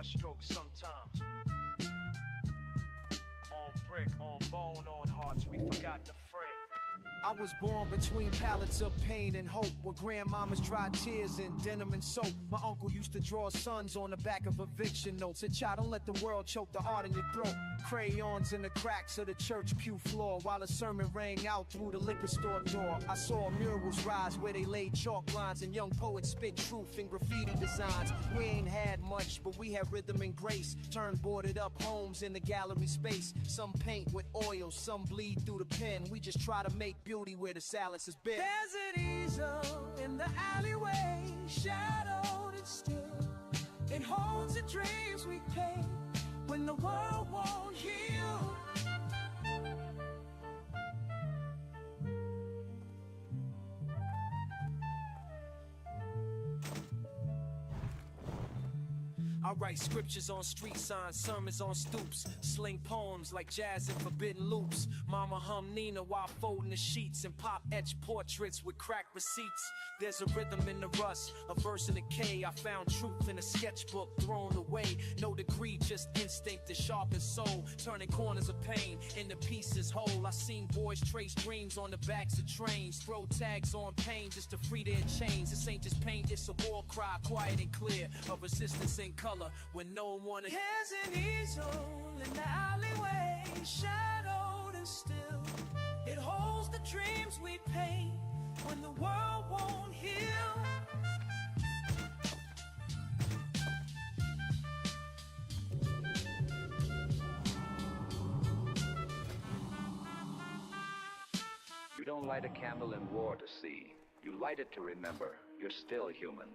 brush strokes sometimes. On brick, on bone, on hearts, we forgot to fret. I was born between pallets of pain and hope, where grandmama's dried tears in denim and soap. My uncle used to draw sons on the back of eviction notes. Said, child, don't let the world choke the art in your throat. Crayons in the cracks of the church pew floor, while a sermon rang out through the liquor store door. I saw murals rise where they laid chalk lines, and young poets spit truth in graffiti designs. We ain't had much, but we had rhythm and grace. Turned boarded up homes in the gallery space. Some paint with oil, some bleed through the pen. We just try to make beauty where the silence has been. There's an easel in the alleyway, shadowed and still. It holds the dreams we paint when the world won't heal. I write scriptures on street signs, sermons on stoops, sling poems like jazz and forbidden loops. Mama hum Nina while folding the sheets, and pop etch portraits with cracked receipts. There's a rhythm in the rust, a verse in the K. I found truth in a sketchbook thrown away. No degree, just instinct to sharpen soul, turning corners of pain into pieces whole. I seen boys trace dreams on the backs of trains, throw tags on pain just to free their chains. This ain't just pain, it's a war cry, quiet and clear, of resistance in color when no one wanted. There's an easel in the alleyway, shadowed and still. It holds the dreams we paint when the world won't heal. You don't light a candle in war to see. You light it to remember you're still human.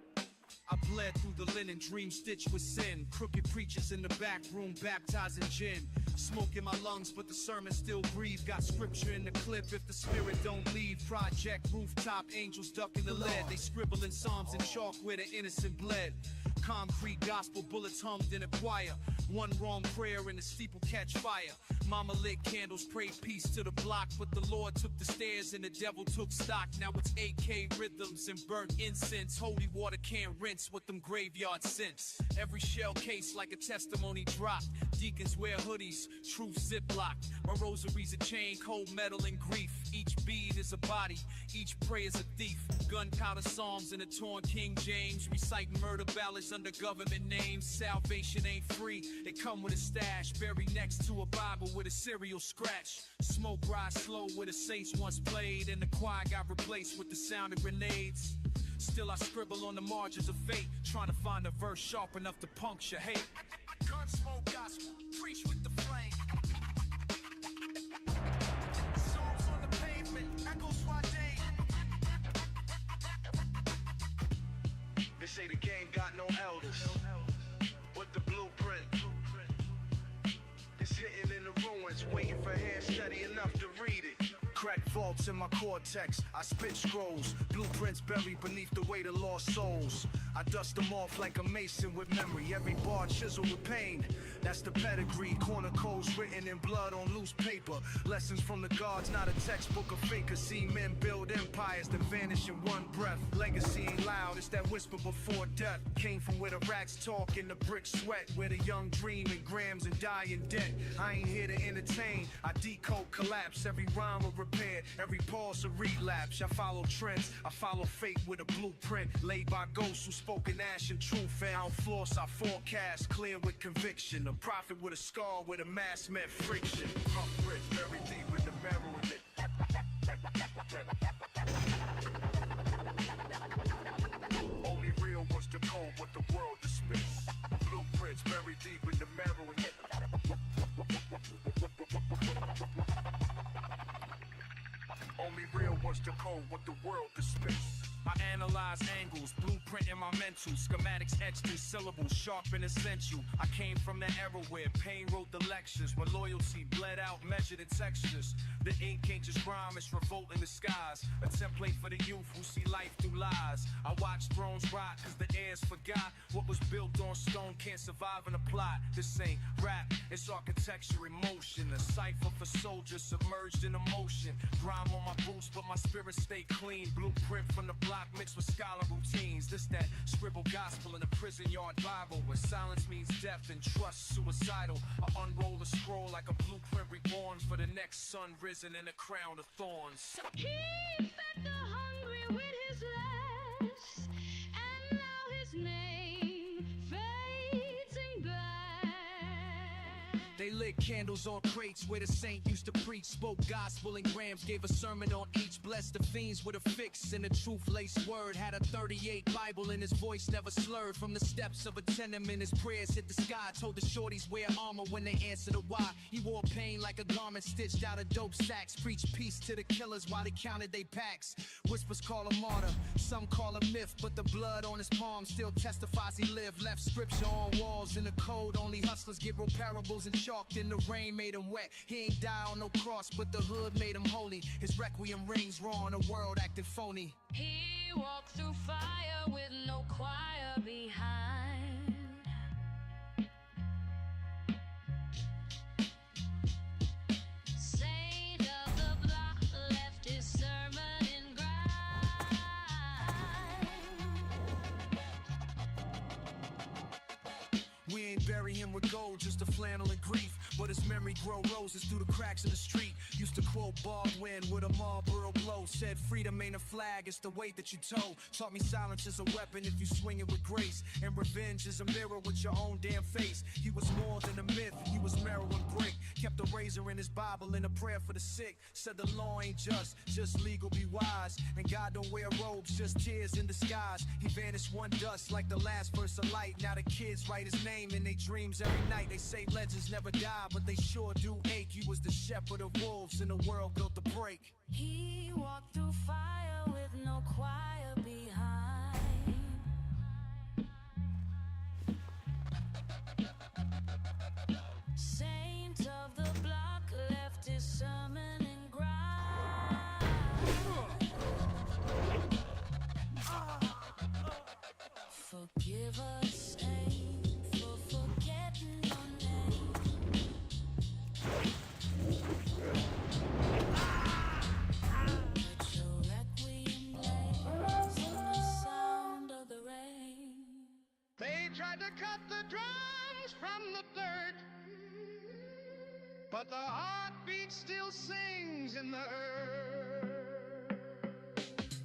I bled through the linen, dream stitched with sin. Crooked preachers in the back room baptizing gin. Smoke in my lungs, but the sermon still breathe. Got scripture in the clip if the spirit don't leave. Project rooftop, angels ducking the lead. They scribble in psalms in chalk where the innocent bled. Concrete gospel bullets hummed in a choir. One wrong prayer and the steeple catch fire. Mama lit candles, prayed peace to the block, but the Lord took the stairs and the devil took stock. Now it's AK rhythms and burnt incense. Holy water can't rinse with them graveyard scents. Every shell case like a testimony dropped. Deacons wear hoodies, truth ziplocked. My rosary's a chain, cold metal and grief. Each bead is a body, each prayer's a thief. Gunpowder psalms in a torn King James, reciting murder ballads under government names. Salvation ain't free, they come with a stash, buried next to a Bible with a serial scratch. Smoke rise slow where the saints once played, and the choir got replaced with the sound of grenades. Still I scribble on the margins of fate, trying to find a verse sharp enough to puncture hate. Gunsmoke gospel, preach with the flame. Songs on the pavement, echo Swade. They say the game got no elders. What the blueprint? It's hitting in the ruins, waiting for hands steady enough to read it. Crack vaults in my cortex, I spit scrolls. Blueprints buried beneath the weight of lost souls. I dust them off like a mason with memory. Every bar chiseled with pain, that's the pedigree. Corner codes written in blood on loose paper. Lessons from the gods, not a textbook of fakers. See men build empires that vanish in one breath. Legacy ain't loud, it's that whisper before death. Came from where the rats talk and the bricks sweat, where the young dream in grams and die in debt. I ain't here to entertain, I decode collapse. Every rhyme a repair, every pause a relapse. I follow trends, I follow fate with a blueprint laid by ghosts who spoke in ash and truth. And I don't floss, I forecast, clear with conviction. A prophet with a scar where the mask met friction. Rough bridge, very deep with the barrel in it. Only real was the code, what the world dismissed. Blueprints buried deep in the marrow in it. Only real was the code, what the world dismissed. I analyze angles, blueprint in my mental. Schematics etched in syllables, sharp and essential. I came from the era where pain wrote the lectures, when loyalty bled out, measured in textures. The ink ain't just rhyme, it's revolt in the skies. A template for the youth who see life through lies. I watch thrones rot cause the heirs forgot. What was built on stone can't survive in a plot. This ain't rap, it's architecture in motion. A cipher for soldiers submerged in emotion. Grime on my boots but my spirit stay clean. Blueprint from the block block mixed with scholar routines. This that scribble gospel in a prison yard Bible, where silence means death and trust suicidal. I unroll the scroll like a blueprint reborn for the next sun risen in a crown of thorns. He fed the hungry with his last, and now his name fades in black. They lit candles on crates where the saint used to preach, spoke gospel in grams, gave a sermon on each, blessed the fiends with a fix and a truth-laced word, had a 38 Bible and his voice never slurred. From the steps of a tenement his prayers hit the sky, told the shorties wear armor when they answer the why. He wore pain like a garment stitched out of dope sacks, preached peace to the killers while they counted they packs. Whispers call him martyr, some call him myth, but the blood on his palm still testifies he lived. Left scripture on walls in the code, only hustlers get real parables and chalked in the rain made him wet. He ain't die on no cross, but the hood made him holy. His requiem rings raw in the world acting phony. He walked through fire with no choir behind. Saint of the block left his sermon in grind. We ain't bury him with gold, just a flannel and grief. But his memory grow roses through the cracks in the street. Used to quote Baldwin with a Marlboro blow. Said freedom ain't a flag, it's the weight that you tow. Taught me silence is a weapon if you swing it with grace. And revenge is a mirror with your own damn face. He was more than a myth, he was marrow and brick. Kept a razor in his Bible and a prayer for the sick. Said the law ain't just legal, be wise. And God don't wear robes, just tears in disguise. He vanished one dust like the last verse of light. Now the kids write his name in their dreams every night. They say legends never die, but they sure do ache. He was the shepherd of wolves and the world built to break. He walked through fire with no choir behind. Saint of the block left his sermon in grind. Forgive us, Saint, for forgetting your name. Let your requiem blaze in the sound of the rain. They tried to cut the drums from the dirt, but the heartbeat still sings in the earth.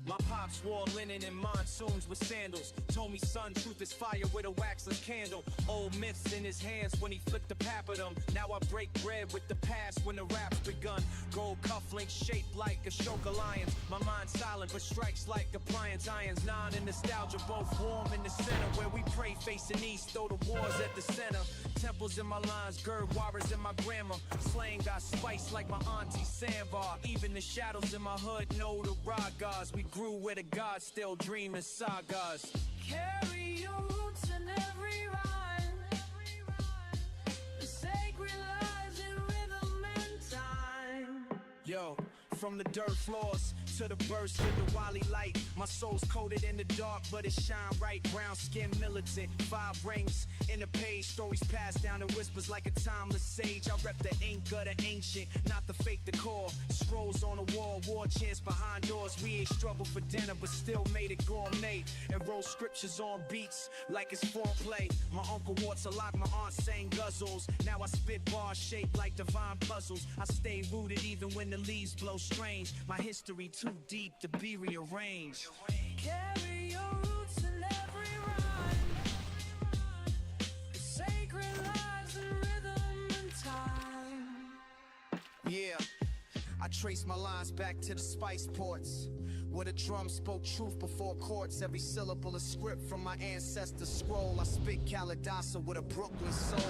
My pops wore linen and monsoons with sandals. Told me, son, truth is fire with a waxless candle. Old myths in his hands when he flicked the pappadum. Now I break bread with the past when the rap's begun. Gold cufflinks shaped like Ashoka lions. My mind silent but strikes like appliance irons. Nine and nostalgia both warm in the center. Where we pray facing east, throw the wars at the center. Temples in my lines, gird warriors in my grandma. Slang got spice like my auntie Sandbar. Even the shadows in my hood know the ragas. We grew where the gods still dream in sagas. Carry your roots in every rhyme. The sacred lies in rhythm and time. Yo, from the dirt floors to the burst of the Wally light. My soul's coated in the dark, but it shine right. Brown skin militant, 5 rings in the page. Stories passed down in whispers like a timeless sage. I rep the ink of the ancient, not the fake decor. Scrolls on the wall, war chants behind doors. We ain't struggled for dinner, but still made it gourmet. And wrote scriptures on beats like it's foreplay. My uncle wore to lock, my aunt sang guzzles. Now I spit bars shaped like divine puzzles. I stay rooted even when the leaves blow strange. My history too deep to be rearranged. Carry your roots in every rhyme. The sacred lies in rhythm and time. Yeah, I trace my lines back to the spice ports, where the drum spoke truth before courts. Every syllable a script from my ancestors' scroll. I spit Kalidasa with a Brooklyn soul.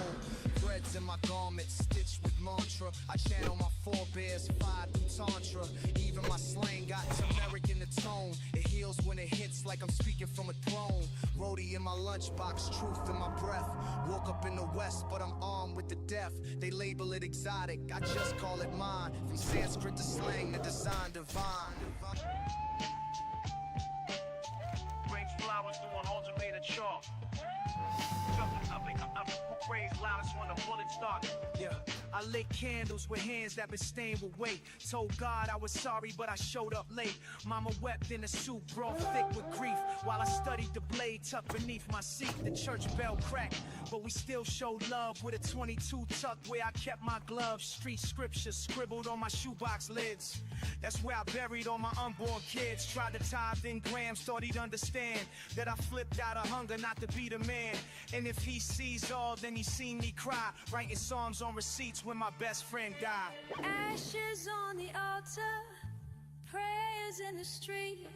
Threads in my garments, stitched with mantra. I channel my forebears, fired through tantra. Even my slang got turmeric in the tone. It heals when it hits like I'm speaking from a throne. Rhodey in my lunchbox, truth in my breath. Woke up in the west, but I'm armed with the deaf. They label it exotic, I just call it mine. From Sanskrit to slang to design divine. Brings flowers through an altar made of chalk. Praise loudest when the bullets start. Yeah, I lit candles with hands that been stained with weight. Told God I was sorry, but I showed up late. Mama wept in a soup broth thick with grief while I studied the blade tucked beneath my seat. The church bell cracked, but we still showed love with a 22 tucked where I kept my gloves. Street scriptures scribbled on my shoebox lids. That's where I buried all my unborn kids. Tried to tithe in grams, thought he'd understand that I flipped out of hunger not to be the man. And if he sees all, then he's seen me cry, writing psalms on receipts when my best friend died. Ashes on the altar, prayers in the street.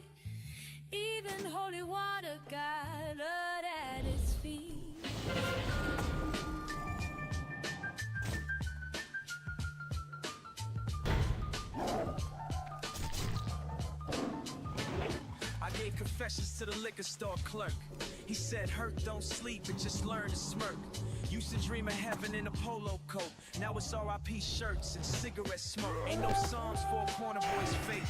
Even holy water got blood at its feet. I gave confessions to the liquor store clerk. He said, hurt don't sleep and just learn to smirk. Used to dream of heaven in a polo coat. Now it's R.I.P. shirts and cigarette smoke. Ain't no psalms for a corner boy's fate.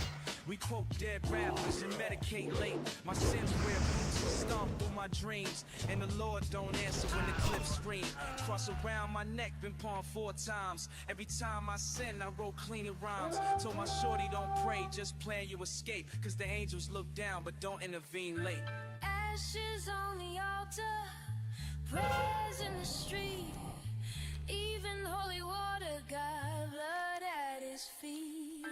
We quote dead rappers and medicate late. My sins wear boots and stomp through my dreams. And the Lord don't answer when the clips scream. Cross around my neck, been pawned 4 times. Every time I sin, I wrote cleaning rhymes. Told my shorty don't pray, just plan you escape. Cause the angels look down, but don't intervene late. Ashes on the altar, prayers in the street. Even holy water got blood at his feet.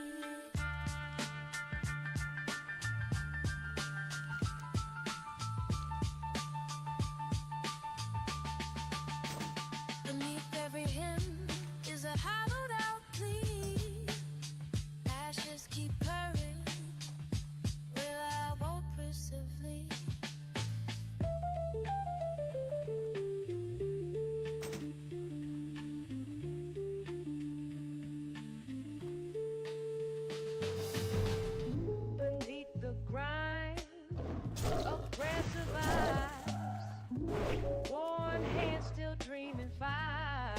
Beneath every hymn is a hollowed out plea. Ashes keep purring, will I walk oppressively? Beneath the grind, oppressive eyes, worn hands still dreaming fire.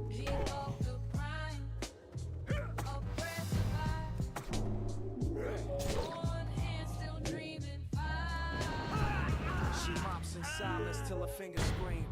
Below the grind, oppressive eyes, worn hands still dreaming fire. She mops in silence till her fingers scream.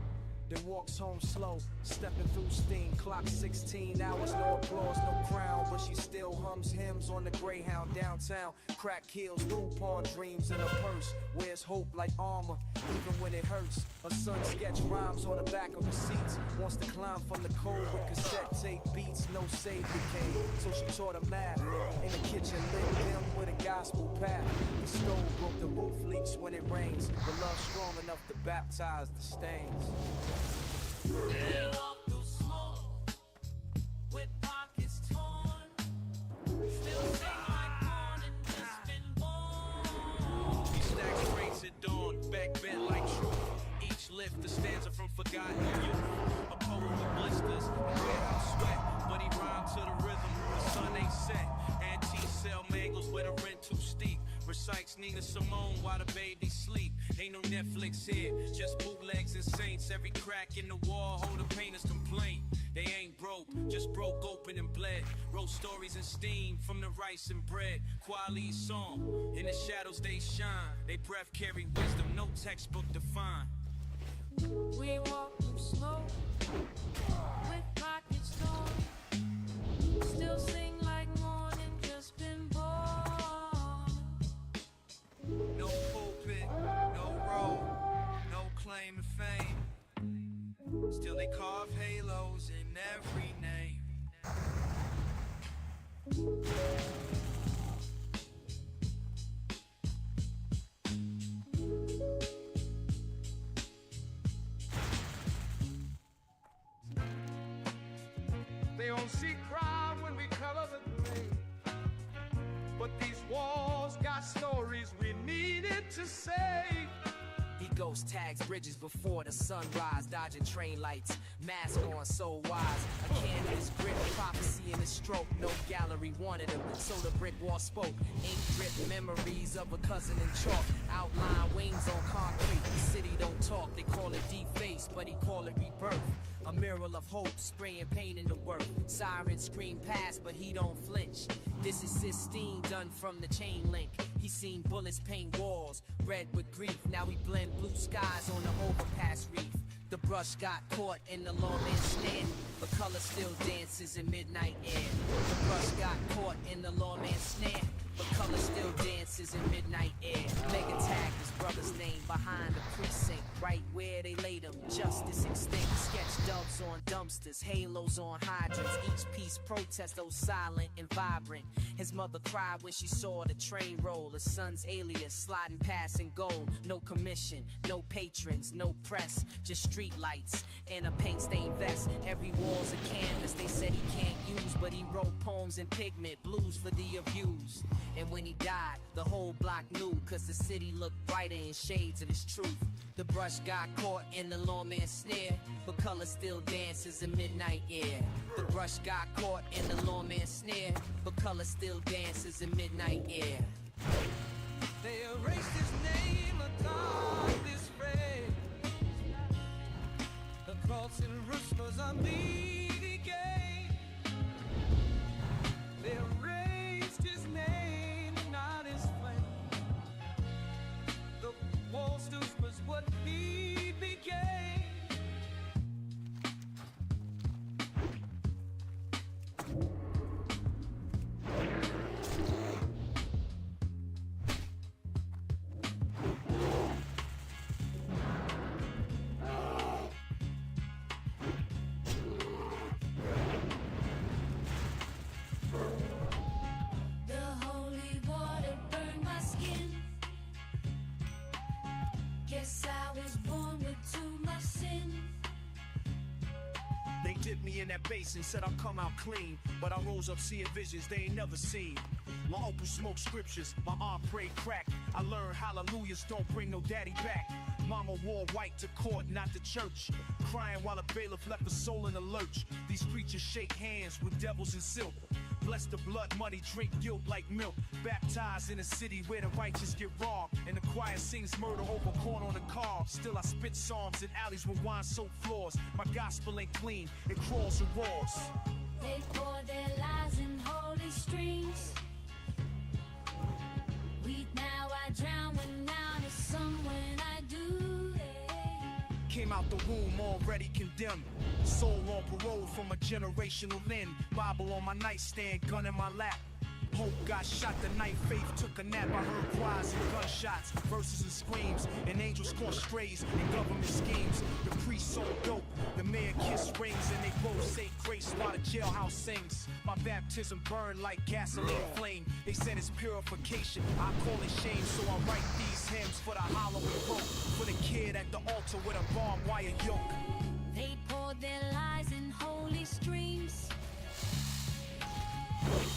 Then walks home slow, stepping through steam. Clock 16 hours, no applause, no crown. But she still hums hymns on the Greyhound downtown. Crack heels, pawn dreams in her purse. Wears hope like armor, even when it hurts. Her son sketch rhymes on the back of receipts. Wants to climb from the cold with cassette tape beats. No save decay, so she taught her math. In the kitchen, lit dim with a gospel path. The stove broke, the roof leaks when it rains. The love strong enough to baptize the stains. We walk through smoke with pockets torn. Still sing like corn and just been born. We stack crates at dawn, back bent like truth. Each lift a stanza from forgotten youth. A poem with blisters, a warehouse sweat. But he rhymed to the rhythm, the sun ain't set. Anti-cell mangles with a rent too steep. Recites Nina Simone while the baby sleep. Ain't no Netflix here, just bootlegs and saints. Every crack in the wall, hold a painter's complaint. They ain't broke, just broke open and bled. Wrote stories and steam from the rice and bread. Quality song, in the shadows they shine. They breath carry wisdom, no textbook define. We walk through smoke with pockets torn. Still sing like morning just been born. No pulpit, no robe, no claim to fame. Still they carve halos in every name. They don't see crime when we color the gray. But these walls got stories we needed to say. He goes tags bridges before the sunrise, dodging train lights, mask on, so wise. A canvas grip, prophecy in his stroke. No gallery wanted him, so the brick wall spoke. Ink drip memories of a cousin in chalk. Outline wings on concrete. The city don't talk, they call it deface, but he call it rebirth. A mural of hope, spraying pain in the work. Sirens scream past, but he don't flinch. This is Sistine, done from the chain link. He seen bullets paint walls, red with grief. Now we blend blue skies on the overpass reef. The brush got caught in the lawman's snare. The color still dances in midnight air. The brush got caught in the lawman's snare. The color still dances in midnight air. Mega tag his brother's name behind the precinct, right where they laid him. Justice extinct. Sketch dubs on dumpsters, halos on hydrants. Each piece protest, though silent and vibrant. His mother cried when she saw the train roll. His son's alias sliding past in gold. No commission, no patrons, no press, just street lights and a paint stained vest. Every wall's a canvas they said he can't use, but he wrote poems in pigment, blues for the abused. And when he died, the whole block knew, cause the city looked brighter in shades of his truth. The brush got caught in the lawman's snare, but color still dances in midnight air. The brush got caught in the lawman's snare, but color still dances in midnight air. They erased his name atop this frame. The cross and whispers are bleeding again. They erased his name, not his flame. The wall still was what he became. The holy water burned my skin. Guess I was born with too much sin. They dipped me in that basin, said I'll come out clean. But I rose up seeing visions they ain't never seen. My open smoke scriptures, my arm prayed crack. I learned hallelujahs don't bring no daddy back. Mama wore white to court, not to church. Crying while a bailiff left a soul in a lurch. These preachers shake hands with devils in silk. Bless the blood money, drink guilt like milk. Baptized in a city where the righteous get robbed. And the choir sings murder over corn on the cob. Still I spit psalms in alleys with wine-soaked floors. My gospel ain't clean, it crawls and roars. They pour their lies in holy streams. Weed now I drown when now the sun when I do. Came out the womb already condemned. Soul on parole from a generational end. Bible on my nightstand, gun in my lap. Hope got shot the night faith took a nap. I heard cries and gunshots, verses and screams, and angels caught strays and government schemes. The priest sold dope, the mayor kissed rings, and they both say grace while the jailhouse sings. My baptism burned like gasoline flame. They said it's purification, I call it shame. So I write these hymns for the hollow and broke, for the kid at the altar with a barbed wire yoke. They pour their lies in holy streams.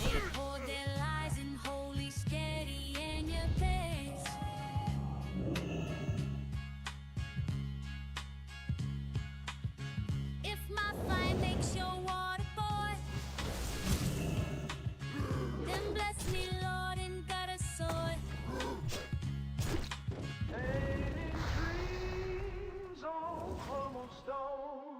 They pour their lies in holy steady in your face. If my fire makes your water boil, then bless me, Lord, and got a sword. Painting dreams on crumbled stone.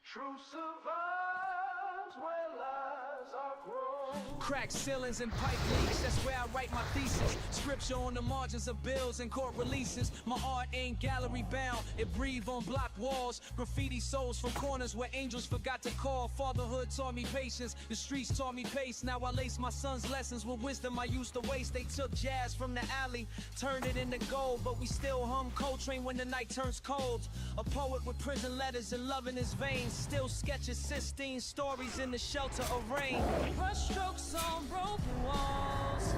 Truth survives where lies are grown. Cracked ceilings and pipe leaks, that's where I write my thesis. Scripture on the margins of bills and court releases. My art ain't gallery bound, it breathe on block walls. Graffiti souls from corners where angels forgot to call. Fatherhood taught me patience, the streets taught me pace. Now I lace my son's lessons with wisdom I used to waste. They took jazz from the alley, turned it into gold, but we still hum Coltrane when the night turns cold. A poet with prison letters and love in his veins, still sketches Sistine stories in the shelter of rain. Brush strokes on broken walls.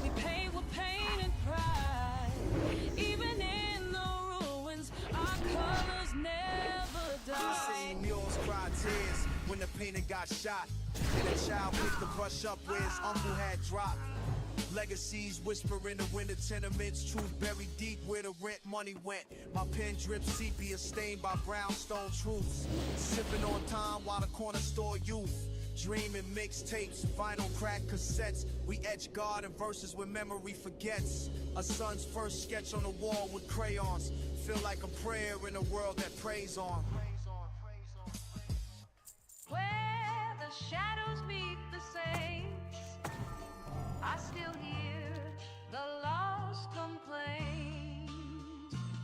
We paint with pain and pride. Even in the ruins, our colors never die. Seen mules cry tears when the painter got shot, and a child picked the brush up where his uncle had dropped. Legacies whisper in the winter tenements, truth buried deep where the rent money went. My pen drips sepia stained by brownstone truths. Sipping on time while the corner store youth. Dreaming mixtapes, vinyl crack cassettes. We etch God in verses when memory forgets. A son's first sketch on the wall with crayons. Feel like a prayer in a world that prays on. Where the shadows meet the saints, I still hear the lost complaint.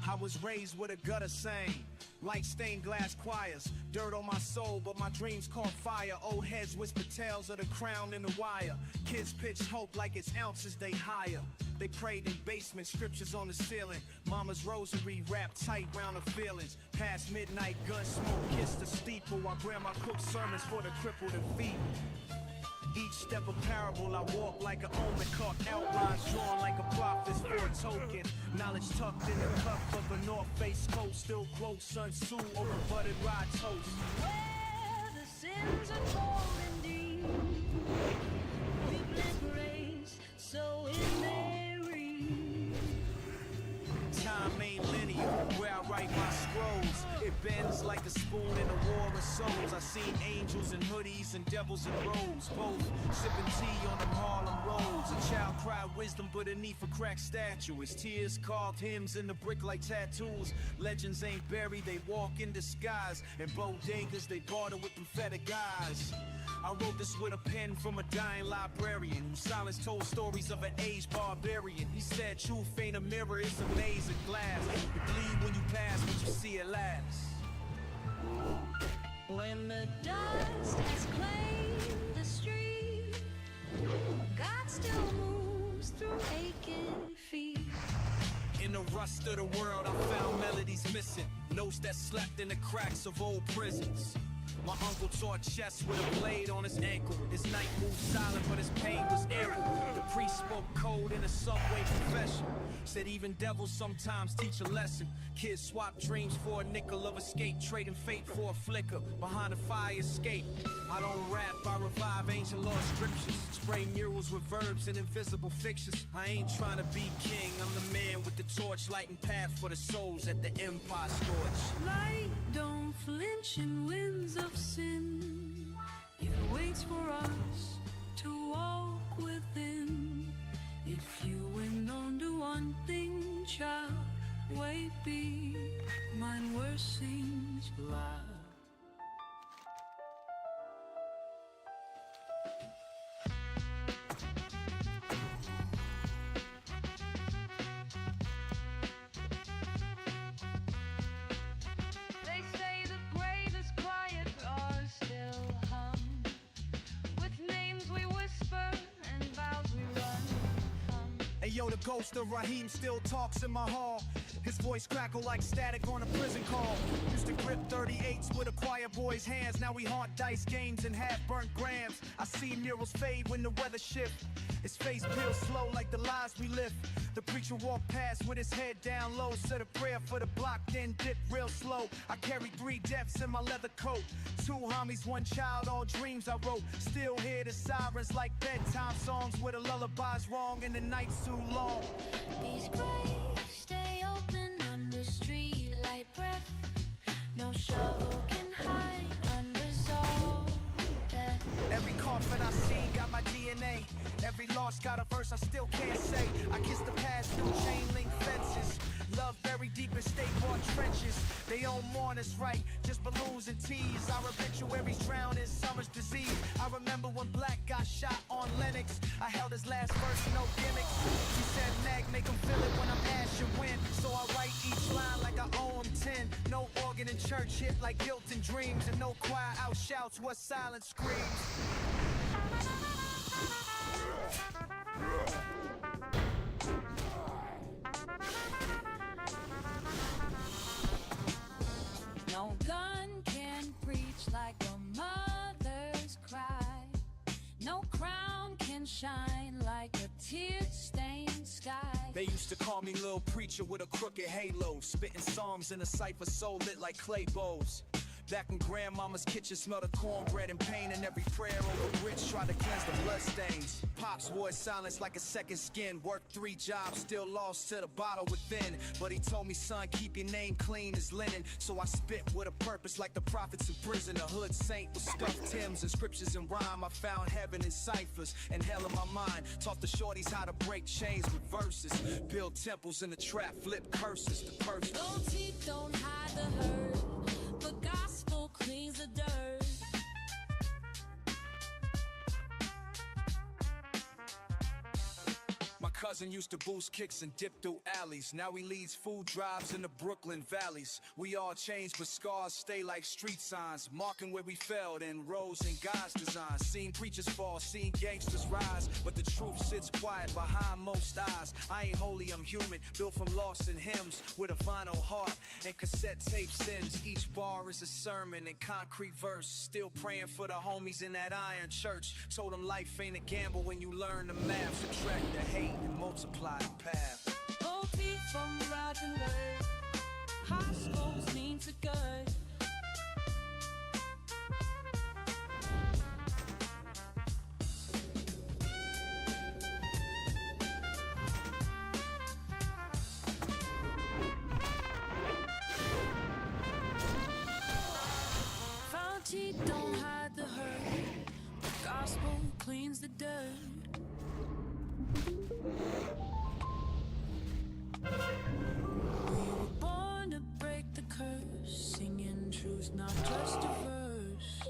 I was raised with a gutter saying, Like stained glass choirs, dirt on my soul, but my dreams caught fire. Old heads whisper tales of the crown and the wire. Kids pitch hope like it's ounces they hire. They prayed in basements, scriptures on the ceiling. Mama's rosary wrapped tight round her feelings. Past midnight, gun smoke kissed the steeple while grandma cooked sermons for the crippled and feeble. Each step a parable, I walk like an omen, caught outlines drawn like a prophet's for a token. Knowledge tucked in the cup of a North Face coat, still close, Sun Tzu over buttered rye toast. Where the sins are cold and deep, we blend grace, so in Mary. Time ain't linear, where I write my scrolls. It bends like a spoon in a war of souls. I seen angels in hoodies and devils in robes, both sipping tea on them Harlem roads. A child cried wisdom beneath a cracked statue. His tears carved hymns in the brick like tattoos. Legends ain't buried, they walk in disguise. And bodegas, they barter with prophetic eyes. I wrote this with a pen from a dying librarian whose silence told stories of an aged barbarian. He said truth ain't a mirror, it's a maze of glass. You bleed when you pass, but you see it last. When the dust has claimed the street, God still moves through aching feet. In the rust of the world, I found melodies missing, notes that slept in the cracks of old prisons. My uncle taught chess with a blade on his ankle. His night moved silent, but his pain was ample. The priest spoke code in a subway confession. Said even devils sometimes teach a lesson. Kids swap dreams for a nickel of escape, trading fate for a flicker behind a fire escape. I don't rap, I revive ancient lost scriptures. Spray murals with verbs and invisible fixtures. I ain't trying to be king, I'm the man with the torch, lighting path for the souls at the empire scorch. Light don't flinch in winds of sin. It waits for us to walk within. If you went on to one thing, child, wait be mine worst seems loud. They say the greatest quiet are still hum, with names we whisper and vows we run from. Hey yo, the ghost of Raheem still talks in my hall. His voice crackle like static on a prison call. Used to grip 38s with a quiet boy's hands. Now we haunt dice games and half-burnt grams. I see murals fade when the weather shift. His face peels slow like the lies we live. The preacher walked past with his head down low. Said a prayer for the block, then dipped real slow. I carry 3 deaths in my leather coat. 2 homies, 1 child, all dreams I wrote. Still hear the sirens like bedtime songs where the lullaby's wrong and the night's too long. These graves stay open under streetlight breath. No shovel can hide unresolved death. Every coffin I see got my DNA. Every loss got a verse I still can't say. I kiss the past through chain link fences. Love buried deep in state-bought trenches. They don't mourn us right, just balloons and teas. Our obituaries drown in summer's disease. I remember when Black got shot on Lennox. I held his last verse, no gimmicks. He said, Mag, make him feel it when I'm ash and wind. So I write each line like I owe him 10. No organ in church hit like guilt and dreams. And no choir out shouts what silence screams. No gun can preach like a mother's cry. No crown can shine like a tear-stained sky. They used to call me Lil Preacher with a crooked halo, spitting psalms in a cipher so lit like clay bowls. Back when grandmama's kitchen smelled of cornbread and pain, and every prayer over bricks tried to cleanse the bloodstains. Pops wore silence like a second skin, worked 3 jobs, still lost to the bottle within. But he told me, son, keep your name clean as linen. So I spit with a purpose like the prophets in prison. A hood saint with stuffed Timbs and scriptures in rhyme. I found heaven in ciphers and hell in my mind. Taught the shorties how to break chains with verses. Build temples in the trap, flip curses to purses. Gold teeth don't hide the hurt, but gospel cleans the dirt. My cousin used to boost kicks and dip through alleys. Now he leads food drives in the Brooklyn valleys. We all change, but scars stay like street signs, marking where we failed and rose in God's design. Seen preachers fall, seen gangsters rise, but the truth sits quiet behind most eyes. I ain't holy, I'm human, built from lost in hymns with a vinyl heart and cassette tape sins. Each bar is a sermon in concrete verse. Still praying for the homies in that iron church. Told them life ain't a gamble when you learn the math. Subtract the hate and multiply the path. OT from riding way. High schools mean to good. Fauci don't hide the hurt. The gospel cleans the dirt. We were born to break the curse, singing truth, not just a verse.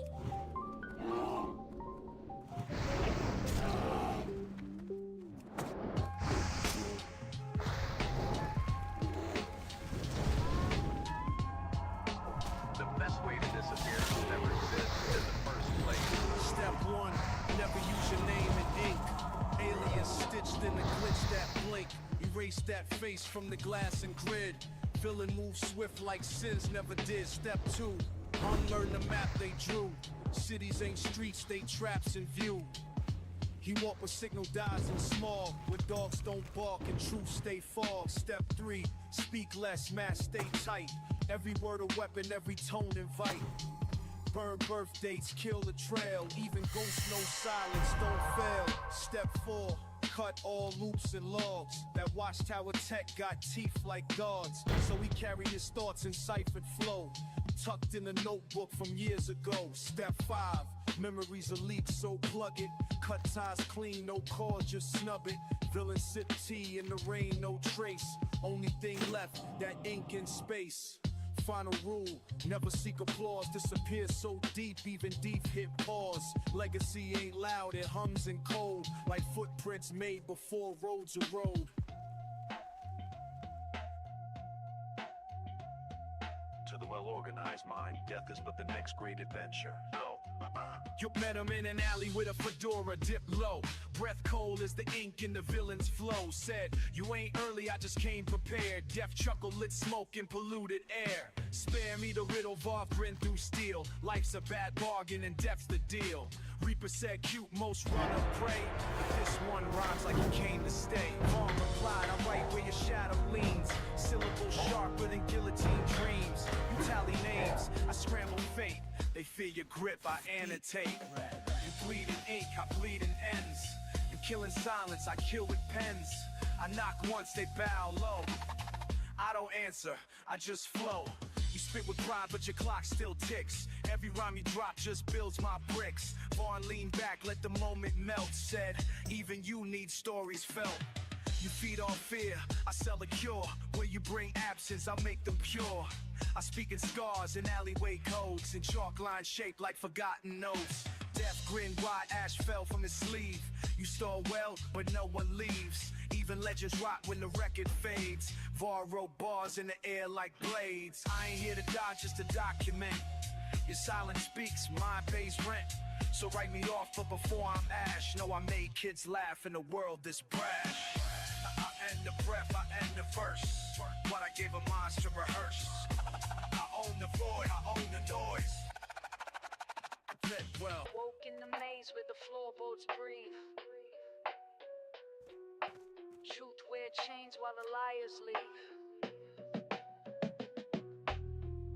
The best way to disappear is never exist in the first place. Step one, never use your name in ink. Alias stitched in the glitch that blink. Erase that face from the glass and grid. Villain moves swift like sins never did. Step two, unlearn the map they drew. Cities ain't streets, they traps in view. He walk with signal dies in small, where dogs don't bark and truth stay fog. Step three, speak less, mask stay tight. Every word a weapon, every tone invite. Burn birth dates, kill the trail. Even ghosts know silence, don't fail. Step four, cut all loops and logs. That watchtower tech got teeth like guards, so he carried his thoughts in ciphered flow, tucked in a notebook from years ago. Step five, memories are leaked, so plug it. Cut ties clean, no call, just snub it. Villain sip tea in the rain, no trace. Only thing left, that ink in space. Final rule, never seek applause. Disappear so deep, even deep hit pause. Legacy ain't loud, it hums and cold, like footprints made before roads are road. To the well-organized mind, death is but the next great adventure. You met him in an alley with a fedora dipped low. Breath cold as the ink in the villain's flow. Said, you ain't early, I just came prepared. Death chuckle, lit smoke and polluted air. Spare me the riddle, Varv grin through steel. Life's a bad bargain and death's the deal. Reaper said cute, most run of prey. But this one rhymes like he came to stay. Varv replied, I'm right where your shadow leans. Syllables sharper than guillotine dreams. You tally names, I scramble fate. They fear your grip, I annotate. You bleed in ink, I bleed in ends. You kill in silence, I kill with pens. I knock once, they bow low. I don't answer, I just flow. You spit with pride, but your clock still ticks. Every rhyme you drop just builds my bricks. Vaughn leaned back, let the moment melt. Said, even you need stories felt. You feed on fear, I sell a cure. Where you bring absence, I'll make them pure. I speak in scars and alleyway codes, and chalk lines shaped like forgotten notes. Death grinned wide, ash fell from his sleeve. You stole well, but no one leaves. Even legends rot when the record fades. Var wrote bars in the air like blades. I ain't here to die, just to document. Your silence speaks, mine pays rent. So write me off, but before I'm ash, know I made kids laugh in a world this brash. I end the breath, I end the verse. What I gave a minds to rehearse. I own the void, I own the noise. Well, Woke in the maze where the floorboards breathe. Truth wear chains while the liars leave.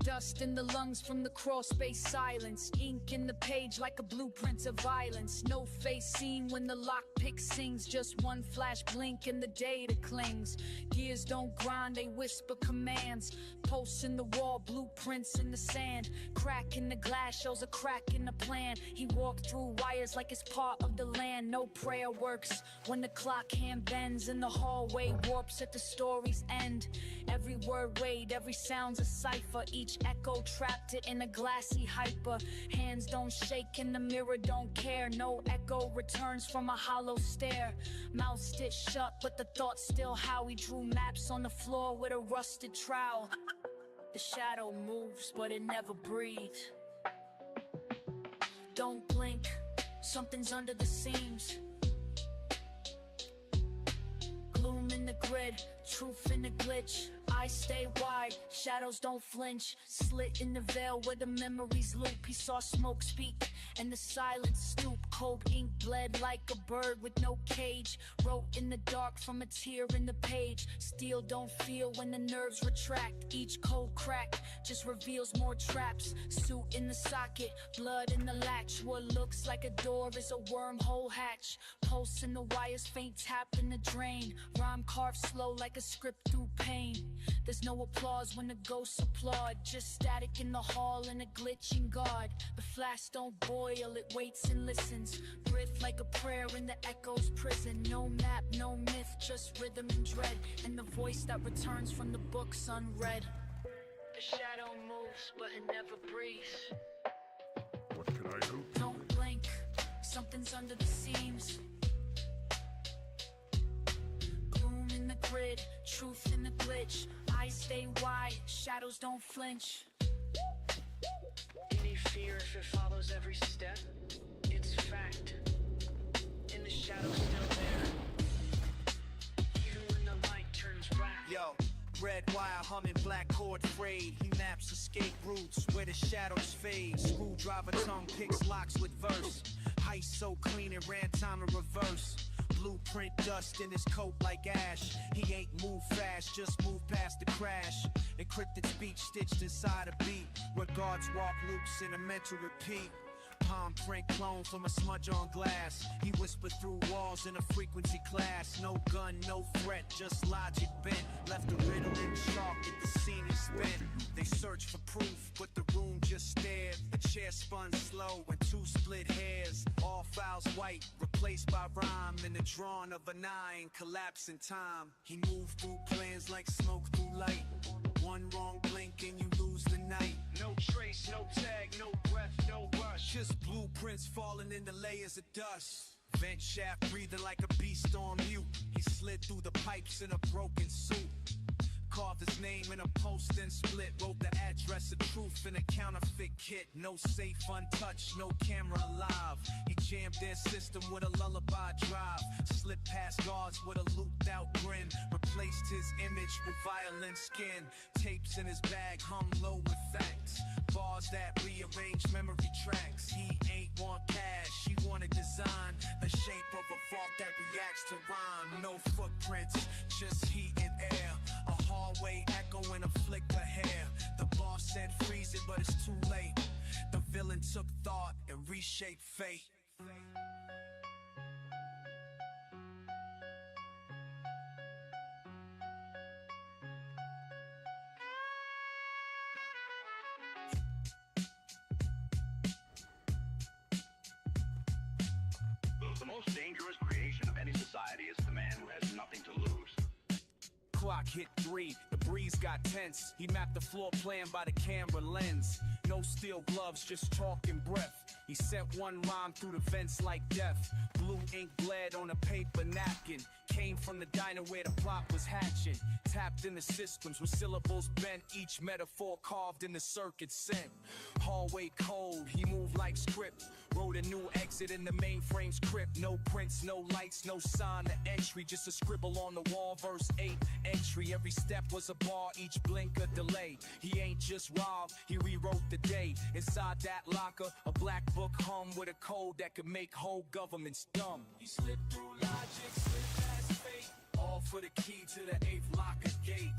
Dust in the lungs from the crawl space silence. Ink in the page like a blueprint of violence. No face seen when the lockpick sings. Just one flash blink and the data clings. Gears don't grind, they whisper commands. Posts in the wall, blueprints in the sand. Crack in the glass shows a crack in the plan. He walked through wires like it's part of the land. No prayer works when the clock hand bends and the hallway warps at the story's end. Every word weighed, every sound's a cipher. Each echo trapped it in a glassy hyper. Hands don't shake and the mirror don't care. No echo returns from a hollow hollow stare, mouth stitched shut, but the thoughts still how he drew maps on the floor with a rusted trowel. The shadow moves, but it never breathes. Don't blink, something's under the seams. Gloom in the grid, truth in the glitch. Eyes stay wide, shadows don't flinch. Slit in the veil where the memories loop. He saw smoke speak and the silence stoop. Cold ink bled like a bird with no cage. Wrote in the dark from a tear in the page. Steel don't feel when the nerves retract. Each cold crack just reveals more traps. Suit in the socket, blood in the latch. What looks like a door is a wormhole hatch. Pulse in the wires, faint tap in the drain. Rhyme carved slow like a script through pain. There's no applause when the ghosts applaud. Just static in the hall and a glitching guard. The flash don't boil, it waits and listens. Breath like a prayer in the echo's prison. No map, no myth, just rhythm and dread. And the voice that returns from the books unread. The shadow moves, but it never breathes. What can I do? Don't blink, something's under the seams. Gloom in the grid, truth in the glitch. Eyes stay wide, shadows don't flinch. Any fear if it follows every step? It's fact. In the shadows still there. Even when the light turns back. Yo, red wire humming, black cord frayed. He maps escape routes where the shadows fade. Screwdriver tongue picks locks with verse. Heist so clean it ran time to reverse. Blueprint dust in his coat like ash. He ain't move fast, just move past the crash. Encrypted speech stitched inside a beat. Where guards walk loops in a mental repeat. Palm print clone from a smudge on glass. He whispered through walls in a frequency class. No gun, no threat, just logic bent. Left a riddle in chalk at the scene is spent. They searched for proof, but the room just stared. The chair spun slow and two split hairs. All files white, replaced by rhyme. And the drawing of a nine collapse in time. He moved through plans like smoke through light. One wrong blink and you lose the night. No trace, no tag, no breath, no rush. Just blueprints falling into layers of dust. Vent shaft breathing like a beast on mute. He slid through the pipes in a broken suit. Carved his name in a post and split. Wrote the address of truth in a counterfeit kit. No safe untouched, no camera alive. He jammed their system with a lullaby drive. Slipped past guards with a looped out grin. Replaced his image with violent skin. Tapes in his bag hung low with facts. Bars that rearrange memory tracks. He ain't want cash, he wanted design. The shape of a vault that reacts to rhyme. No footprints, just heat and air. A hallway echo in a flick of hair. The boss said freeze it, but it's too late. The villain took thought and reshaped fate. The most dangerous creation of any society is the man who has nothing to lose. Clock hit 3, the breeze got tense. He mapped the floor plan by the camera lens. No steel gloves, just chalk and breath. He sent one rhyme through the vents like death. Blue ink bled on a paper napkin. Came from the diner where the plot was hatching. Tapped in the systems with syllables bent. Each metaphor carved in the circuit sent. Hallway code, he moved like script. Wrote a new exit in the mainframe's crypt. No prints, no lights, no sign of entry. Just a scribble on the wall, verse 8 entry. Every step was a bar, each blink a delay. He ain't just robbed, he rewrote the day. Inside that locker, a black book hung with a code that could make whole governments dumb. He slipped through logic, slipped past fate. All for the key to the 8th locker gate.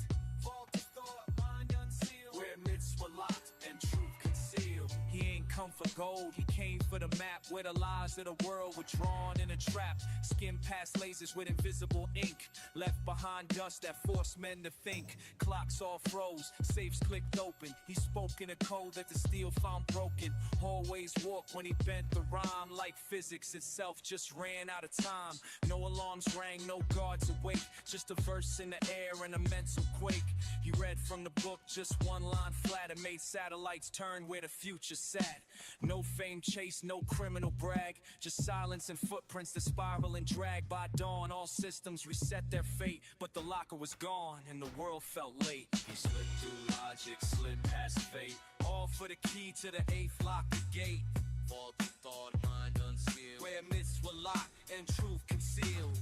Vault of thought, mind unsealed. Where myths were locked and truth concealed. He ain't come for gold, he came for the map. Where the lies of the world were drawn in a trap. Skimmed past lasers with invisible ink. Left behind dust that forced men to think. Clocks all froze, safes clicked open. He spoke in a code that the steel found broken. Hallways walked when he bent the rhyme. Like physics itself just ran out of time. No alarms rang, no guards awake. Just a verse in the air and a mental quake. He read from the book just one line flat and made satellites turn where the future sat. No fame chase, no criminal brag, just silence and footprints that spiral and drag. By dawn, all systems reset their fate, but the locker was gone and the world felt late. He slipped through logic, slid past fate, all for the key to the 8th lock the gate. Faulty thought, mind unsealed, where myths were locked and truth concealed.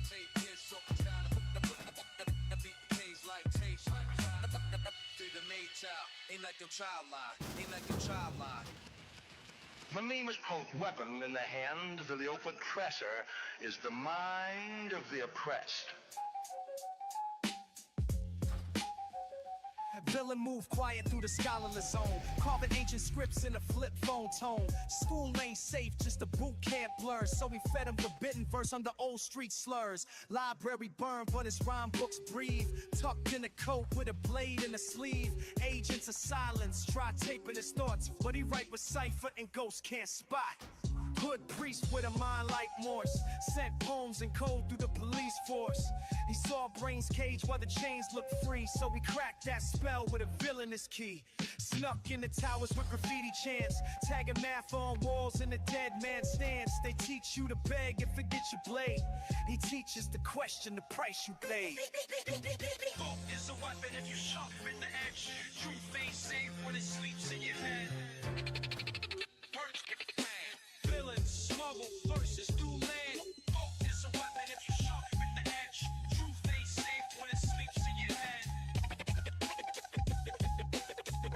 Take this so like taste, through the made child, ain't like your child lie, ain't like your child lie. The meanest weapon in the hand of the oppressor is the mind of the oppressed. Villain move quiet through the scholarless zone, carving ancient scripts in a flip phone tone. School ain't safe, just a boot camp blur, so we fed him forbidden verse under old street slurs. Library burned, but his rhyme books breathe, tucked in a coat with a blade in a sleeve. Agents of silence, try taping his thoughts, but he write with cipher and ghosts can't spot. Hood priest with a mind like Morse, sent poems and code through the police force. He saw brains cage while the chains looked free, so he cracked that spell with a villainous key. Snuck in the towers with graffiti chants, tagging math on walls in a dead man's stance. They teach you to beg and forget your blade. He teaches to question the price you paid. Hope is a weapon if you sharpen the edge. Truth ain't safe when it sleeps in your head. Villain, smuggle versus through land. Hope is a weapon if you sharpen the edge. Truth ain't safe when it sleeps in your head.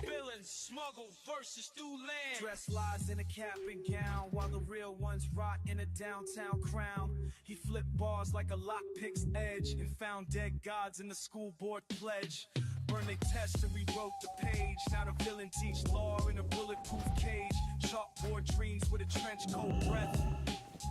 Villain, smuggle versus through land. Dress lies in a cap and gown, while the real ones rot in a downtown crown. He flipped bars like a lockpick's edge, and found dead gods in the school board pledge. Burned they test and rewrote the page. Now the villain teach law in a bulletproof cage. Chalkboard dreams with a trench coat breath.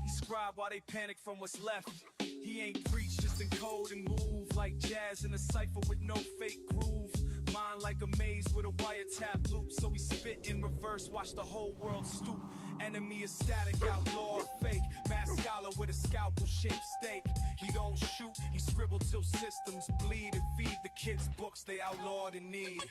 He scribe while they panic from what's left. He ain't preach, just encode and move like jazz in a cipher with no fake groove. Mind like a maze with a wiretap loop, so we spit in reverse, watch the whole world stoop. Enemy is static, outlaw or fake. Mass scholar with a scalpel-shaped stake. He don't shoot, he scribble till systems bleed and feed the kids books they outlawed in need.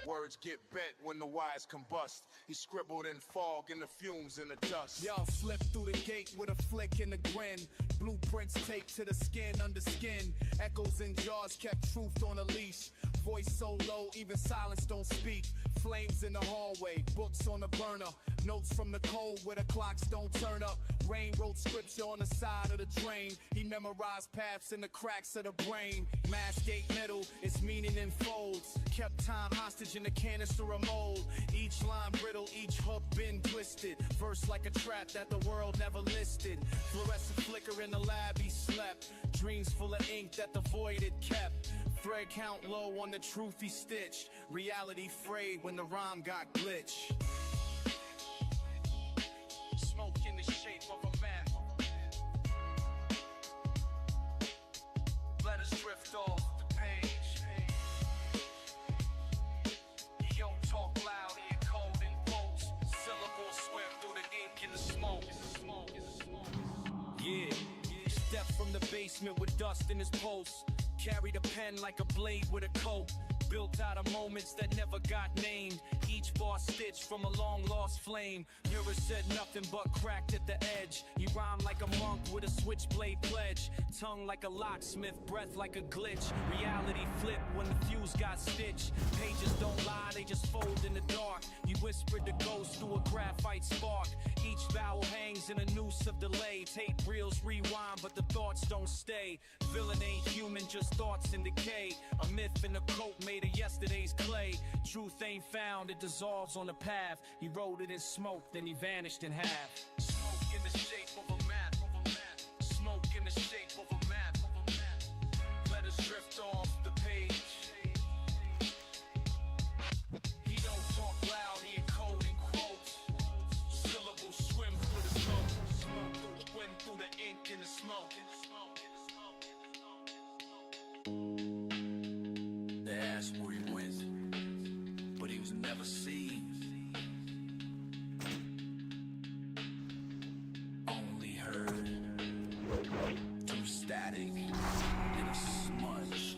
Words get bent when the wires combust. He scribbled in fog and the fumes in the dust. Y'all slip through the gate with a flick and a grin. Blueprints taped to the skin under skin. Echoes in jars kept truth on a leash. Voice so low, even silence don't speak. Flames in the hallway, books on the burner. Notes from the cold where the clocks don't turn up. Rain wrote scripture on the side of the drain. He memorized paths in the cracks of the brain. Mass gate middle, its meaning in folds. Kept time hostage in a canister of mold. Each line brittle, each hook been twisted. Verse like a trap that the world never listed. Fluorescent flicker in the lab he slept. Dreams full of ink that the void had kept. Thread count low on the truth he stitched. Reality frayed when the rhyme got glitched. Smoke in the shape of a man. Let us drift off the page. He don't talk loud, he cold in quotes. Syllables swim through the ink in the smoke. Yeah, step from the basement with dust in his pulse. Carried a pen like a blade with a coat. Built out of moments that never got named. Each bar stitched from a long lost flame. Mirror said nothing but cracked at the edge. He rhymed like a monk with a switchblade pledge. Tongue like a locksmith, breath like a glitch. Reality flipped when the fuse got stitched. Pages don't lie, they just fold in the dark. He whispered the ghost through a graphite spark. Each vowel hangs in a noose of delay. Tape reels rewind, but the thoughts don't stay. Villain ain't human, just thoughts in decay. A myth in a coat made of yesterday's clay. Truth ain't found, it dissolves on the path. He wrote it in smoke, then he vanished in half. Smoke in the shape of a map. Smoke in the shape of a map. Let us drift off the page. He don't talk loud, he encoding quotes. Syllables swim through the smoke. Swim through the ink in the smoke. They asked where he went, but he was never seen. Only heard through static in a smudge.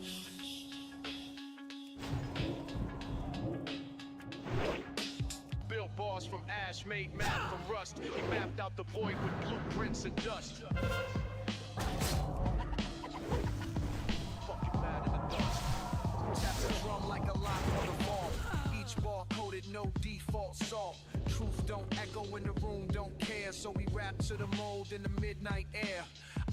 Built bars from cash made mad from rust. He mapped out the void with blueprints and dust. Fucking mad in the dust. Tap the drum like a lock on the vault. Each bar coded, no default salt. Truth don't echo in the room, don't care. So we rap to the mold in the midnight air.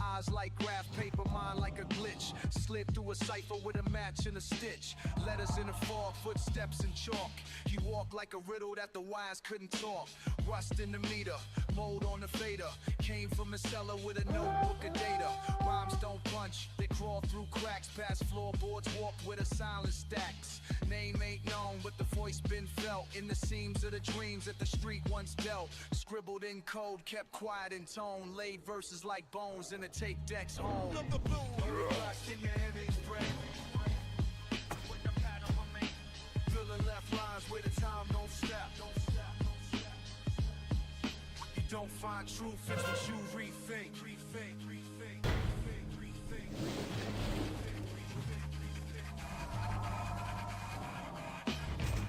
Eyes like graph paper, mind like a glitch. Slid through a cipher with a match and a stitch. Letters in the fog, footsteps in chalk. He walked like a riddle that the wise couldn't talk. Rust in the meter, mold on the fader. Came from a cellar with a notebook of data. Rhymes don't punch, they crawl through cracks. Past floorboards, walk with a silent stacks. Name ain't known, but the voice been felt in the seams of the dreams that the street once dealt. Scribbled in code, kept quiet in tone. Laid verses like bones in a take decks home. Love the blue. Locked in your enemy's brain. With the pad on my mate. Filling left lines where the time don't stop. You don't find truth, it's what you rethink.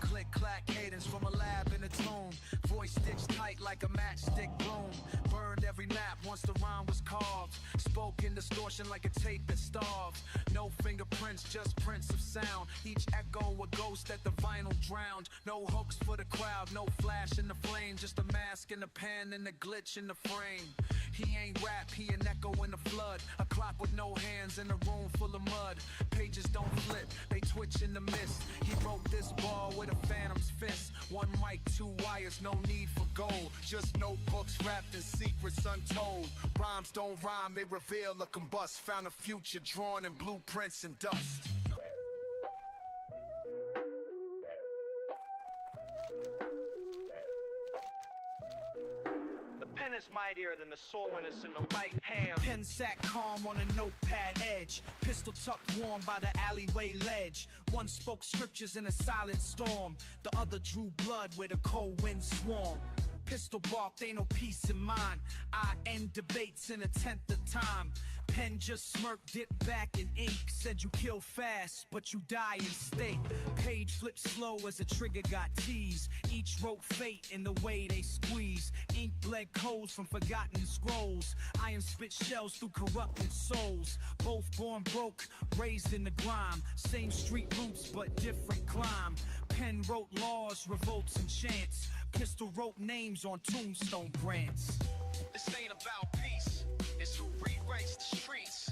Click clack cadence from a lab in a tomb. Voice stitched tight like a matchstick bloom. Burned every map once the rhyme was carved. Spoke in distortion like a tape that starved. No fingerprints, just prints of sound. Each echo a ghost that the vinyl drowned. No hooks for the crowd, no flash in the flame. Just a mask in the pen and a glitch in the frame. He ain't rap, he an echo in the flood. A clock with no hands in a room full of mud. Pages don't flip, they twitch in the mist. He wrote this bar with a phantom's fist. One mic, two wires, no need for gold. Just notebooks wrapped in secrets untold. Rhymes don't rhyme, they reveal or combust. Found a future drawn in blueprints and dust. The pen is mightier than the sword when it's in the right hand. Pen sat calm on a notepad edge. Pistol tucked warm by the alleyway ledge. One spoke scriptures in a silent storm. The other drew blood where the cold wind swarmed. Pistol barked, ain't no peace in mind. I end debates in a tenth of time. Pen just smirked, dipped back in ink. Said you kill fast, but you die in state. Page flipped slow as the trigger got teased. Each wrote fate in the way they squeeze. Ink bled codes from forgotten scrolls. Iron spit shells through corrupted souls. Both born broke, raised in the grime. Same street roots, but different climb. Pen wrote laws, revolts, and chants. Pistol wrote names on tombstone grants. This ain't about peace, it's who rewrites the streets.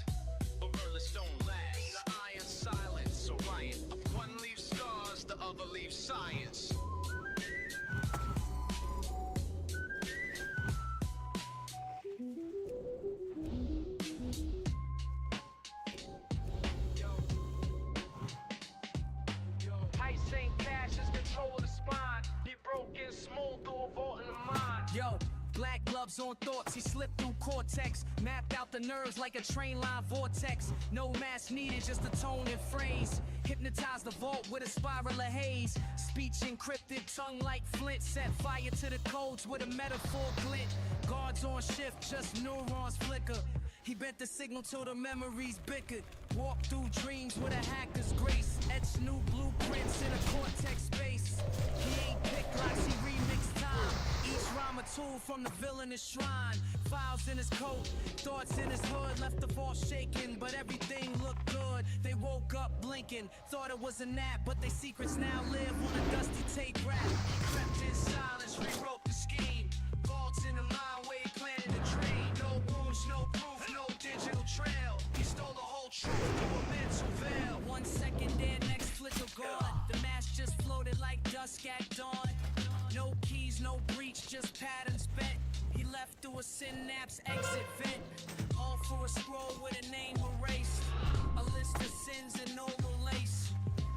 But murderless don't last. The iron silence, Orion. One leaves scars, the other leaves science. Ice ain't cash, it's control of the spine. He broke in smooth through a vault in the mind. Yo, black gloves on thoughts, he slipped through cortex. Mapped out the nerves like a train line vortex. No mask needed, just a tone and phrase. Hypnotized the vault with a spiral of haze. Speech encrypted, tongue like flint. Set fire to the codes with a metaphor glint. Guards on shift, just neurons flicker. He bent the signal till the memories bickered. Walked through dreams with a hacker's grace. Etched new blueprints in a cortex space. He ain't picked locks, he remixed time. Each rhyme a tool from the villainous shrine. Files in his coat, thoughts in his hood. Left the vault shaking, but everything looked good. They woke up blinking, thought it was a nap. But their secrets now live on a dusty tape rack. Crept in silence, rewrote the scheme. Vaults in the mind where he planted the dream. No wounds, no proof, no digital trail. He stole the whole truth through a mental veil. 1 second there, next flicker gone. The mask just floated like dusk at dawn. No keys, no breach, just patterns bent. He left through a synapse exit vent. All for a scroll with a name erased. A list of sins and no lace.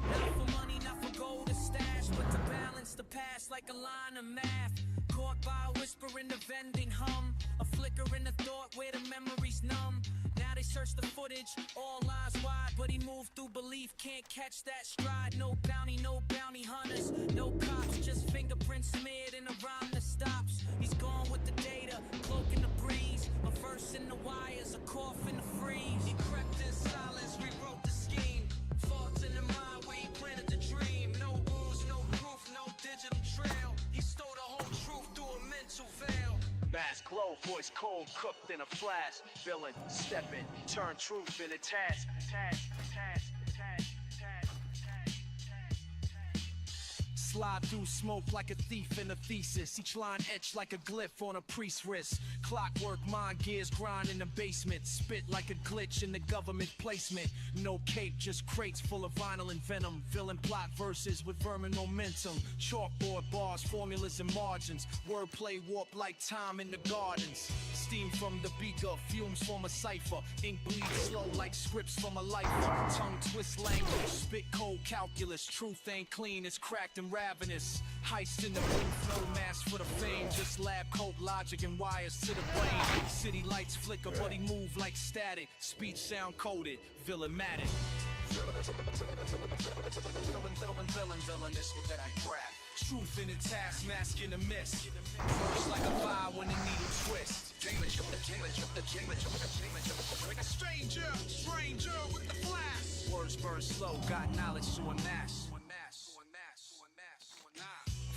Not for money, not for gold or stash, but to balance the past like a line of math. Caught by a whisper in the vending hum. A flicker in the thought where the memories numb. Now they search the footage, all eyes wide. But he moved through belief, can't catch that stride. No bounty hunters, no cops. Just fingerprints smeared in a rhyme that stops. He's gone with the data, cloak in the breeze. A verse in the wires, a cough in the freeze. He crept in silence, rewrote the scheme. Thoughts in the mind where he planted the dream. No rules, no proof, no digital trail. He stole the whole truth through a Soul voice cold cooked in a flash. Villain, step in, turn truth in a task. Slide through smoke like a thief in a thesis. Each line etched like a glyph on a priest's wrist. Clockwork, mind gears grind in the basement. Spit like a glitch in the government placement. No cape, just crates full of vinyl and venom. Villain plot verses with vermin momentum. Chalkboard bars, formulas and margins. Wordplay warp like time in the gardens. Steam from the beaker, fumes form a cipher. Ink bleeds slow like scripts from a lifer. Tongue twist language, spit cold calculus. Truth ain't clean, it's cracked and ravenous. Heist in the booth, no mask for the fame. Just lab coat logic and wires to the brain. City lights flicker, but he move like static. Speech sound coded, villain-matic. Villain, this what that I crack. Truth in the task, mask in the mist. Burst like a fire when the needle twist. Stranger with the flash. Words burn slow, got knowledge to amass.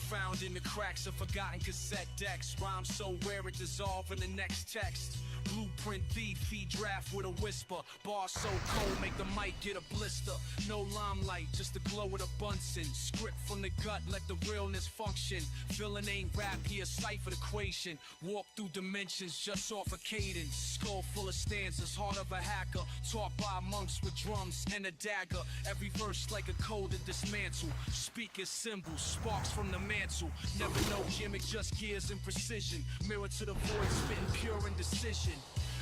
Found in the cracks of forgotten cassette decks. Rhymes so rare it dissolve in the next text. Blueprint thief, feed draft with a whisper. Bars so cold make the mic get a blister. No limelight, just the glow of the Bunsen. Script from the gut, let the realness function. Villain ain't rap, he a ciphered equation. Walk through dimensions just off a cadence. Skull full of stanzas, heart of a hacker. Taught by monks with drums and a dagger. Every verse like a code to dismantle. Speakers, symbols, sparks from the mantle. Never know gimmick, just gears and precision. Mirror to the void, spitting pure indecision.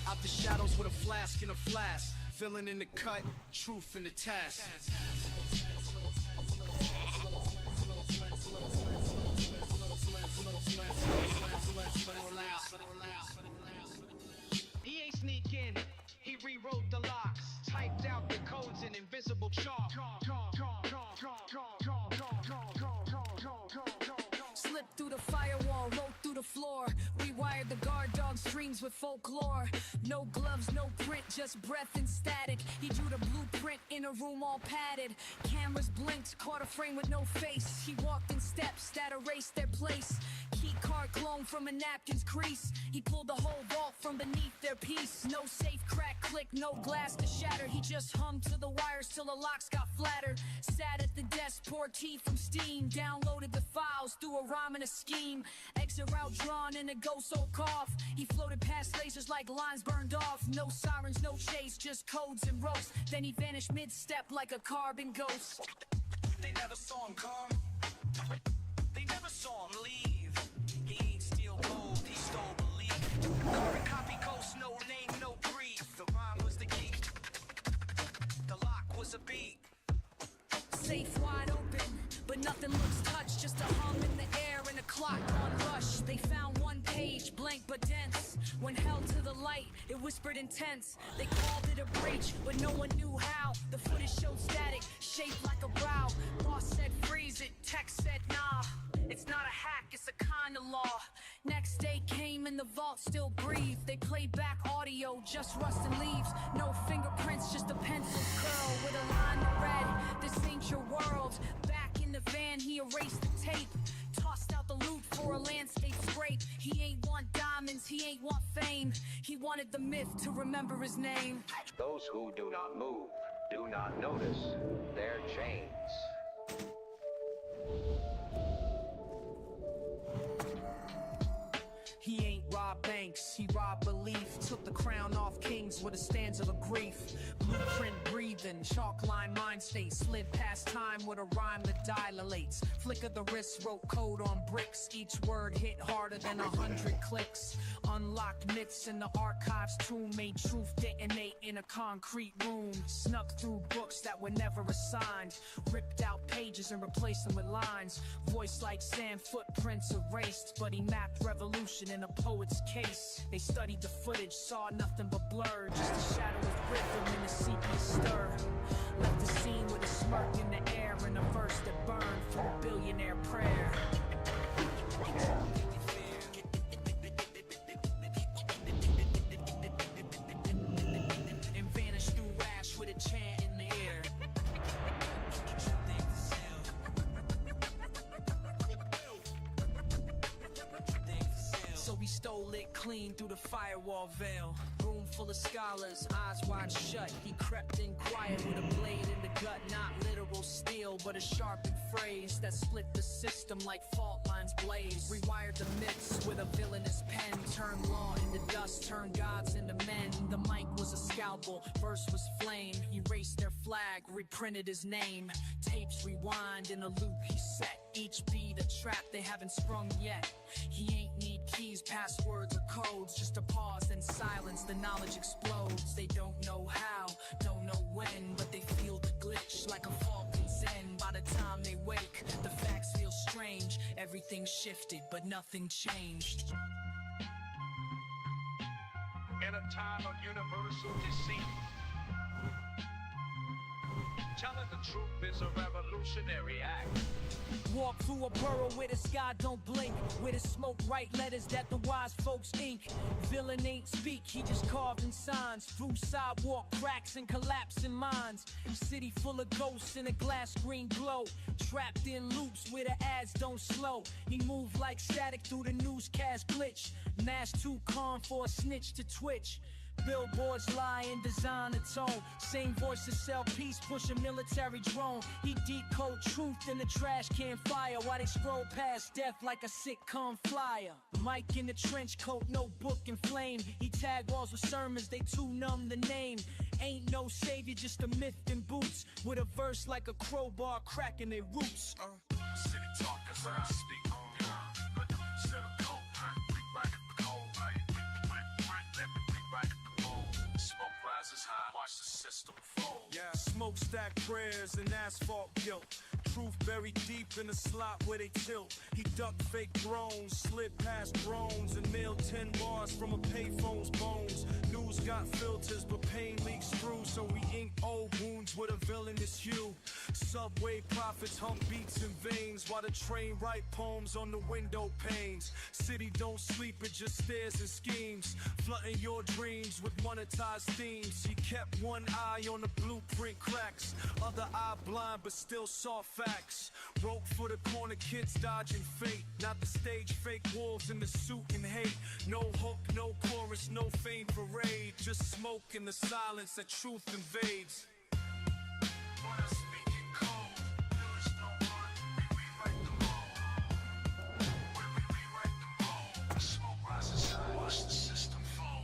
Out the shadows with a flask and a flask. Villain in the cut, truth in the task. He ain't sneak in, he rewrote the locks. Typed out the codes in invisible chalk. Slipped through the firewall, wrote through the floor. Rewired the guard dog streams with folklore. No gloves, no print, just breath and static. He drew the blueprint in a room all padded. Cameras blinked, caught a frame with no face. He walked in steps that erased their place. Key card clone from a napkin's crease. He pulled the whole vault from beneath their piece. No safe crack click, no glass to shatter. He just hung to the wires till the locks got flattered. Sat at the desk, poured tea from steam. Downloaded the files through a rhyme and a scheme. Exit route drawn in a ghost cough. He floated past lasers like lines burned off. No sirens, no chase, just codes and ropes. Then he vanished mid-step like a carbon ghost. They never saw him come. They never saw him leave. He ain't steal gold, he stole belief. Carbon copy ghost, no name, no brief. The rhyme was the key. The lock was a beat. Safe wide open, but nothing looks touched. Just a hum in the air and a clock on rush. They found one page, blank but dense. When held to the light, it whispered intense. They called it a breach, but no one knew how. The footage showed static, shaped like a brow. Boss said freeze it, text said nah. It's not a hack, it's a kind of law. Next day came and the vault still breathed. They played back audio, just rust and leaves. No fingerprints, just a pencil curl with a line that read, this ain't your world. Back in the van, he erased the tape. Tossed out the loot for a landscape scrape. He ain't want diamonds, he ain't want fame. He wanted the myth to remember his name. Those who do not move do not notice their chains. He ain't robbed banks, he robbed belief. Took the crown off kings with a stanza of grief. Blueprint breathing, chalk line mind state. Slid past time with a rhyme that dilates. Flicker the wrist, wrote code on bricks. Each word hit harder than 100 clicks. Unlocked myths in the archives tomb. Made truth detonate in a concrete room. Snuck through books that were never assigned. Ripped out pages and replaced them with lines. Voice like sand, footprints erased. But he mapped revolution in a poet's case. They studied the footage, saw nothing but blur. Just a shadow of rhythm in a sepia stir. Left the scene with a smirk in the air and a verse that burned from a billionaire prayer. And vanished through ash with a chant in the air. So we stole soul lit clean through the firewall veil. Room full of scholars, eyes wide shut. He crept in quiet with a blade in the gut. Not literal steel, but a sharpened phrase that split the system like fault lines blaze. Rewired the myths with a villainous pen. Turned law into dust, turned gods into men. The mic was a scalpel, verse was flame. He erased their flag, reprinted his name. Tapes rewind in a loop he set. Each beat a trap they haven't sprung yet. He ain't need keys, passwords, or codes. Just a pause and silence, the knowledge explodes. They don't know how, don't know when, but they feel the glitch like a falcon's end. By the time they wake, the facts feel strange. Everything shifted, but nothing changed. In a time of universal deceit, telling the truth is a revolutionary act. Walk through a borough where the sky don't blink, where the smoke write letters that the wise folks ink. Villain ain't speak, he just carved in signs. Through sidewalk cracks and collapsing minds. City full of ghosts in a glass screen glow. Trapped in loops where the ads don't slow. He moved like static through the newscast glitch. Mash too calm for a snitch to twitch. Billboards lie in design and tone. Same voices sell peace, push a military drone. He decode truth in the trash can fire while they scroll past death like a sitcom flyer. Mike in the trench coat, notebook and flame. He tag walls with sermons, they too numb the name. Ain't no savior, just a myth in boots. With a verse like a crowbar cracking their roots. City talkers, I speak on but instead of cold, we write the cold, let me rewrite the cold. Smoke rises high, watch the system fold. Yeah, smokestack prayers and asphalt guilt. Truth buried deep in the slot where they tilt. He ducked fake thrones, slid past drones, and mailed 10 bars from a payphone's bones. News got filters, but pain leaks through, so we ink old wounds with a villainous hue. Subway prophets hump beats in veins, while the train write poems on the window panes. City don't sleep, it just stares and schemes, flooding your dreams with monetized themes. He kept one eye on the blueprint cracks, other eye blind but still saw facts. Wrote for the corner kids dodging fate, not the stage fake wolves in the suit and hate. No hook, no chorus, no fame parade, just smoke in the silence that truth invades. When I speak in code, there is no one, we rewrite the mold. When we rewrite the mold, the smoke rises high, watch the system fold.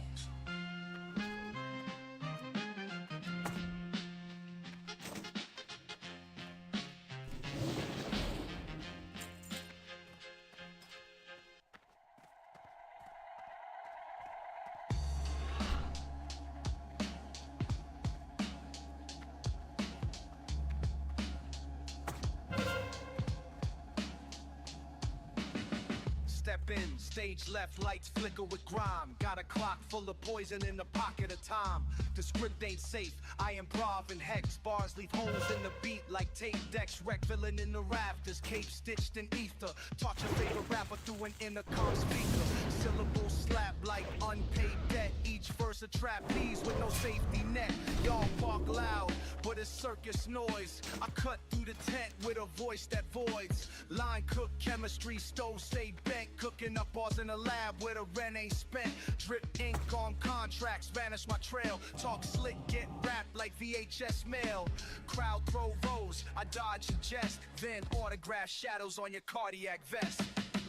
Step in, stage left, lights flicker with grime. Got a clock full of poison in the pocket of time. The script ain't safe, I improv and hex. Bars leave holes in the beat like tape decks. Wreck villain in the rafters, cape stitched in ether. Taught your favorite rapper through an intercom speaker. Syllables slap like unpaid debt. Each verse a trapeze with no safety net. Y'all bark loud, but it's circus noise. I cut through the tent with a voice that voids. Line cook chemistry, stove stay bent. Cooking up bars in a lab where the rent ain't spent. Drip ink on contracts, vanish my trail. Talk slick, get wrapped like VHS mail. Crowd throw rows, I dodge and jest. Then autograph shadows on your cardiac vest.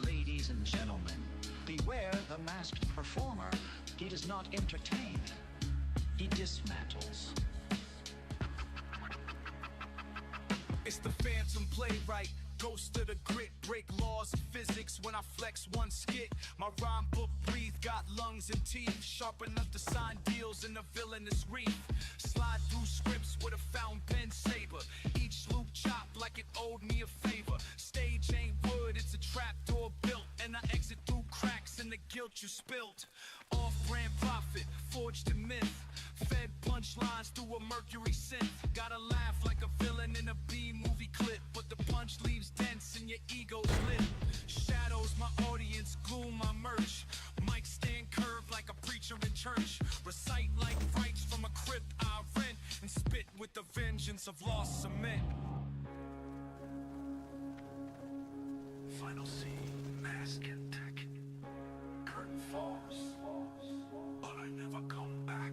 Ladies and gentlemen, beware the masked performer. He does not entertain, he dismantles. It's the phantom playwright, ghost of the grit, break laws of physics when I flex one skit. My rhyme book breathe, got lungs and teeth, sharp enough to sign deals in the villainous reef. Slide through scripts with a fountain pen saber, each loop chopped like it owed me a favor. Stage ain't wood, it's a trapdoor built, and I exit through cracks in the guilt you spilt. Off-brand profit, forged in myth, fed punchlines through a mercury synth. Gotta laugh like a villain in a B-movie clip, but the punch leaves dents and your ego's lit. Shadows my audience, gloom my merch. Mic stand curved like a preacher in church. Recite like rights from a crypt I rent, and spit with the vengeance of lost cement. Final scene, mask and tech. Curtain but I never come back.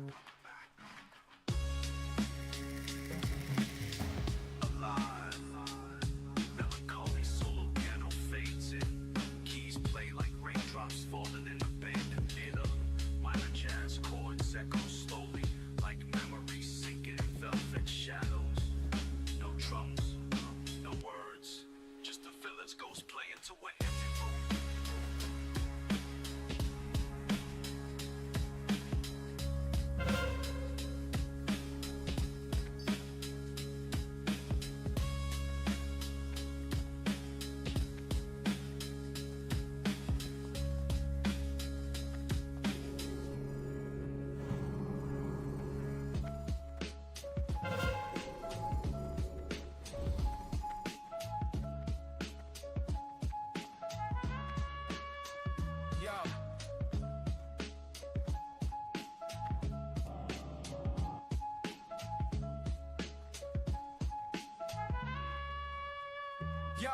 Alive, melancholy solo piano fades in. Keys play like raindrops falling in abandoned theater. Minor jazz chords echo slowly like memories sinking in velvet shadows. No drums, no words, just the villain's ghost playing to an empty room. Yo,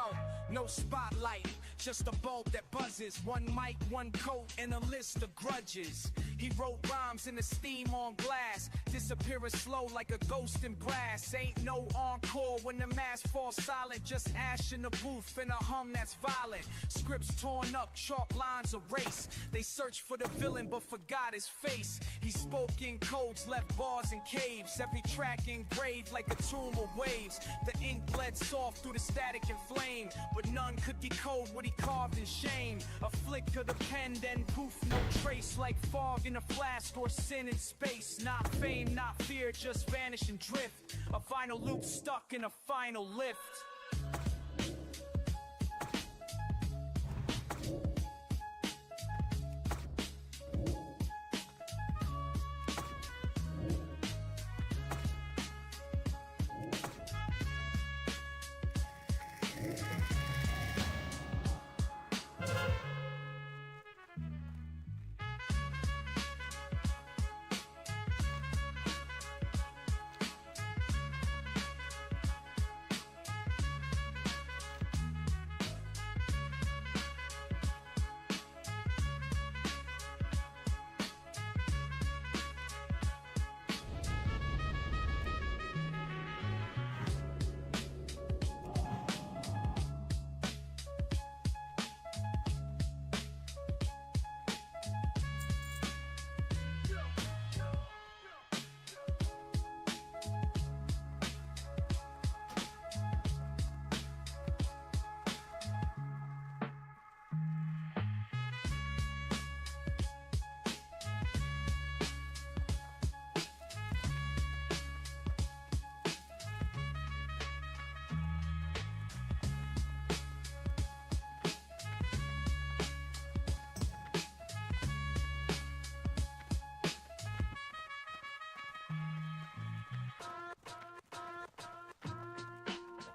no spotlight, just a bulb that buzzes. One mic, one coat, and a list of grudges. He wrote rhymes in the steam on glass, disappearing slow like a ghost in brass. Ain't no encore when the mask falls silent, just ash in the booth and a hum that's violent. Scripts torn up, chalk lines erased. They searched for the villain but forgot his face. He spoke in codes, left bars in caves. Every track engraved like a tomb of waves. The ink bled soft through the static and flame, but none could decode what he carved in shame. A flick of the pen, then poof, no trace, like fog in a flask or sin in space. Not fame, not fear, just vanish and drift. A final loop stuck in a final lift.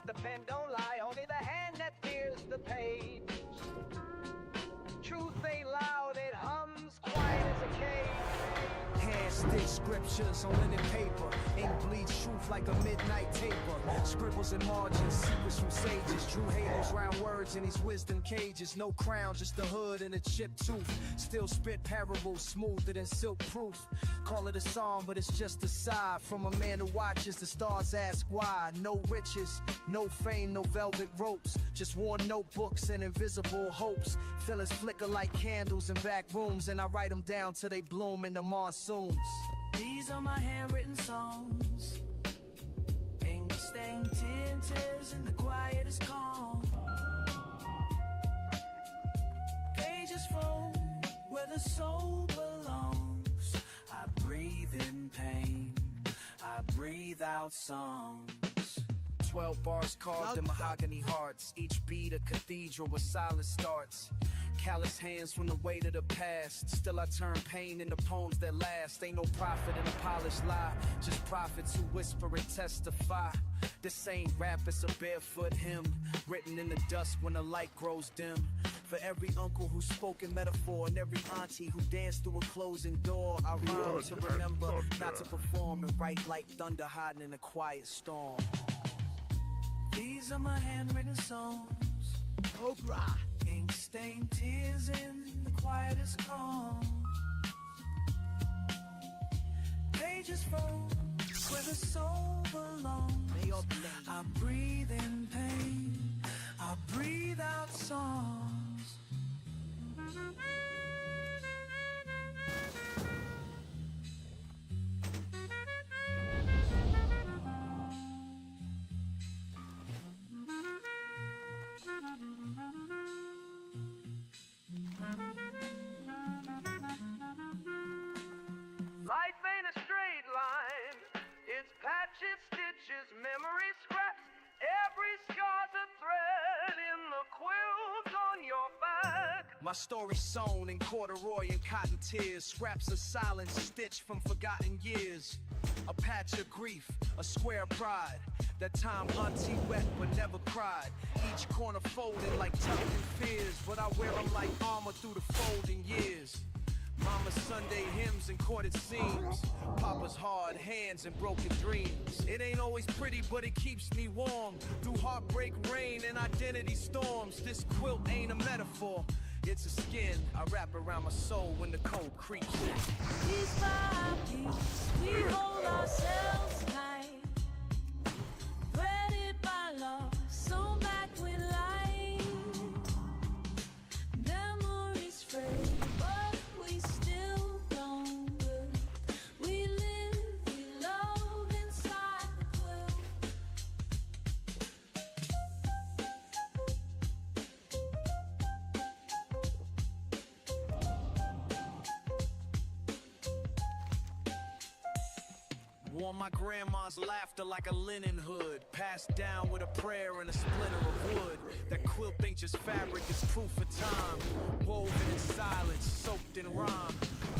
The pen don't lie, only the hand that fears the page. Truth ain't loud, it hums quiet as a cage. Hand stitch scriptures on linen paper. Ink bleeds truth like a midnight taper. Scribbles and margins, secrets from sages. Drew halos round words in these wisdom cages. No crown, just the hood and a chipped tooth. Still spit parables smoother than silk proof. Call it a song, but it's just a sigh from a man who watches the stars ask why. No riches, no fame, no velvet ropes. Just worn notebooks and invisible hopes. Feelings flicker like candles in back rooms, and I write them down till they bloom in the monsoons. These are my handwritten songs. Ink stained tears in the quietest calm. Pages fold where the soul belongs. I breathe in pain, I breathe out songs. 12 bars carved in mahogany hearts. Each beat a cathedral where silence starts. Callous hands from the weight of the past. Still I turn pain into poems that last. Ain't no prophet in a polished lie, just prophets who whisper and testify. This ain't rap, it's a barefoot hymn, written in the dusk when the light grows dim. For every uncle who spoke in metaphor, and every auntie who danced through a closing door, I rhyme to remember, not to perform, and write like thunder hiding in a quiet storm. These are my handwritten songs. Oprah. ink stained tears in the quietest calm. Pages roll where the soul belongs. I breathe in pain, I breathe out songs. Life ain't a straight line. It's patches, stitches, memory scraps. Every scar's a thread in the quilt on your back. My story sewn in corduroy and cotton tears, scraps of silence stitched from forgotten years. A patch of grief, a square of pride. That time auntie wept but never cried. Each corner folded like tucked in fears, but I wear them like armor through the folding years. Mama's Sunday hymns and corded seams, Papa's hard hands and broken dreams. It ain't always pretty, but it keeps me warm through heartbreak, rain, and identity storms. This quilt ain't a metaphor, it's a skin I wrap around my soul when the cold creeps in. Piece by piece, we hold ourselves tight, threaded by love, sewn back with light. Memories fade, but we still don't live. We live, we love inside the quilt. Wore my grandma's laughter like a linen hood, passed down with a prayer and a splinter of wood. That quilt ain't just fabric, it's proof of time, woven in silence, soaked in rhyme.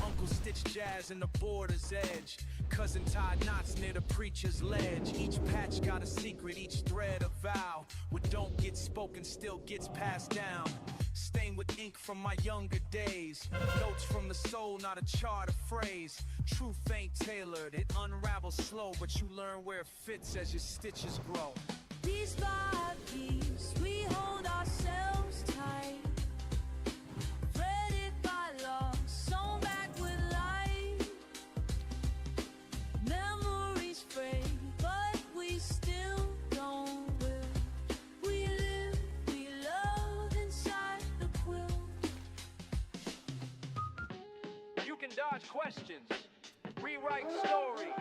Uncle stitched jazz in the border's edge, cousin tied knots near the preacher's ledge. Each patch got a secret, each thread a vow. What don't get spoken still gets passed down. Stained with ink from my younger days, notes from the soul, not a chart of phrase. Truth ain't tailored, it unravels slow, but you learn where it fits as your stitches grow. Piece by piece, we hold ourselves tight, threaded by love, sewn back with light. Memories fade, but we still don't will. We live, we love inside the quilt. You can dodge questions, rewrite stories.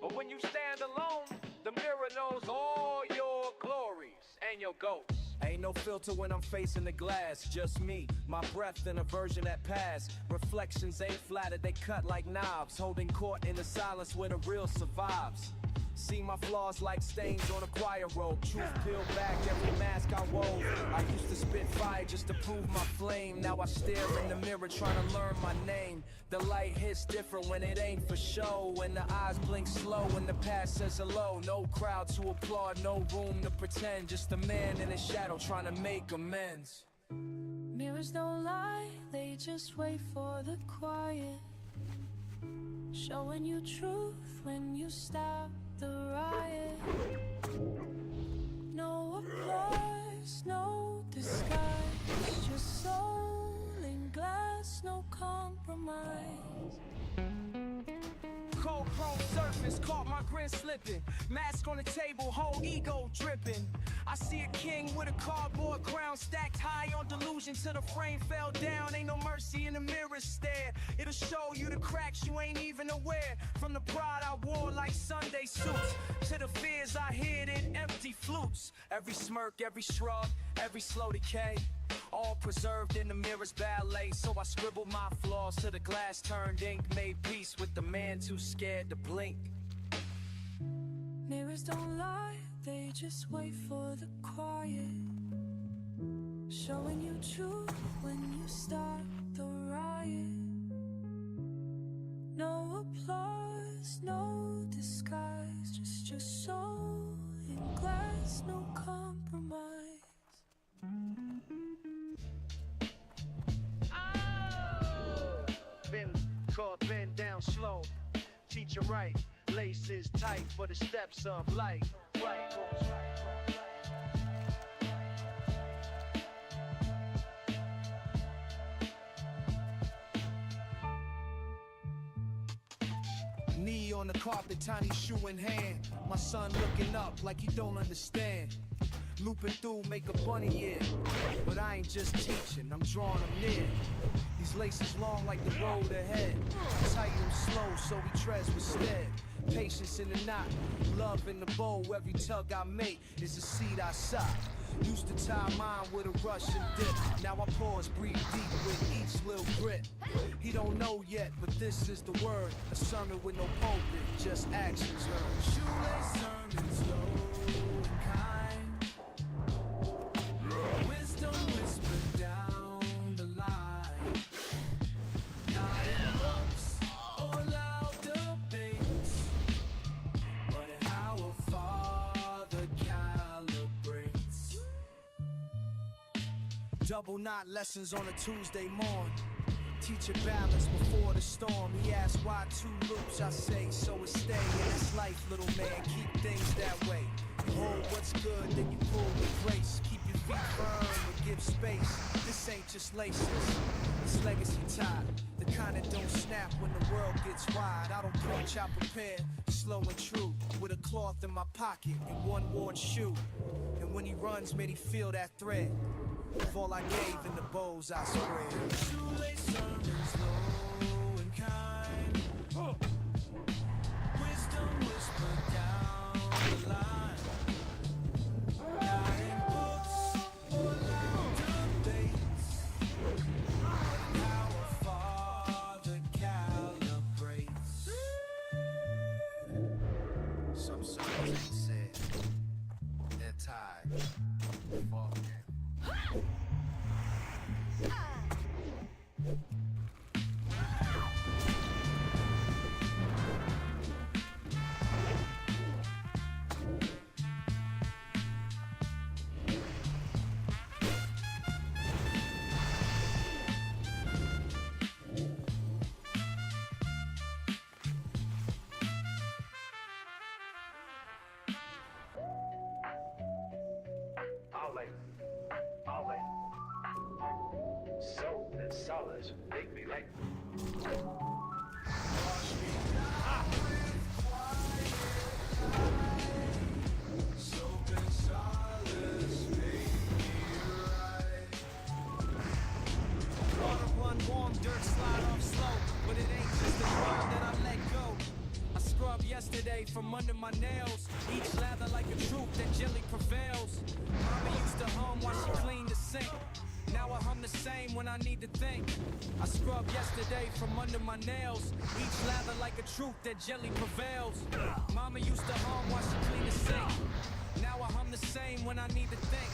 But when you stand alone, the mirror knows all your glories and your ghosts. Ain't no filter when I'm facing the glass, just me, my breath and a version that passed. Reflections ain't flattered, they cut like knobs, holding court in the silence where the real survives. See my flaws like stains on a choir robe. Truth peeled back every mask I wove. I used to spit fire just to prove my flame. Now I stare in the mirror trying to learn my name. The light hits different when it ain't for show. When the eyes blink slow when the past says hello. No crowd to applaud, no room to pretend. Just a man in the shadow trying to make amends. Mirrors don't lie, they just wait for the quiet, showing you truth when you stop the riot. No applause, no disguise, just soul in glass, no compromise. Cold chrome surface, caught my grin slipping. Mask on the table, whole ego dripping. I see a king with a cardboard crown stacked high on delusion till the frame fell down. Ain't no mercy in the mirror stare. It'll show you the cracks you ain't even aware. From the pride I wore like Sunday suits to the fears I hid in empty flutes. Every smirk, every shrug, every slow decay, all preserved in the mirror's ballet. So I scribbled my flaws till the glass turned ink. Made peace with the man too scared to blink. Mirrors don't lie, they just wait for the quiet, showing you truth when you start the riot. No applause, no disguise, just your soul in glass, no compromise. Been caught, bend down slow. Teach you right, laces tight for the steps of life. Right. on the carpet, tiny shoe in hand. My son looking up like he don't understand. Looping through, make a bunny ear. But I ain't just teaching, I'm drawing him near. These laces long like the road ahead. Tight and slow so he treads with stead. Patience in the knot, love in the bow. Every tug I make is a seed I sow. Used to tie mine with a Russian dip. Now I pause, breathe deep with each little grip. He don't know yet, but this is the word. A sermon with no pulpit, just actions heard. Shoelace sermons, slow and kind. Wisdom whispered down the line. Not in books or loud debates, but in how a father calibrates. Double knot lessons on a Tuesday morn. Teach a balance before the storm. He asked why 2 loops, I say so it stay. And that's life, little man, keep things that way. You hold what's good, then you pull with grace. Keep your feet firm and give space. This ain't just laces, it's legacy tied. The kind that don't snap when the world gets wide. I don't punch, I prepare, slow and true. With a cloth in my pocket and one worn shoe. And when he runs, made he feel that thread. Of all I gave in the bowls I spread. Shoelace sermons, slow and kind. Wisdom whispered down the line. Not in books or loud debates, but in how a father calibrates. Some sermons ain't said, they're tied. Fuck it. Soap and solace make me like. Soap and solace make me right. Water run warm, dirt slide off slow. But it ain't just the world that I let go. I scrubbed yesterday from under my nails. Each lather like a truth that gently prevails. Mama used to hum while she cleaned the sink. Now I hum the same when I need to think. I scrubbed yesterday from under my nails. Each lather like a truth that gently prevails. Mama used to hum while she cleaned the sink. Now I hum the same when I need to think.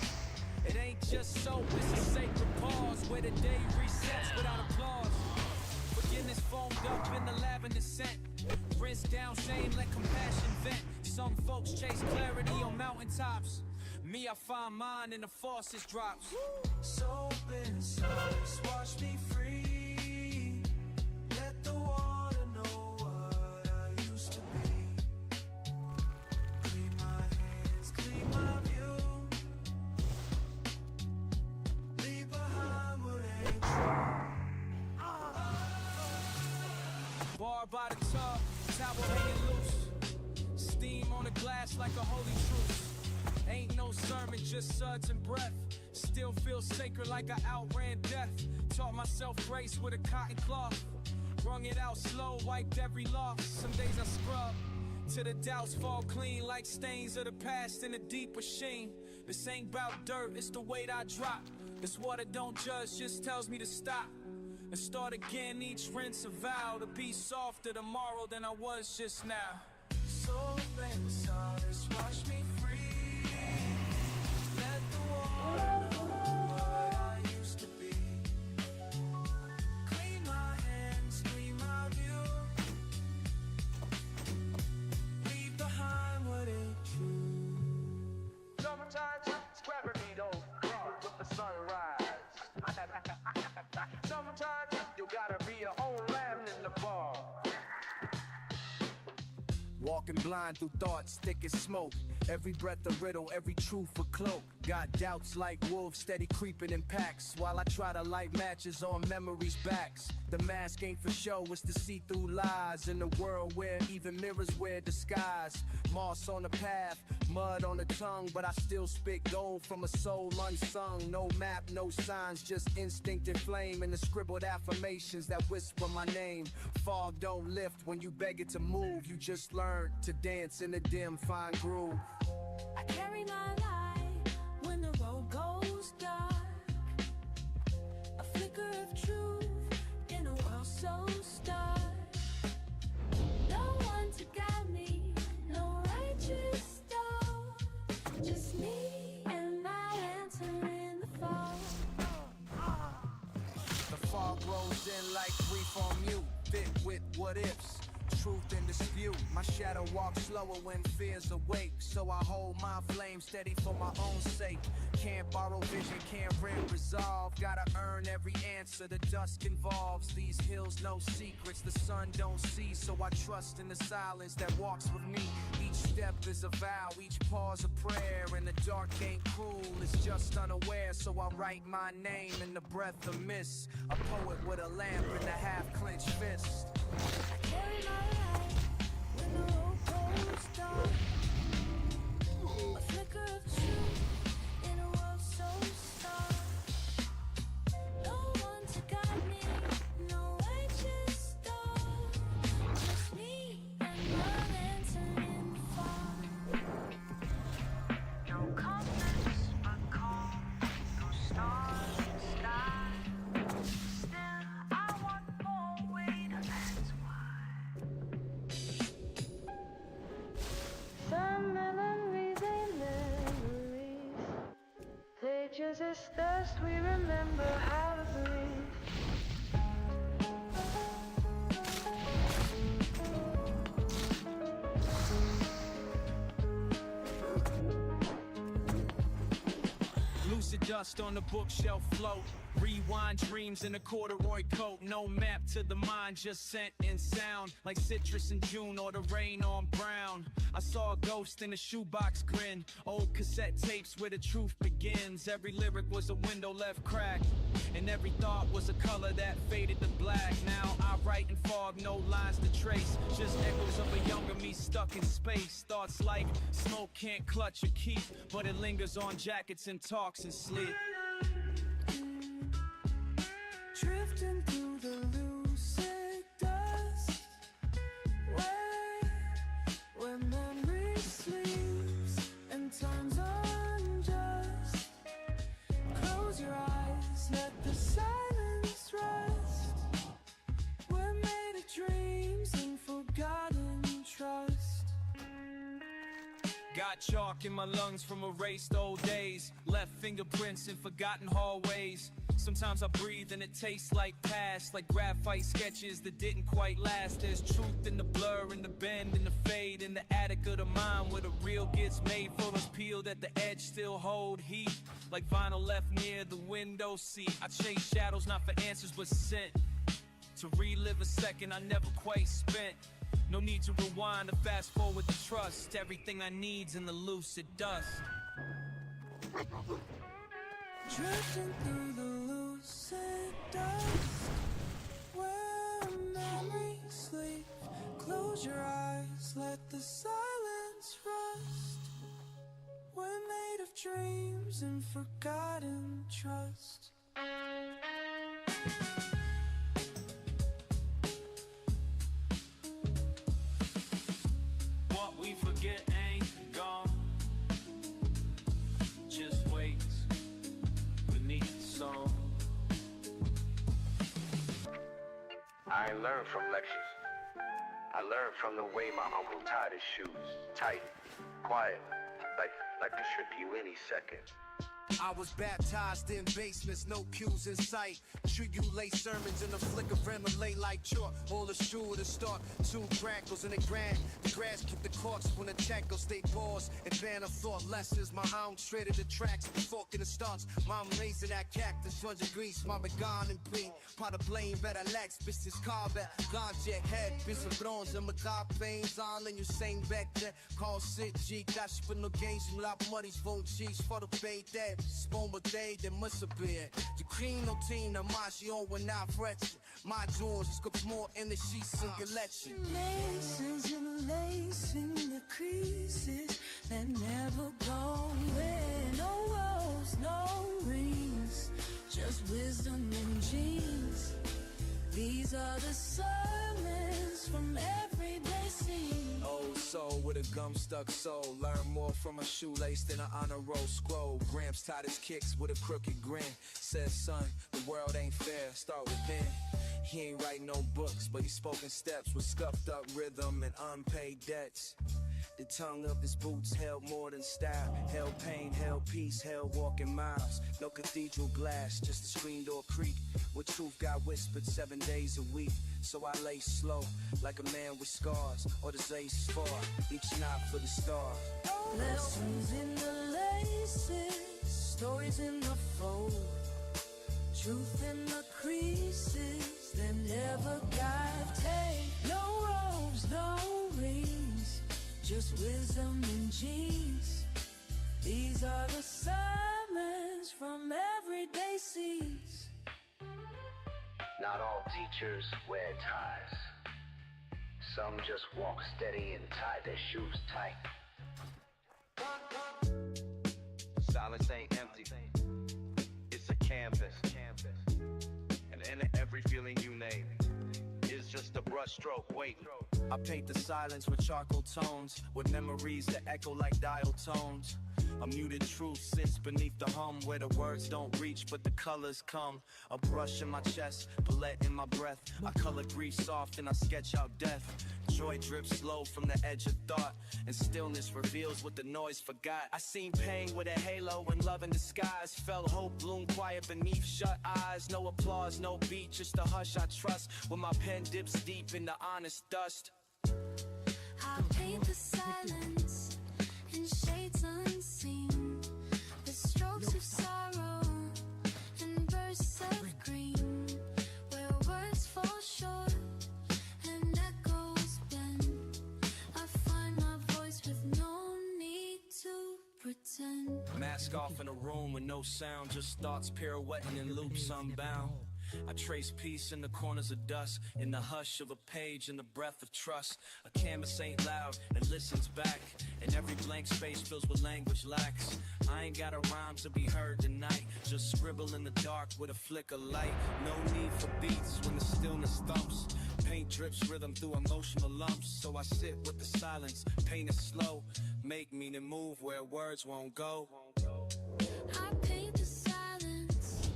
It ain't just soap, it's a sacred pause where the day resets without applause. Forgiveness foamed up in the lavender scent. Rinse down shame, let compassion vent. Some folks chase clarity on mountaintops. Me, I find mine in the faucet drops. Soap and solace wash me free. Let the water know what I used to be. Clean my hands, clean my view. Leave behind what ain't true. Bar by the tub, towel hanging loose. Steam on the glass like a holy truce. Ain't no sermon, just suds and breath. Still feel sacred like I outran death. Taught myself grace with a cotton cloth. Wrung it out slow, wiped every loss. Some days I scrub till the doubts fall clean like stains of the past in a deeper sheen. This ain't about dirt, it's the weight I drop. This water don't judge, just tells me to stop and start again. Each rinse a vow to be softer tomorrow than I was just now. Soap and solace wash me free. Let the water know what I used to be. Clean my hands, clean my view. Leave behind what ain't true. Sometimes it's gravity don't cross with the sunrise. Sometimes you gotta be your own man in the bar. walking blind through thoughts thick as smoke. Every breath a riddle, every truth a cloak. Got doubts like wolves steady creeping in packs, while I try to light matches on memories' backs. The mask ain't for show, it's to see through lies in a world where even mirrors wear disguise. Moss on the path, mud on the tongue, but I still spit gold from a soul unsung. No map, no signs, just instinct and flame, and the scribbled affirmations that whisper my name. Fog don't lift when you beg it to move, you just learn to dance in a dim fine groove. I carry my light when the road goes dark. A flicker of truth in a world so stark. No one to guide me, no righteous star. Just me and my lantern in the fog. The fog rolls in like grief on mute, fit with what ifs. Truth in dispute, my shadow walks slower when fears awake. So I hold my flame steady for my own sake. Can't borrow vision, can't rent resolve. Gotta earn every answer the dusk involves. These hills no secrets the sun don't see, so I trust in the silence that walks with me. Each step is a vow, each pause a prayer, and the dark ain't cruel, it's just unaware. So I write my name in the breath of mist, a poet with a lamp in a half-clenched fist. I carry my light when the road goes dark. A flicker of truth in a world so stark. No one to guide me, no righteous star. Just me and my lantern in the fog. No compass but calm, no stars in the sky. Still I want more weight, that's why. Some memories ain't memories. They just as dust, we remember how to breathe. Lucid dust on the bookshelf float. Rewind dreams in a corduroy coat. No map to the mind, just scent and sound. Like citrus in June or the rain on brown. I saw a ghost in a shoebox grin. Old cassette tapes where the truth begins. Every lyric was a window left cracked, and every thought was a color that faded to black. Now I write in fog, no lines to trace. Just echoes of a younger me stuck in space. Thoughts like smoke can't clutch or keep, but it lingers on jackets and talks and sleep. Drifting through the lucid dust, where memory sleeps and turns unjust. Close your eyes, let the silence rest. We're made of dreams and forgotten trust. Got chalk in my lungs from erased old days. Left fingerprints in forgotten hallways. Sometimes I breathe and it tastes like past, like graphite sketches that didn't quite last. There's truth in the blur, in the bend, in the fade, in the attic of the mind where the real gets made. Photos peeled at the edge still hold heat, like vinyl left near the window seat. I chase shadows not for answers but scent, to relive a second I never quite spent. No need to rewind or fast forward to trust. Everything I need's in the lucid dust. Drifting through the lucid dust, where memories sleep. Close your eyes, let the silence rest. We're made of dreams and forgotten trust. What we forget ain't gone, just waits beneath the song. I learned from lectures. I learned from the way my uncle tied his shoes, tight, quiet, like they should be any second. I was baptized in basements, no pews in sight. Tribulate sermons in the flick of remoulade like chalk. All the straw to start, 2 crackles in the grand. The grass keep the corks when the tackle stay paused. And van of thought lessons, my hound traded the tracks. Fork in the starts, mom raising that cactus. 100 grease, mama gone and pink. Pot of blame, better lax, business carvet. Ganja head, business bronze, and my car pains on. And you same back there, call sit G. Dash for no games, you lap muddies, phone cheese for the bait that. Spawn but day, there must have been. The cream, no team, the Maggio when I fret. My jewels, it's got more in the sheets and collection. Laces and lacing the creases that never go away. No walls, no rings, just wisdom and jeans. These are the sermons from everyday scene. Old soul with a gum-stuck soul. Learn more from a shoelace than an honor roll scroll. Gramps tied his kicks with a crooked grin. Says, son, the world ain't fair, start within. He ain't writing no books, but he's spoken steps with scuffed up rhythm and unpaid debts. The tongue of his boots held more than style. Held pain, held peace, held walking miles. No cathedral glass, just a screen door creak. Where truth got whispered 7 days a week. So I lay slow, like a man with scars. Or the ace far, each knot for the star. Lessons in the laces, stories in the fold. Truth in the creases that never got take. No robes, no rings, just wisdom and jeans. These are the sermons from everyday scenes. Not all teachers wear ties. Some just walk steady and tie their shoes tight. Silence ain't empty. It's a canvas. And in every feeling you name is just a brush stroke. Wait. I paint the silence with charcoal tones, with memories that echo like dial tones. A muted truth sits beneath the hum, where the words don't reach but the colors come. A brush in my chest, palette in my breath. I color grief soft and I sketch out death. Joy drips slow from the edge of thought, and stillness reveals what the noise forgot. I seen pain with a halo and love in disguise. Felt hope bloom quiet beneath shut eyes. No applause, no beat, just a hush I trust. When my pen dips deep in the honest dust. I paint the silence in shades unseen. The strokes of sorrow and bursts of green. Where words fall short and echoes bend. I find my voice with no need to pretend. Mask off in a room with no sound, just thoughts pirouetting in loops unbound. I trace peace in the corners of dust, in the hush of a page, in the breath of trust. A canvas ain't loud, it listens back, and every blank space fills with language lacks. I ain't got a rhyme to be heard tonight, just scribble in the dark with a flick of light. No need for beats when the stillness thumps. Paint drips rhythm through emotional lumps. So I sit with the silence, paint it slow. Make meaning move where words won't go. I paint the silence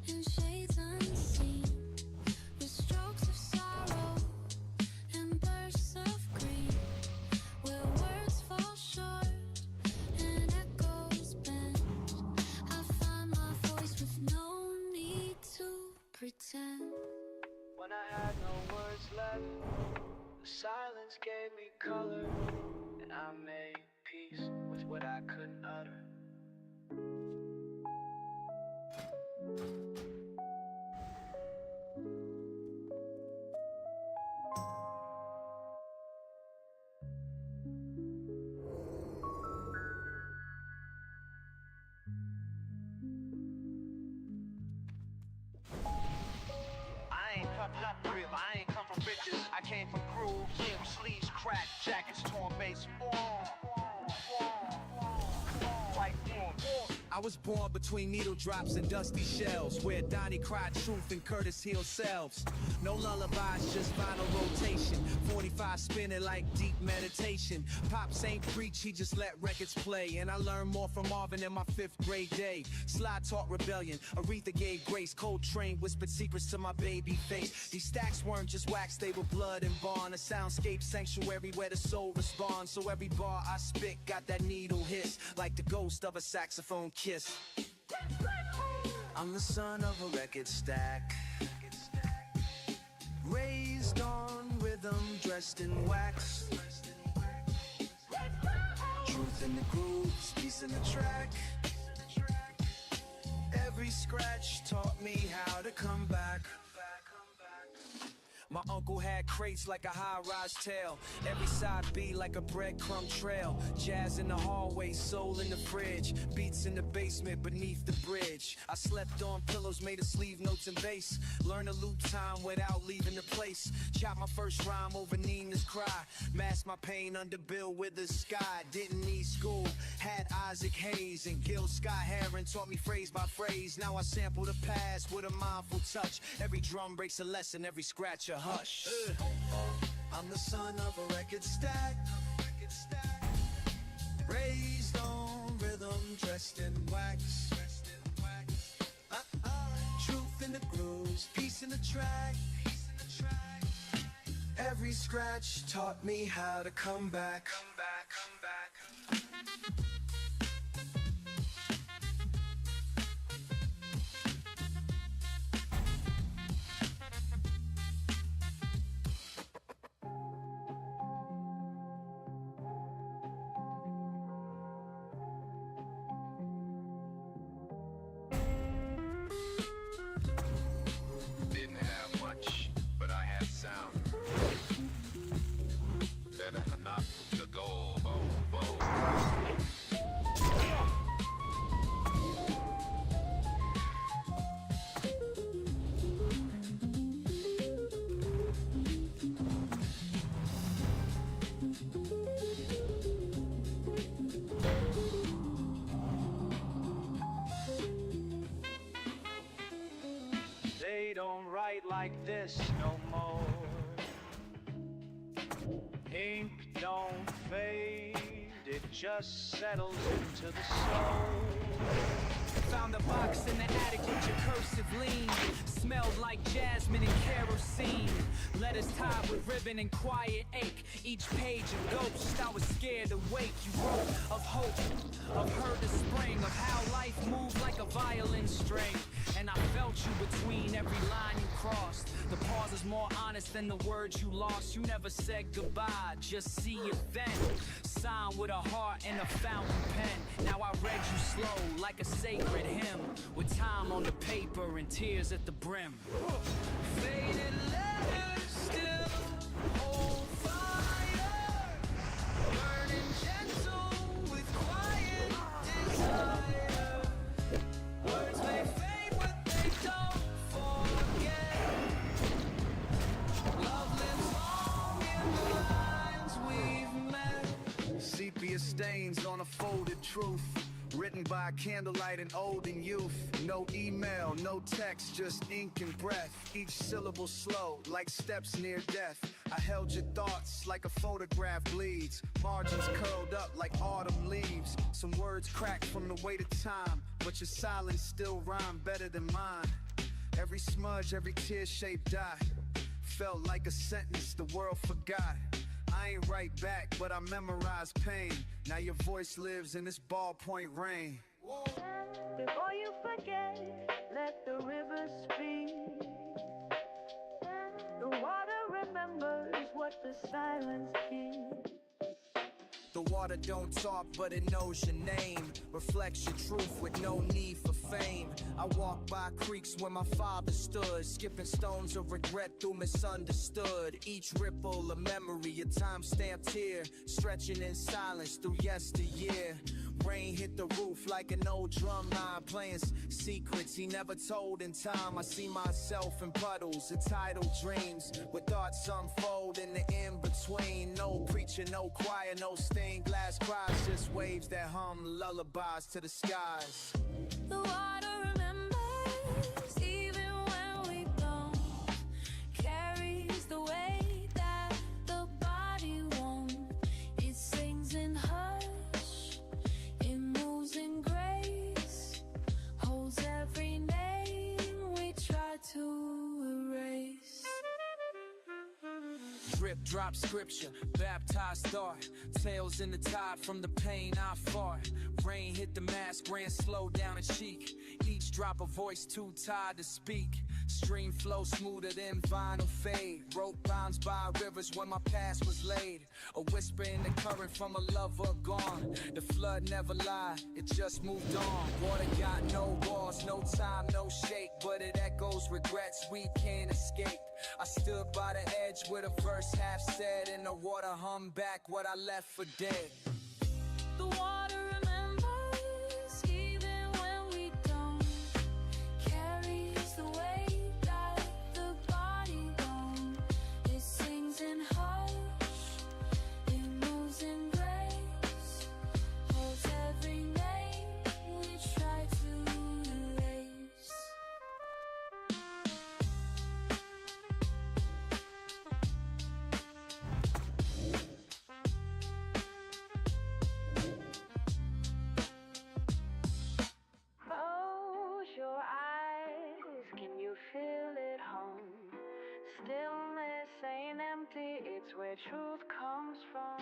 in shades unseen. With strokes of sorrow and bursts of green. Where words fall short and echoes bend. I find my voice with no need to pretend. When I had no words left, the silence gave me color, and I made peace with what I couldn't utter. I ain't cut nothing real. I ain't come from riches. I came from grooves, sleeves cracked, jackets torn, base. Like I was born between needle drops and dusty shells, where Donnie cried truth and Curtis healed selves. No lullabies, just vinyl rotation. 45 spinning like deep meditation. Pops ain't preach, he just let records play. And I learned more from Marvin in my 5th grade day. Sly taught rebellion, Aretha gave grace. Coltrane whispered secrets to my baby face. These stacks weren't just wax, they were blood and bond. A soundscape sanctuary where the soul responds. So every bar I spit got that needle hiss, like the ghost of a saxophone kiss. I'm the son of a record stack, raised on rhythm, dressed in wax. Truth in the grooves, peace in the track. Every scratch taught me how to come back. My uncle had crates like a high-rise tail. Every side beat like a breadcrumb trail. Jazz in the hallway, soul in the fridge. Beats in the basement beneath the bridge. I slept on pillows made of sleeve notes and bass. Learned to loop time without leaving the place. Chopped my first rhyme over Nina's cry. Masked my pain under Bill Withers' sky. Didn't need school, had Isaac Hayes and Gil Scott-Heron taught me phrase by phrase. Now I sample the past with a mindful touch. Every drum breaks a lesson, every scratch a hush. I'm the son of a record stack, raised on rhythm, dressed in wax. Truth in the grooves, peace in the track. Every scratch taught me how to come back. Didn't have much, but I had sound. Better not the goal, They don't write like this no more. Ink don't fade, it just settles into the soul. Found a box in the attic with your cursive lean. Smelled like jasmine and kerosene. Letters tied with ribbon and quiet ache. Each page a ghost, I was scared to wake. You wrote of hope, of her the spring, of how life moved like a violin string. And I felt you between every line you crossed. The pause is more honest than the words you lost. You never said goodbye, just see it then. Signed with a heart and a fountain pen. Now I read you slow like a sacred hymn, with time on the paper and tears at the brim. Faded letters still hold fire, burning gentle with quiet desire. Words may fade, but they don't forget. Love lives on in the lines we've met. Sepia stains on a folded truth, written by candlelight and olden youth. No email, no text, just ink and breath. Each syllable slow, like steps near death. I held your thoughts like a photograph bleeds. Margins curled up like autumn leaves. Some words cracked from the weight of time, but your silence still rhymed better than mine. Every smudge, every tear-shaped dot felt like a sentence the world forgot. I ain't write back, but I memorize pain. Now your voice lives in this ballpoint rain. Before you forget, let the river speak. The water remembers what the silence keeps. The water don't talk, but it knows your name. Reflects your truth with no need for fame. I walk by creeks where my father stood, skipping stones of regret through misunderstood. Each ripple a memory, a time-stamped tear, stretching in silence through yesteryear. Rain hit the roof like an old drum line, playing secrets he never told in time. I see myself in puddles, entitled dreams, with thoughts unfold in the in-between. No preacher, no choir, no stained glass cries, just waves that hum lullabies to the skies. The water remembers even when we don't. Carries the weight that the body won't. It sings in hush, it moves in grace, holds every name we try to erase. Drip, drop scripture, baptized thought, tales in the tide from the pain, I fart. Rain hit the mask, ran slow down a cheek. Each drop a voice too tired to speak. Stream flow smoother than vinyl fade. Rope bounds by rivers when my past was laid. A whisper in the current from a lover gone. The flood never lied, it just moved on. Water got no walls, no time, no shake. But it echoes regrets we can't escape. I stood by the edge with a verse half said, and the water hummed back what I left for dead. The water remembers even when we don't. Carries the weight like the body won't. It sings in hush, it moves in grace, holds every name we try to erase. Close your eyes, can you feel it home? Stillness ain't empty, it's where truth comes from.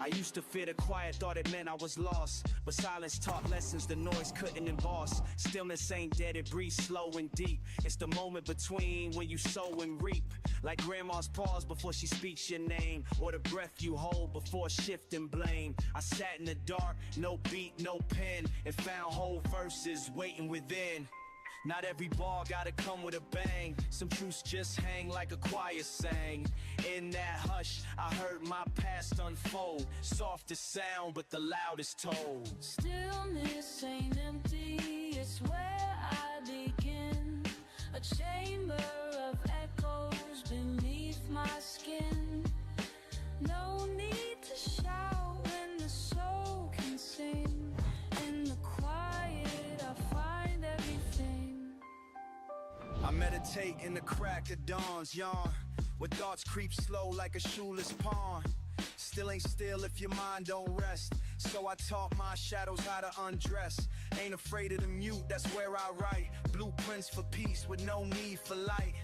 I used to fear the quiet, thought it meant I was lost. But silence taught lessons the noise couldn't emboss. Stillness ain't dead, it breathes slow and deep. It's the moment between when you sow and reap. Like grandma's pause before she speaks your name, or the breath you hold before shifting blame. I sat in the dark, no beat, no pen, and found whole verses waiting within. Not every bar gotta come with a bang. Some truths just hang like a choir sang. In that hush, I heard my past unfold. Softest sound, but the loudest told. Stillness ain't empty, it's where I begin. A chamber of echoes beneath my skin. No need to shout when the soul can sing. In the quiet, I find everything. I meditate in the crack of dawn's yawn, where thoughts creep slow like a shoeless pawn. Still ain't still if your mind don't rest. So I taught my shadows how to undress. Ain't afraid of the mute, that's where I write. Blueprints for peace with no need for light.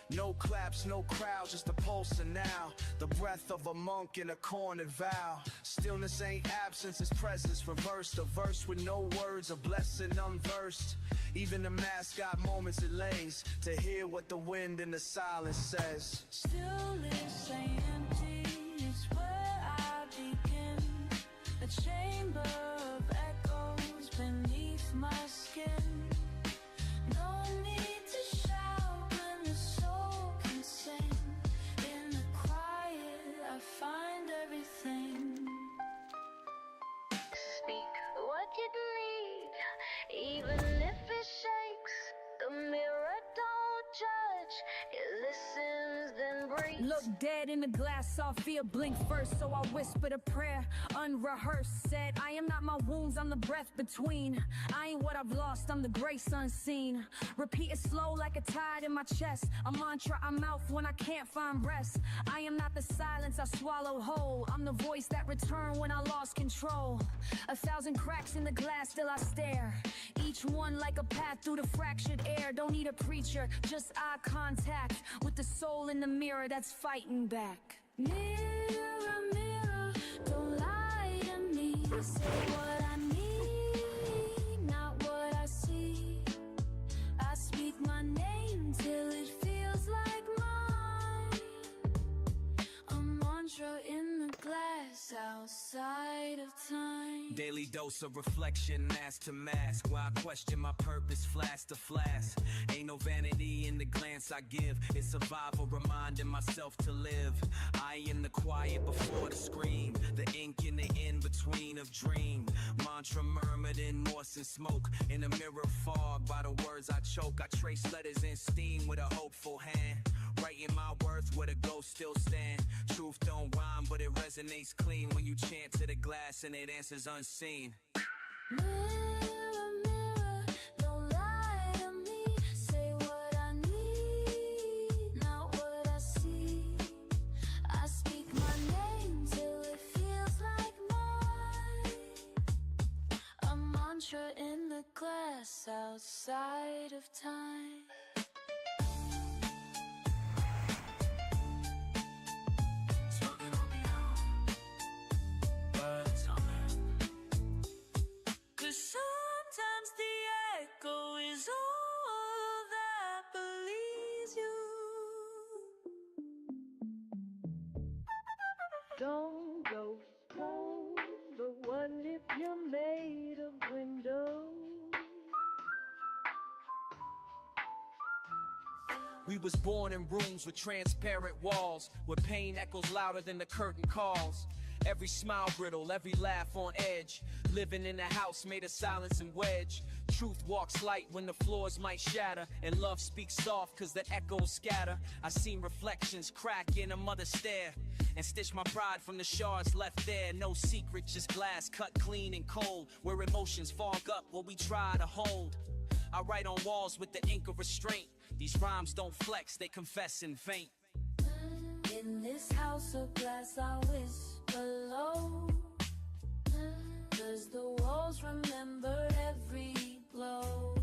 No claps, no crowds, just a pulse and now. The breath of a monk in a cornered vow. Stillness ain't absence, it's presence reversed. A verse with no words, a blessing unversed. Even the mask got moments it lays to hear what the wind in the silence says. Stillness ain't empty, it's where I begin. A chamber of echoes beneath my skin. No need to shout when the soul can sing. In the quiet, I find everything. Speak what you need, even if it shakes. The mirror don't judge, it listens then breathes. Look dead in the glass, saw fear blink first, so I whispered a prayer, unrehearsed. Said, I am not my wounds, I'm the breath between. I ain't what I've lost, I'm the grace unseen. Repeat it slow like a tide in my chest. A mantra I mouth when I can't find rest. I am not the silence I swallowed whole. I'm the voice that returned when I lost control. 1,000 cracks in the glass, still I stare. Each one like a path through the fractured air. Don't need a preacher, just eye contact with the soul in the mirror that's fighting back. Mirror, mirror, don't lie to me. Say what I need, not what I see. I speak my name till it feels like mine. A mantra in the glass outside of time. Daily dose of reflection, mask to mask. While I question my purpose, flash to flash. Ain't no vanity in the glance I give. It's survival, reminding myself to live. I in the quiet before the scream. The ink in the in-between of dream. Mantra murmured in Morse and smoke. In the mirror fog, by the words I choke. I trace letters in steam with a hopeful hand. Writing my worth where the ghost still stand. Truth don't rhyme, but it resonates clean when you chant to the glass and it answers unseen. Mirror, mirror, don't lie to me. Say what I need, not what I see. I speak my name till it feels like mine. A mantra in the glass outside of time. Smoking on me, birds on me. Stone goes cold, but what if you're made of windows? We was born in rooms with transparent walls, where pain echoes louder than the curtain calls. Every smile brittle, every laugh on edge. Living in a house made of silence and wedge. Truth walks light when the floors might shatter, and love speaks soft cause the echoes scatter. I seen reflections crack in a mother's stare, and stitch my pride from the shards left there. No secret, just glass cut clean and cold, where emotions fog up what we try to hold. I write on walls with the ink of restraint. These rhymes don't flex, they confess and faint. In this house of glass I whisper low, 'cause the walls remember every blow.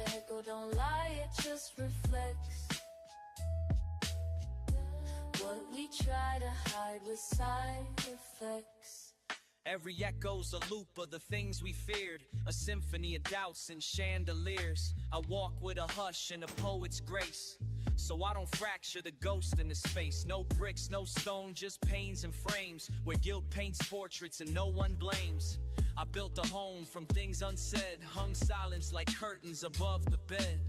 Echo don't lie, it just reflects what we try to hide with side effects. Every echo's a loop of the things we feared, a symphony of doubts and chandeliers. I walk with a hush and a poet's grace, so I don't fracture the ghost in the space. No bricks, no stone, just panes and frames, where guilt paints portraits and no one blames. I built a home from things unsaid, hung silence like curtains above the bed.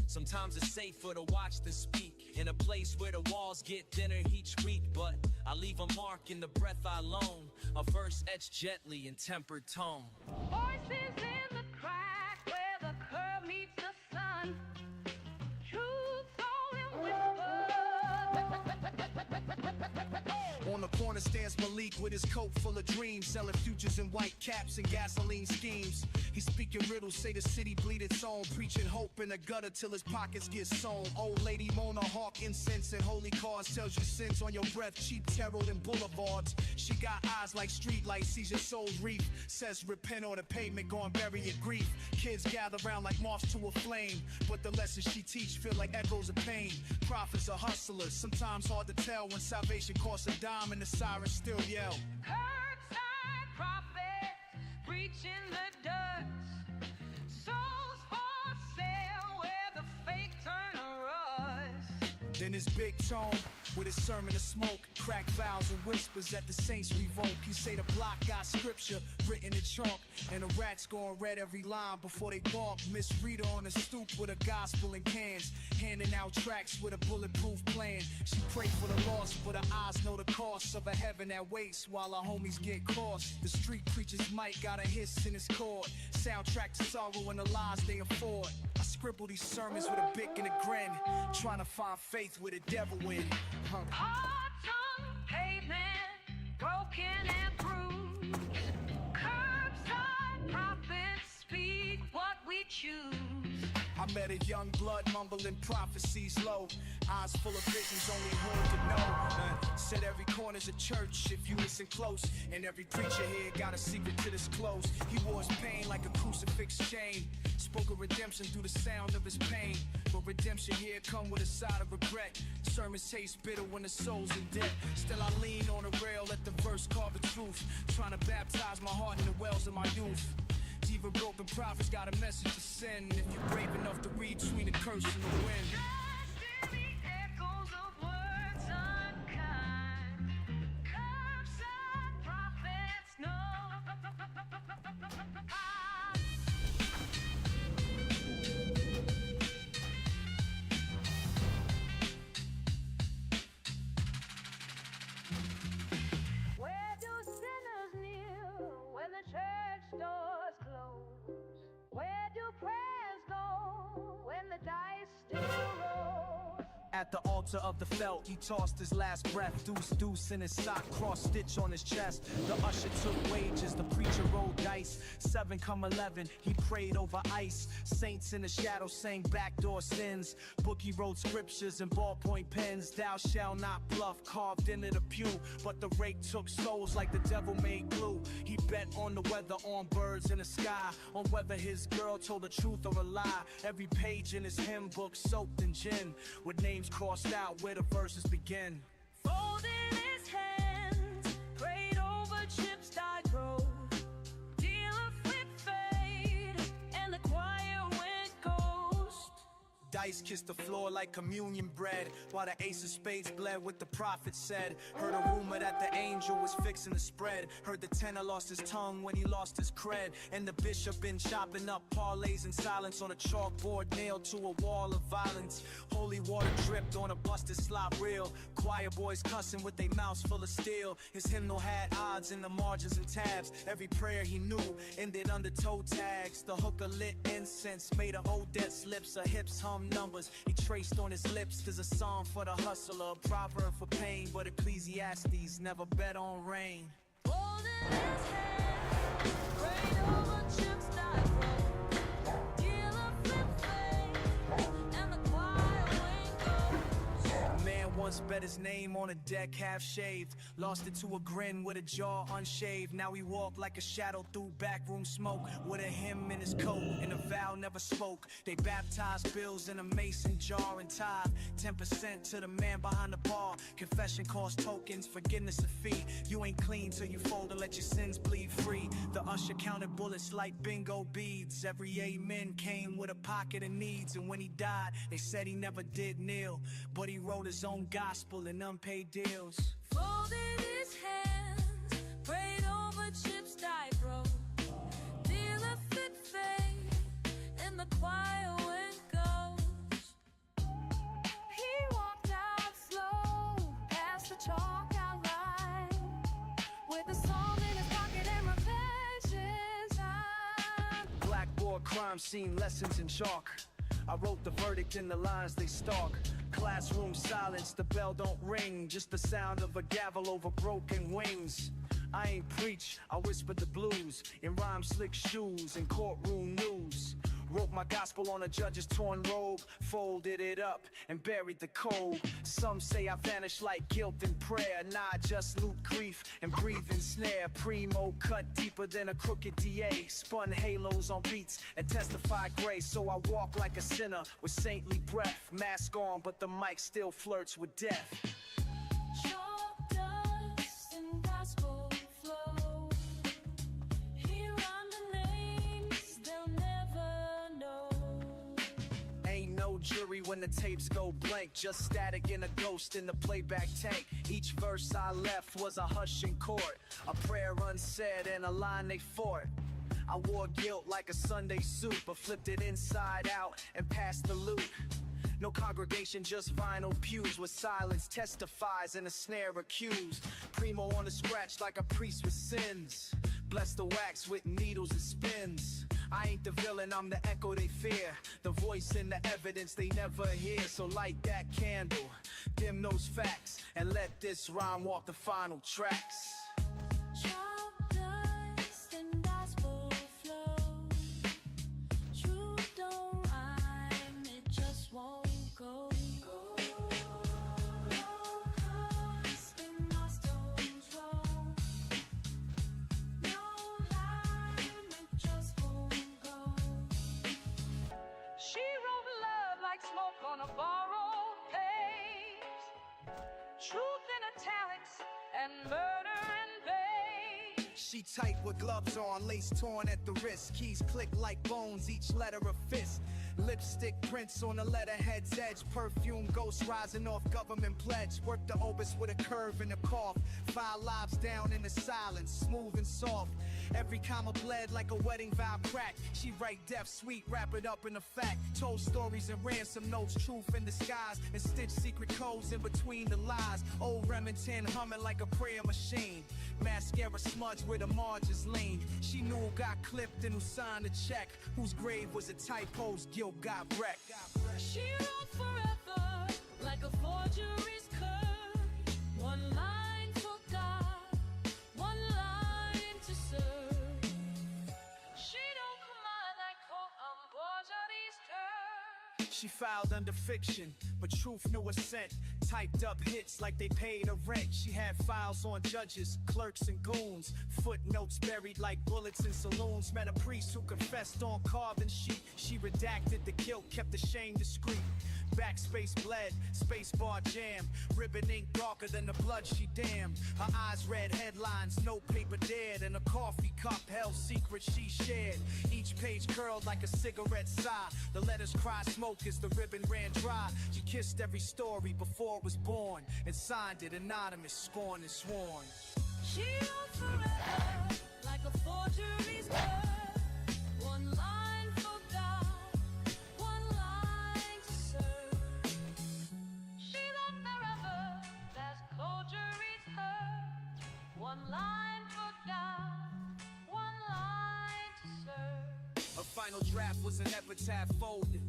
Sometimes it's safer to watch than speak, in a place where the walls get thinner each week. But I leave a mark in the breath I loan, a verse etched gently in tempered tone. Voices in the crack where the curve meets the sun. Truth all in On the corner stands Malik with his coat full of dreams, selling futures in white caps and gasoline schemes. He's speaking riddles, say the city bleed its own, preaching hope in the gutter till his pockets get sewn. Old lady Mona hawk incense and holy cards, tells you sins on your breath, cheap tarot and boulevards. She got eyes like streetlights, sees your soul's reef, says repent on the pavement, go and bury your grief. Kids gather round like moths to a flame, but the lessons she teach feel like echoes of pain. Prophets are hustlers, sometimes hard to tell when salvation costs a dime and the sirens still yell. curbside prophets preaching the dust. Souls for sale where the fake turn to rust. Then his big tone with his sermon of smoke, crack vows and whispers that the saints revoke. He say the block got scripture written in chalk, and the rats gon' read every line before they bark. Miss Rita on the stoop with a gospel in cans, handing out tracks with a bulletproof plan. She pray for the lost, but her eyes know the cost of a heaven that waits while our homies get crossed. The street preacher's mic got a hiss in his chord, soundtrack to sorrow and the lies they afford. I scribble these sermons with a bic and a grin, trying to find faith with a devil in. Hard tongue pavement, broken and bruised. Curbside prophets speak what we choose. I met a young blood mumbling prophecies low, eyes full of visions only heard to know. Said every corner's a church if you listen close, and every preacher here got a secret to disclose. He wore his pain like a crucifix chain, spoke of redemption through the sound of his pain. But redemption here come with a side of regret. Sermons taste bitter when the soul's in debt. Still I lean on the rail, let the verse carve the truth, trying to baptize my heart in the wells of my youth. Even broken prophets got a message to send, if you're brave enough to read between the curse and the wind. Just in the echoes of words unkind. Curbside prophets know. Where do sinners kneel when the church doors close? Where do prayers go when the dice still roll? At the altar of the felt, he tossed his last breath. Deuce in his sock, cross stitch on his chest. The usher took wages, the preacher rolled dice. 7 come 11, he prayed over ice. Saints in the shadow sang backdoor sins. Bookie wrote scriptures in ballpoint pens. Thou shalt not bluff, carved into the pew. But the rake took souls like the devil made glue. He bet on the weather, on birds in the sky, on whether his girl told the truth or a lie. Every page in his hymn book soaked in gin, with names crossed out where the verses begin. Folded his hands, prayed over chips dyed gold. Dealer flip fade, and the choir went ghost. dice kissed the floor like communion bread, while the ace of spades bled what the prophet said. Heard a rumor that the angel was fixing the spread. Heard the tenor lost his tongue when he lost his cred. And the bishop been chopping up parlays in silence on a chalkboard nailed to a wall of violence. Holy water dripped on a busted slop reel. Choir boys cussing with their mouths full of steel. His hymnal had odds in the margins and tabs. Every prayer he knew ended under toe tags. The hooker lit incense, made a Odette's lips, her hips hum numbers. He traced on his lips, there's a song for the hustler, a proverb for pain, but Ecclesiastes never bet on rain. Holding his hand, prayed over chips died broke. Dealer flip fade, and the choir wing goes. A man once bet his name on a deck half shaved, lost it to a grin with a jaw unshaved. Now he walked like a shadow through backroom smoke, with a hymn in his coat and a vow never spoke. They baptized bills in a mason jar and tithe 10% to the man behind the bar. Confession cost tokens, forgiveness a fee. You ain't clean till you fold and let your sins bleed free. The usher counted bullets like bingo beads. Every amen came with a pocket of needs. And when he died, they said he never did kneel, but he wrote his own gospel in unpaid deals. Folded his hands, prayed over chips died broke. Dealer fit fade, and the choir went ghost. He walked out slow, past the chalk outline, with a song in his pocket and revenge in time. Blackboard crime scene lessons in chalk. I wrote the verdict in the lines they stalk. Classroom silence, the bell don't ring, just the sound of a gavel over broken wings. I ain't preach, I whispered the blues in rhyme slick shoes and courtroom news. Wrote my gospel on a judge's torn robe, folded it up and buried the code. Some say I vanished like guilt and prayer. Nah, I just loot grief and breathe in snare. Primo cut deeper than a crooked DA. Spun halos on beats and testified grace. So I walk like a sinner with saintly breath. Mask on, but the mic still flirts with death. Chalk dust and gospel flow. Here are the names they'll never know. Ain't no jury when the tapes go blank, just static and a ghost in the playback tank. Each verse I left was a hush in court, a prayer unsaid and a line they fought. I wore guilt like a Sunday suit, but flipped it inside out and passed the loot. No congregation, just vinyl pews where silence testifies and a snare accused. Primo on the scratch like a priest with sins. Bless the wax with needles and spins. I ain't the villain, I'm the echo they fear. The voice and the evidence they never hear. So light that candle, dim those facts, and let this rhyme walk the final tracks. Chalk dust and gospel flow. Truth don't rhyme, it just won't go. She wrote love like smoke on a borrowed page. Truth in italics and murder in vain. She tight with gloves on, lace torn at the wrist. Keys click like bones, each letter a fist. Lipstick prints on the letterhead's edge. Perfume ghost rising off government pledge. Work the obus with a curve and a cough. 5 lives down in the silence, smooth and soft. Every comma bled like a wedding vow crack. She write death sweet, wrap it up in a fact. Told stories and ransom notes, truth in disguise. And stitch secret codes in between the lies. Old Remington humming like a prayer machine. Mascara smudge where the margins lean. She knew who got clipped and who signed the check. Whose grave was a typo's guilt got wrecked. She wrote forever like a forgery's curse. One line for God, one line to serve. She don't command that court on board these terms. She filed under fiction, but truth knew a scent. typed up hits like they paid her rent. She had files on judges, clerks, and goons. Footnotes buried like bullets in saloons. Met a priest who confessed on carving sheet. She redacted the guilt, kept the shame discreet. Backspace bled, space bar jam. Ribbon ink darker than the blood she damned. Her eyes read headlines, no paper dared. And a coffee cup held secrets she shared. Each page curled like a cigarette sigh. The letters cry smoke as the ribbon ran dry. She kissed every story before it was born and signed it anonymous, scorned and sworn. She wrote forever like a forgery's curve. One line for God, one line to serve. She left forever, that's closure reads her. One line for God, one line to serve. A final draft was an epitaph folded.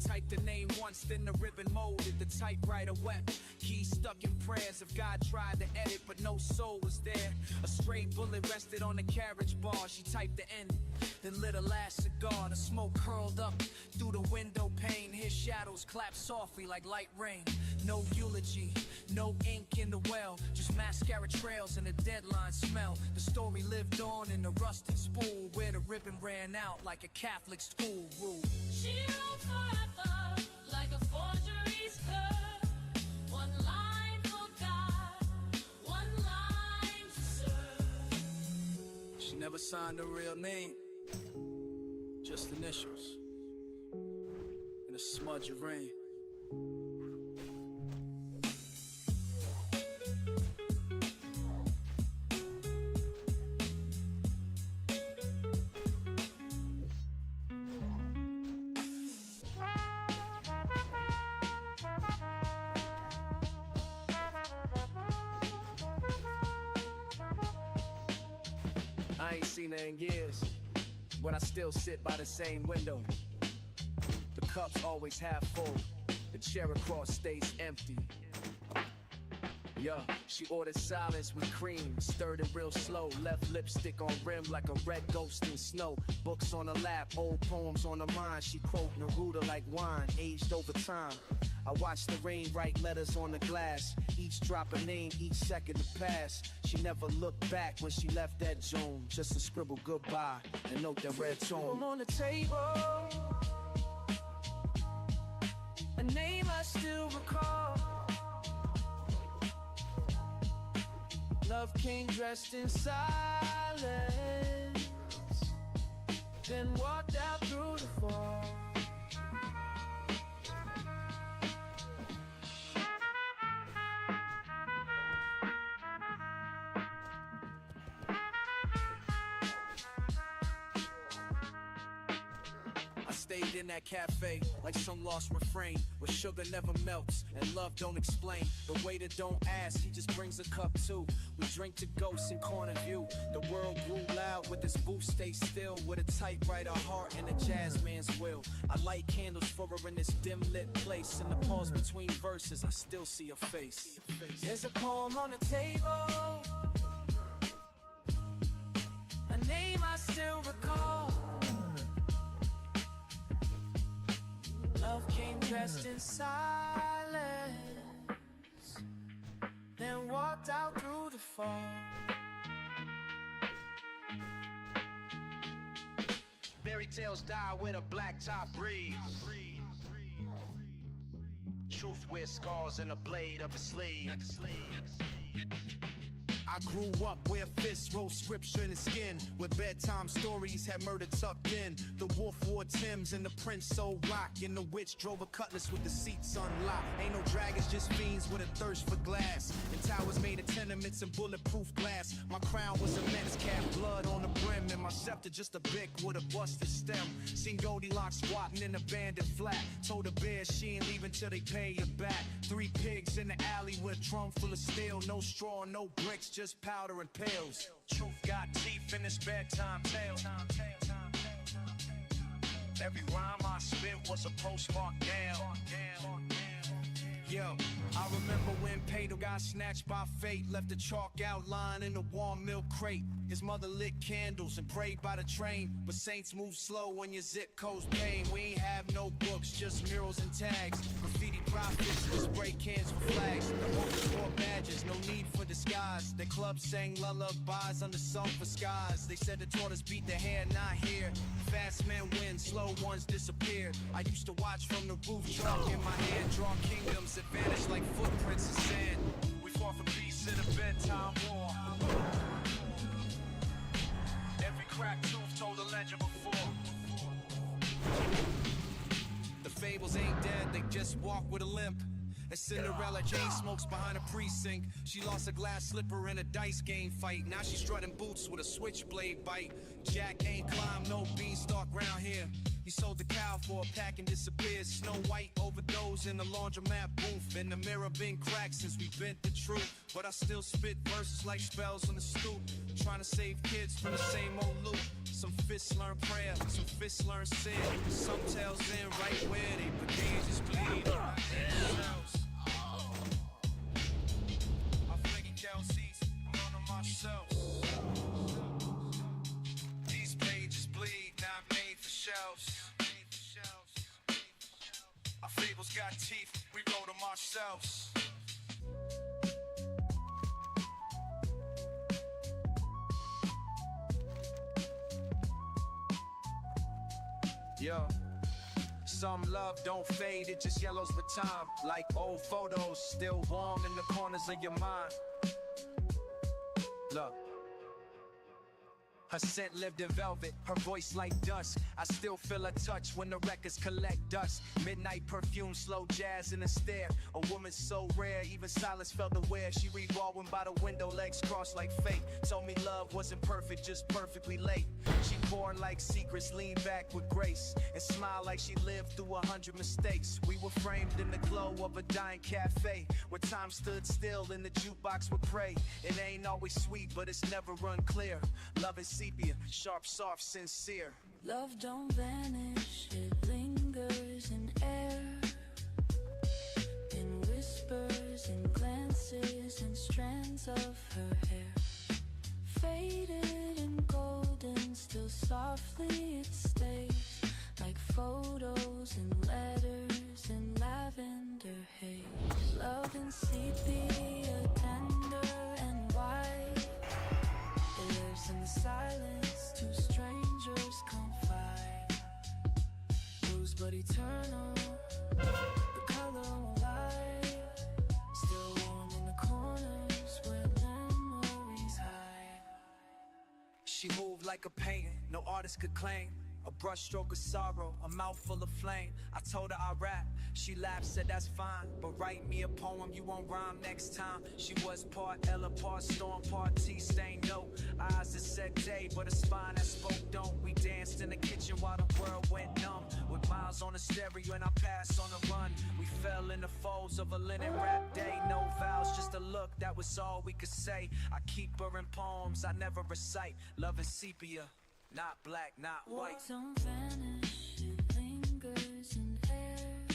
Typed the name once, then the ribbon molded. The typewriter wept, keys stuck in prayers. If God tried to edit, but no soul was there. A stray bullet rested on the carriage bar. She typed the end, then lit a last cigar. The smoke curled up through the window pane. His shadows clapped softly like light rain. No eulogy, no ink in the well. Just mascara trails and a deadline smell. The story lived on in the rusted spool where the ribbon ran out like a Catholic school rule. She wrote forever like a forgery's curve. One line for God, one line to serve. She never signed her real name, just initials and a smudge of rain. I ain't seen her in years, but I still sit by the same window. The cup's always half full, the chair across stays empty. Yeah, she ordered silence with cream, stirred it real slow. Left lipstick on rim like a red ghost in snow. Books on her lap, old poems on her mind. She quote Neruda like wine, aged over time. I watched the rain write letters on the glass. Each drop a name, each second to pass. She never looked back when she left that zone. Just to scribble goodbye and note that red tone. I'm on the table, a name I still recall. Love came dressed in silence, then walked out through the fall. I stayed in that cafe like some lost refrain where sugar never melts and love don't explain. The waiter don't ask, he just brings a cup too. We drink to ghosts in corner view. The world grew loud with this booth stay still with a typewriter heart and a jazz man's will. I light candles for her in this dim lit place. In the pause between verses, I still see her face. There's a poem on the table, a name I still recall. Love came dressed in silence, then walked out through the fall. Fairy tales die with a black top breeze. Truth wears scars and a blade of a sleeve. I grew up where fists wrote scripture in his skin, where bedtime stories had murder tucked in. The wolf wore Timbs and the prince sold rock, and the witch drove a cutlass with the seats unlocked. Ain't no dragons, just fiends with a thirst for glass, and towers made of tenements and bulletproof glass. My crown was immense, cap blood on the brim, and my scepter just a bick with a busted stem. Seen Goldilocks squatting in a abandoned flat, told the bears she ain't leaving till they pay you back. 3 pigs in the alley with a drum full of steel, no straw, no bricks, just powder and pills. Truth got teeth in this bedtime tale. Every rhyme I spit was a postmark down. Yo, I remember when Pato got snatched by fate, left a chalk outline in a warm milk crate. His mother lit candles and prayed by the train. But saints move slow when your zip code's pain. We ain't have no books, just murals and tags. Graffiti prophets with spray cans for flags. The homies wore badges, no need for disguise. The club sang lullabies under sulfur skies. They said the tortoise beat the hare, not here. Fast men win, slow ones disappear. I used to watch from the roof, chalk in my hand. Draw kingdoms that vanish like footprints in sand. We fought for peace in a bedtime war. Every cracked tooth told a legend before. The fables ain't dead, they just walk with a limp. As Cinderella Jane smokes behind a precinct. She lost a glass slipper in a dice game fight. Now she's strutting boots with a switchblade bite. Jack ain't climbed no beanstalk round here. He sold the cow for a pack and disappeared. Snow White overdosed in the laundromat booth. In the mirror been cracked since we bent the truth. But I still spit verses like spells on the stoop. Trying to save kids from the same old loop. Some fists learn prayer, some fists learn sin. Some tails in right where they begin just bleed. I'm flicking seats, learn on myself. These pages bleed, not made for shelves. Our fables got teeth, we wrote them ourselves. Yo, some love don't fade, it just yellows with time. Like old photos, still warm in the corners of your mind. Look. Her scent lived in velvet, her voice like dusk. I still feel her touch when the records collect dust. Midnight perfume, slow jazz in a stare. A woman so rare, even silence felt aware. She read Baldwin by the window, legs crossed like fate. Told me love wasn't perfect, just perfectly late. She poured like secrets, leaned back with grace. And smiled like she lived through 100 mistakes. We were framed in the glow of a dying cafe. Where time stood still and the jukebox would pray. It ain't always sweet, but it's never unclear. Love is sepia, sharp, soft, sincere. Love don't vanish, it lingers in air. In whispers, in glances, and strands of her hair. Faded and golden, still softly it stays. Like photos and letters in lavender haze. Love in sepia, tender and white. It lives in the silence, two strangers confide. Rose but eternal, the color won't lie. Still warm in the corners where memories hide. She moved like a painting, no artist could claim. A brushstroke of sorrow, a mouthful of flame. I told her I rap, she laughed, said that's fine. But write me a poem, you won't rhyme next time. She was part Ella, part Storm, part tea-stain note. Eyes that said day, but a spine that spoke don't. We danced in the kitchen while the world went numb. With miles on the stereo and I passed on the run. We fell in the folds of a linen wrap day. No vows, just a look, that was all we could say. I keep her in poems, I never recite. Love is sepia, not black, not white. What don't vanish, it lingers in air.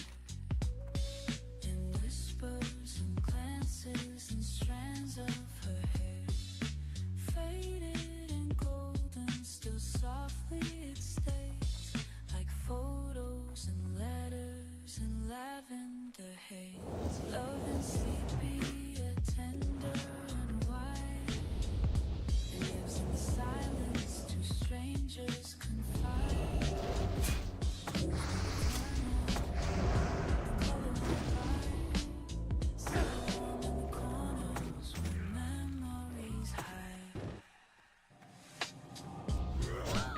In whispers and glances and strands of her hair. Faded and golden, still softly it stays. Like photos and letters in lavender haze. Love in sepia, tender and white. It lives in the silence, two strangers confide. The color won't lie. Still warm in the corners where memories hide.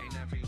Ain't every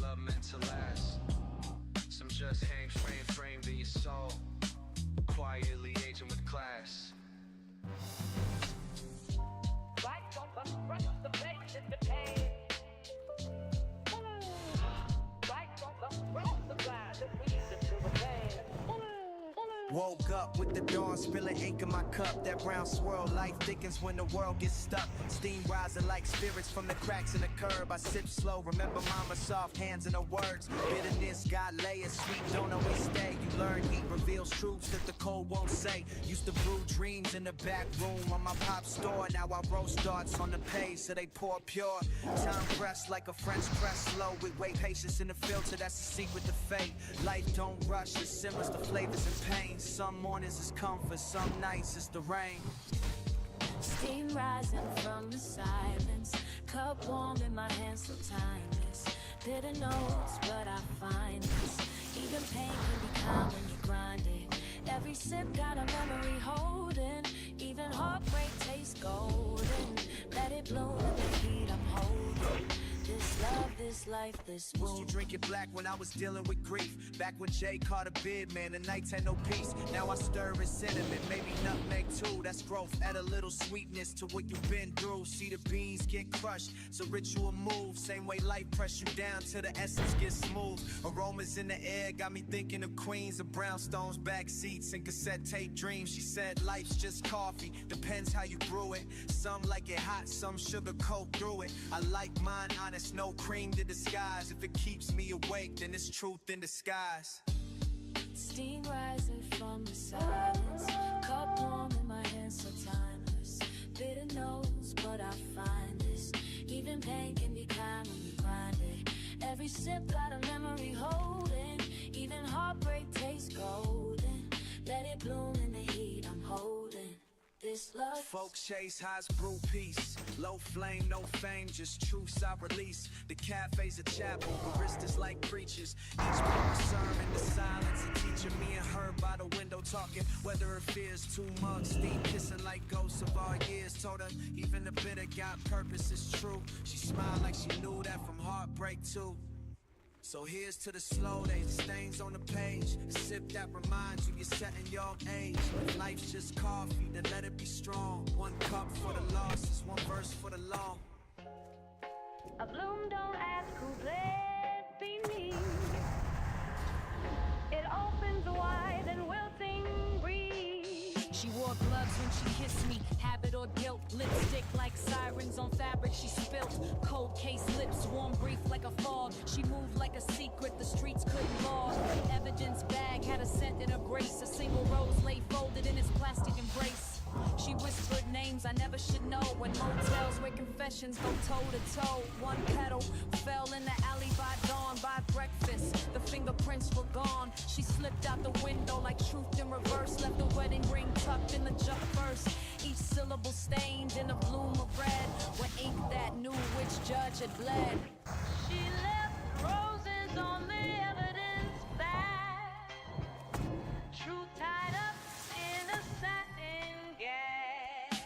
Woke up with the dawn, spilling ink in my cup. That brown swirl, life thickens when the world gets stuck. Steam rising like spirits from the cracks in the curb. I sip slow, remember mama's soft hands and her words. Bitterness got layers, sweet don't always stay. You learn heat reveals truths that the cold won't say. Used to brew dreams in the back room on my pop store. Now I roast darts on the page so they pour pure. Time pressed like a French press, slow with weight, patience in the filter. That's the secret to fate. Life don't rush, it simmers the flavors and pain. Some mornings is comfort, some nights it's the rain. Steam rising from the silence, cup warm in my hands, so timeless. Bitter notes, but I find this. Even pain can be calm when you grind it. Every sip got a memory holding. Even heartbreak tastes golden. Let it bloom in the heat I'm holding. This love, this life, this mood. Used to drink it black when I was dealing with grief. Back when Jay caught a bid, man, the nights had no peace. Now I stir in cinnamon, maybe nutmeg too. That's growth, add a little sweetness to what you've been through. See the beans get crushed, so ritual move. Same way life press you down till the essence gets smooth. Aromas in the air got me thinking of queens, of brownstones, back seats, and cassette tape dreams. She said life's just coffee, depends how you brew it. Some like it hot, some sugar coat through it. I like mine honest. No cream to disguise. If it keeps me awake, then it's truth in disguise. Steam rising from the silence, cup warm in my hands, so timeless. Bitter knows, but I find this. Even pain can be kind when you grind it. Every sip got a memory holding. Even heartbreak tastes golden. Let it bloom in the heat I'm holding. This love. Folks chase highs, brew peace. Low flame, no fame, just truths I release. The cafe's a chapel, baristas like preachers. Each poem a sermon, the silence a teacher. Me and her by the window talking. Whether her fears, 2 mugs, steam kissing like ghosts of our years. Told her even the bitter got purpose, is true. She smiled like she knew that from heartbreak too. So here's to the slow days, the stains on the page. A sip that reminds you you're set in your age. If life's just coffee, then let it be strong. 1 cup for the losses, 1 verse for the long. A bloom don't ask who bled beneath. It opens wide and wilting breeze. She wore gloves when she kissed me, habit or guilt. Lipstick like sirens on fabric she spilt. Cold case lips, warm brief like a fog. She moved like a secret the streets couldn't log. Evidence bag had a scent and a grace. A single rose lay folded in its plastic embrace. She whispered names I never should know. When motels where confessions go toe to toe. 1 petal fell in the alley by dawn. By breakfast, the fingerprints were gone. She slipped out the window like truth in reverse. Left the wedding ring tucked in the junk first. Each syllable stained in a bloom of red. With ink that knew which judge had bled. She left roses on the evidence bag. Truth tied up in a satin gag.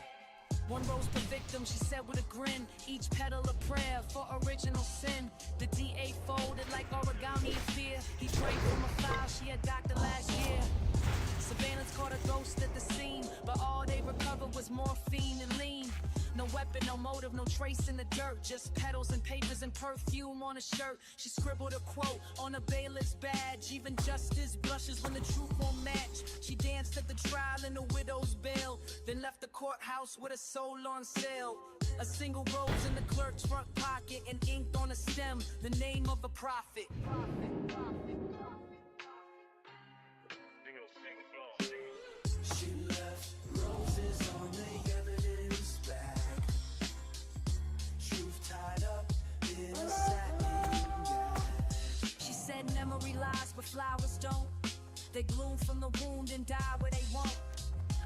1 rose per victim, she said with a grin. Each petal a prayer for original sin. The DA folded like origami in fear. He drank from a file she had doctored last year. Surveillance caught a ghost at the scene, but all they recovered was morphine and lean. No weapon, no motive, no trace in the dirt. Just petals and papers and perfume on a shirt. She scribbled a quote on a bailiff's badge. Even justice blushes when the truth won't match. She danced at the trial in a widow's bail, then left the courthouse with her soul on sale. A single rose in the clerk's front pocket and ink on a stem, the name of a prophet. She left roses on the evidence bag. Truth tied up in a satin gag. She said memory lies, but flowers don't. They bloom from the wound and die where they won't.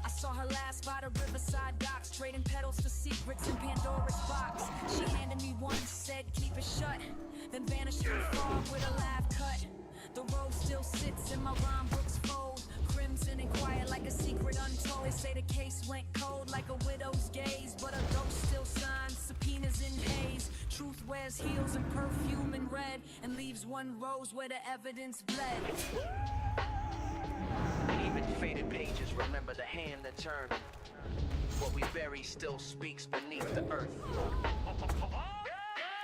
I saw her last by the riverside docks, trading petals for secrets in Pandora's box. She handed me 1, said keep it shut, then vanished from far with a laugh cut. The rose still sits in my rhyme book's fold, crimson and quiet like a secret untold. They say the case went cold like a widow's gaze, but a ghost still signs subpoenas in haze. Truth wears heels and perfume in red, and leaves 1 rose where the evidence bled. Even faded pages remember the hand that turned. What we bury still speaks beneath the earth.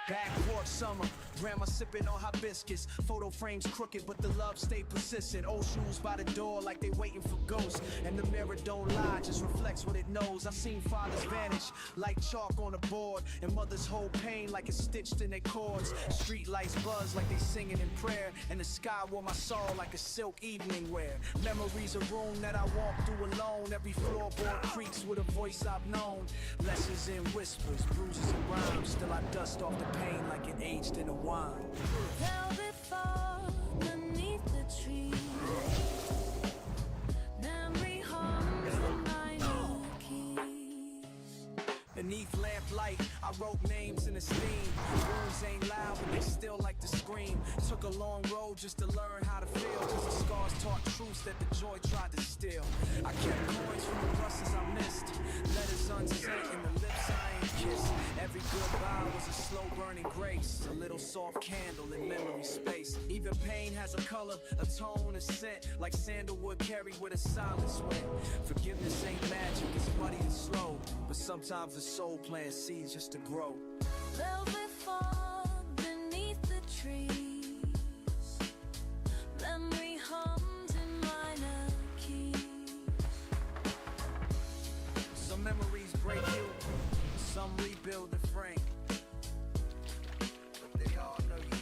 Back porch summer, Grandma sipping on hibiscus. Photo frames crooked, but the love stay persistent. Old shoes by the door like they waiting for ghosts. And the mirror don't lie, just reflects what it knows. I've seen fathers vanish like chalk on a board, and mothers hold pain like it's stitched in their chords. Street lights buzz like they singing in prayer, and the sky wore my soul like a silk evening wear. Memories a room that I walk through alone. Every floorboard creaks with a voice I've known. Lessons in whispers, bruises and rhymes. Still I dust off the pain like it aged in a wine. Velvet fall beneath the tree. Memory hums in minor keys. Beneath lamplight, I wrote names in esteem. Words ain't loud, but they still like to scream. Took a long road just to learn how to feel, cause the scars taught truths that the joy tried to steal. I kept coins from the buses I missed, letters unsent and the lips I ain't kissed. Every goodbye was a slow burning grace, a little soft candle in memory space. Even pain has a color, a tone, a scent, like sandalwood carried with a silence went. Forgiveness ain't magic, it's muddy and slow, but sometimes the soul plants seeds just to grow. Velvet fall beneath the trees. Memory hums in minor keys. Some memories break you, some rebuild the frame, but they all know your name.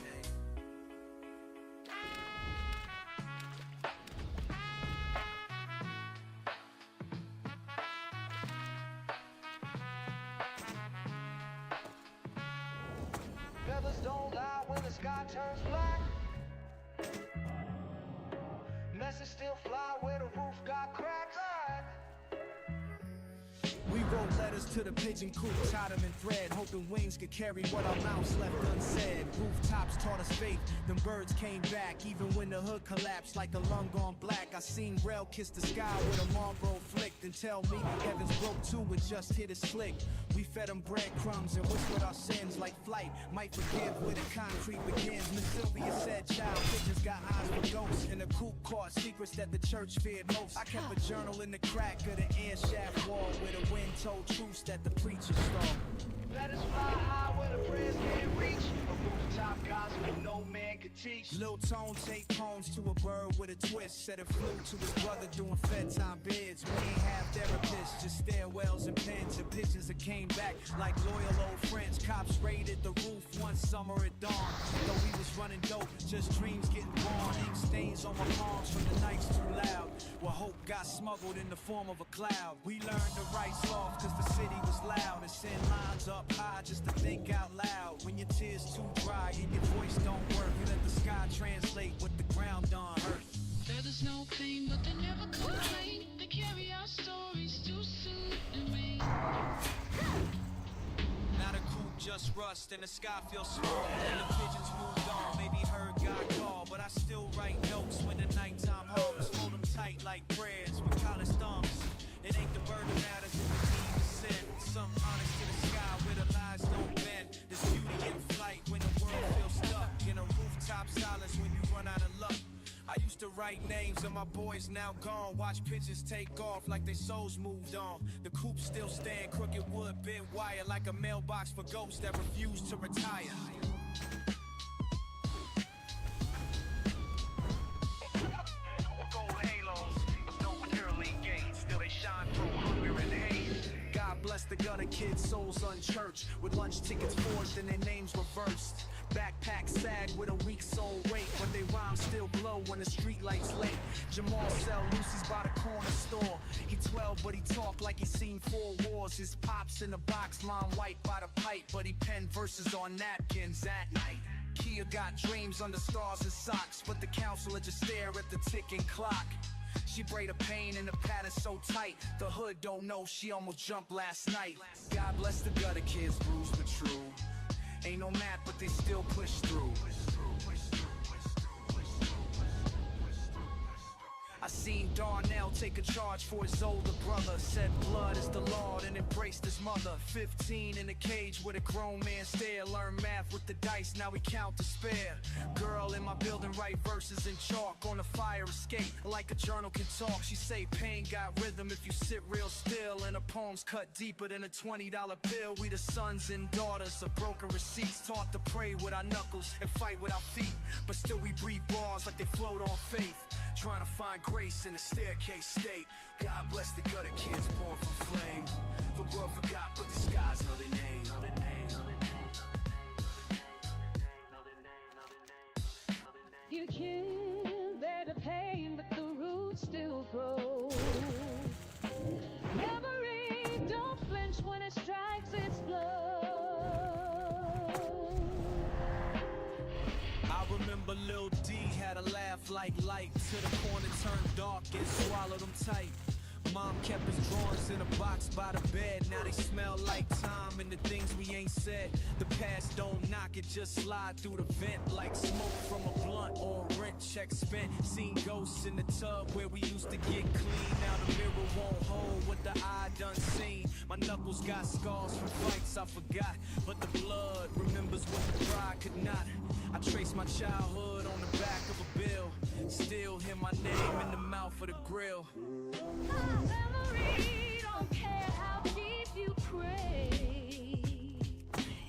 Feathers don't lie when the sky turns black. Messages still fly where the roof got cracks. We wrote letters to the pigeon coop, tied them in thread, hoping wings could carry what our mouths left unsaid. Rooftops taught us faith, them birds came back, even when the hood collapsed like a lung gone black. I seen Rel kiss the sky with a Marlboro flicked and tell me heavens broke too and just hit his flick. We fed them breadcrumbs and whispered our sins like flight might forgive where the concrete begins. Miss Sylvia said child pigeons got eyes for ghosts, and the coop caught secrets that the church feared most. I kept a journal in the crack of the air shaft wall where the wind told truths that the preacher stole. Let us fly high where the prayers can't reach. A rooftop gospel no man could teach. Lil Tone take poems to a bird with a twist. Said it flew to his brother doing fed time bids. We ain't have therapists, just stairwells and pens. And pigeons that came back like loyal old friends. Cops raided the roof one summer at dawn. Though we was running dope, just dreams getting born. Ink stains on my palms from the nights too loud. Well, hope got smuggled in the form of a cloud. We learned to write soft cause the city was loud. And send lines up high just to think out loud. When your tears too dry and your voice don't work, you let the sky translate what the ground done hurt. There's no pain, but they never complain. They carry our stories too soon to me. Now the coop just rust and the sky feels small. And the pigeons moved on, maybe heard God call. But I still write notes when the nighttime hums. Hold them tight like prayers with college thumbs. It ain't the bird that matters, it's the deed to sin. Something honest to the sky where the lies don't bend. There's beauty in flight when the world feels stuck. In a rooftop silence when you run out of luck. I used to write names and my boys now gone. Watch pigeons take off like their souls moved on. The coop still stand, crooked wood, bent wire, like a mailbox for ghosts that refuse to retire. Gold halos, no pearly gates, still they shine through hunger and hate. God bless the gutter kids, souls unchurched, with lunch tickets forged and their names reversed. Backpack sag with a weak soul rate, but they rhymes still glow when the street lights late. Jamal sell Lucy's by the corner store. He 12, but he talk like he seen 4 wars. His pops in the box, line white by the pipe, but he penned verses on napkins at night. Kia got dreams under stars and socks, but the counselor just stare at the ticking clock. She braid a pain in the pattern so tight, the hood don't know she almost jumped last night. God bless the gutter kids, bruised but true. Ain't no map, but they still push through. I seen Darnell take a charge for his older brother. Said blood is the Lord and embraced his mother. 15 in a cage with a grown man stare. Learn math with the dice, now we count to spare. Girl in my building write verses in chalk on a fire escape like a journal can talk. She say pain got rhythm if you sit real still, and her poems cut deeper than a $20 bill. We the sons and daughters of broken receipts, taught to pray with our knuckles and fight with our feet, but still we breathe bars like they float on faith, trying to find grace in a staircase state. God bless the gutter kids born from flame. The world forgot, but the skies know their name. You can't bear the pain, but the roots still grow. Memory don't flinch when it strikes its blow. I remember Lil D had a laugh like light till the corner turned dark and swallowed him tight. Mom kept his drawings in a box by the bed. Now they smell like time and the things we ain't said. The past don't knock, it just slide through the vent like smoke from a blunt or a rent check spent. Seen ghosts in the tub where we used to get clean. Now the mirror won't hold what the eye done seen. My knuckles got scars from fights I forgot, but the blood remembers what the pride could not. I trace my childhood on the back of a bill. Still hear my name in the mouth of the grill. Memory don't care how deep you pray.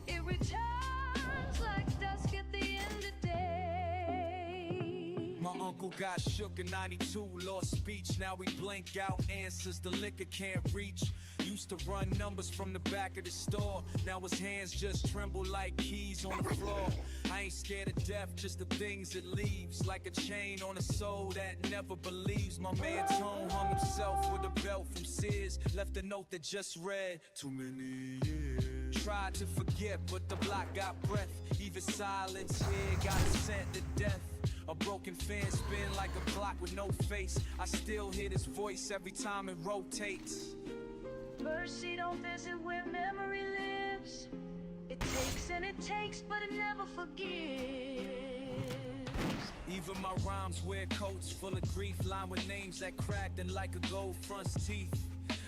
It returns like dusk at the end of day. My uncle got shook in 92, lost speech. Now we blank out answers the liquor can't reach. Used to run numbers from the back of the store. Now his hands just tremble like keys on the floor. I ain't scared of death, just the things it leaves. Like a chain on a soul that never believes. My man Tone hung himself with a belt from Sears. Left a note that just read, too many years. Tried to forget, but the block got breath. Even silence here got sent to death. A broken fan spin like a clock with no face. I still hear his voice every time it rotates. Mercy don't visit where memory lives. It takes and it takes, but it never forgives. Even my rhymes wear coats full of grief, lined with names that cracked and like a gold front's teeth.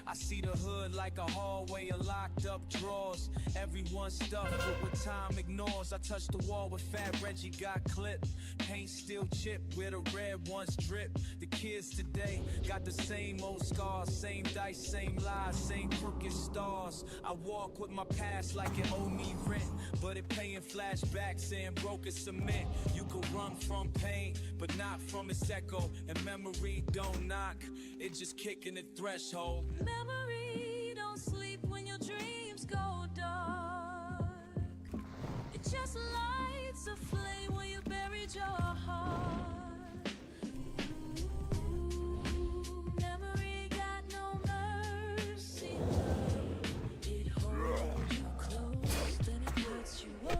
I see the hood like a hallway of locked up drawers. Everyone stuffed with what time ignores. I touch the wall where Fat Reggie got clipped. Paint still chipped where the red ones drip. The kids today got the same old scars. Same dice, same lies, same crooked stars. I walk with my past like it owe me rent, but it paying flashbacks and broken cement. You can run from pain, but not from its echo. And memory don't knock, it just kicking the threshold. Memory don't sleep when your dreams go dark. It just lights a flame where you buried your heart. Memory got no mercy. It holds you close, then it puts you up.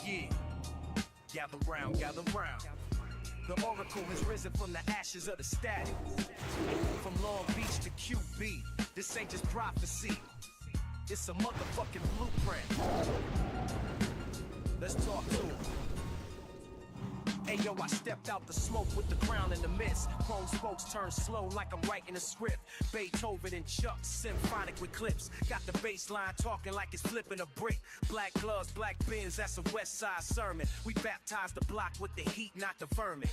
Yeah, gather round, gather round. The oracle has risen from the ashes of the static. From Long Beach to QB, this ain't just prophecy. It's a motherfucking blueprint. Let's talk to him. Hey yo, I stepped out the smoke with the crown in the mist. Chrome spokes turn slow like I'm writing a script. Beethoven and Chuck, symphonic with clips. Got the bass line talking like it's flipping a brick. Black gloves, black bins, that's a West Side sermon. We baptized the block with the heat, not the vermin.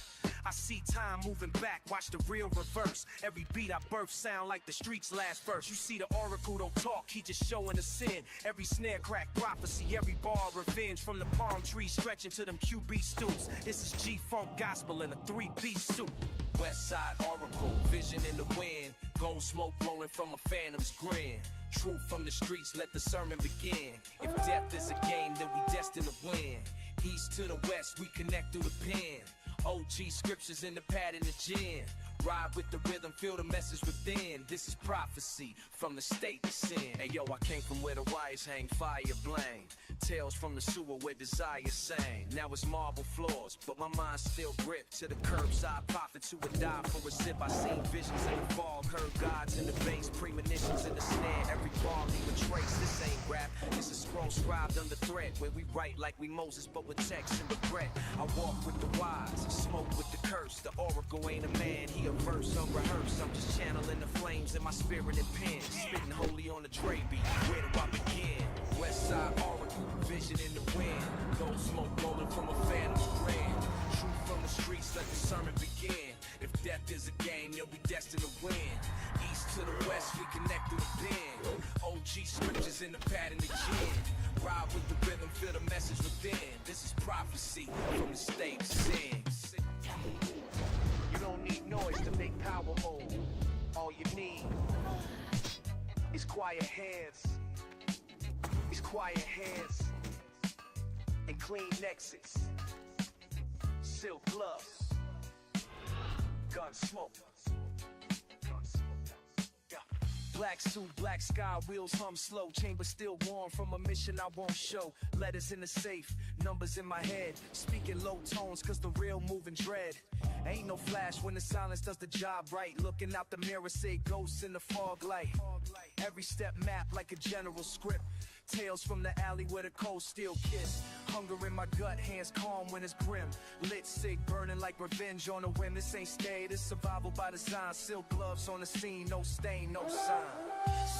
I see time moving back, watch the real reverse. Every beat I birth sound like the streets last verse. You see the oracle don't talk, he just showing the sin. Every snare crack prophecy, every bar revenge. From the palm tree stretching to them QB stoops. This is G-Funk gospel in a 3-piece suit. West Side oracle, vision in the wind. Gold smoke rolling from a phantom's grin. Truth from the streets, let the sermon begin. If death is a game, then we destined to win. East to the west, we connect through the pen. OG scriptures in the pad in the gin. Ride with the rhythm, feel the message within. This is prophecy from the state to sin. Hey yo, I came from where the wires hang, fire blame. Tales from the sewer where desire sang. Now it's marble floors, but my mind still gripped to the curbside prophet who would die for a sip. I seen visions in the fog, heard gods in the bass, premonitions in the snare. Every bar leave a trace. This ain't rap, it's a scroll scribed under thread, where we write like we Moses, but with text and regret. I walk with the wise, smoke with the curse. The oracle ain't a man, he a verse unrehearsed. I'm just channeling the flames in my spirit and pen, spitting holy on the Dre beat. Where do I begin? West sermon begin. If death is a game, you'll be destined to win. East to the west, we connect through the pen. OG scriptures in the pad and the gin. Ride with the rhythm, feel the message within. This is prophecy from the state of sin. You don't need noise to make power move. All you need is quiet hands. These quiet hands and clean exits. Silk gloves. Gun smoke. Black suit, black sky, wheels hum slow. Chamber still warm from a mission I won't show. Letters in the safe, numbers in my head. Speaking low tones cause the real moving dread. Ain't no flash when the silence does the job right. Looking out the mirror, say ghosts in the fog light. Every step mapped like a general script. Tales from the alley where the cold steel kiss. Hunger in my gut, hands calm when it's grim. Lit, sick, burning like revenge on a whim. This ain't stay, this survival by design. Silk gloves on the scene, no stain, no sign.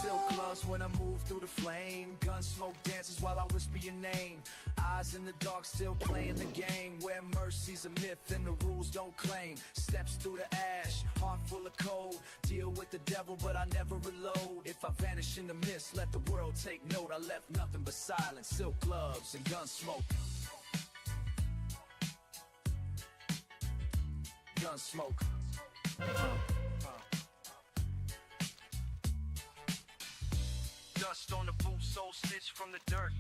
Silk gloves when I move through the flame. Gun smoke dances while I whisper your name. Eyes in the dark, still playing the game. Where mercy's a myth and the rules don't claim. Steps through the ash, heart full of cold. Deal with the devil, but I never reload. If I vanish in the mist, let the world take note. I left nothing but silence, silk gloves and gun smoke. Gun smoke. Dust on the boot, soul stitched from the dirt.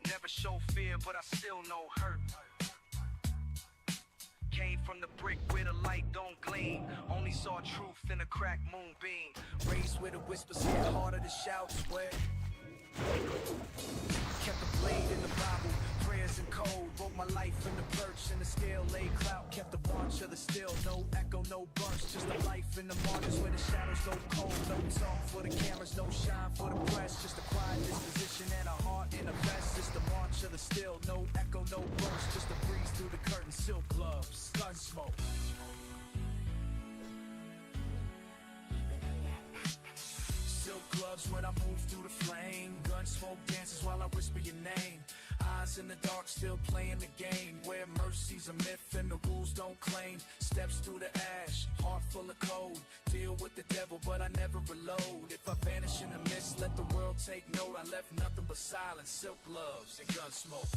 Never show fear, but I still know hurt. Came from the brick where the light don't gleam. Only saw truth in a cracked moonbeam. Raised where the whispers hit harder than shouts. Where kept the blade in the Bible, prayers and code. Wrote my life in the perch and the scale laid clout. Kept the watch of the still, no echo, no burst. Just a life in the margins where the shadows go cold. No talk for the cameras, no shine for the press. Just a quiet disposition and a heart in a vest. Just the march of the still, no echo, no burst. Just a breeze through the curtain, silk gloves, gun smoke. Silk gloves when I move through the flame. Gun smoke dances while I whisper your name. Eyes in the dark, still playing the game. Where mercy's a myth and the rules don't claim. Steps through the ash, heart full of cold. Deal with the devil, but I never reload. If I vanish in the mist, let the world take note. I left nothing but silence, silk gloves and gun smoke.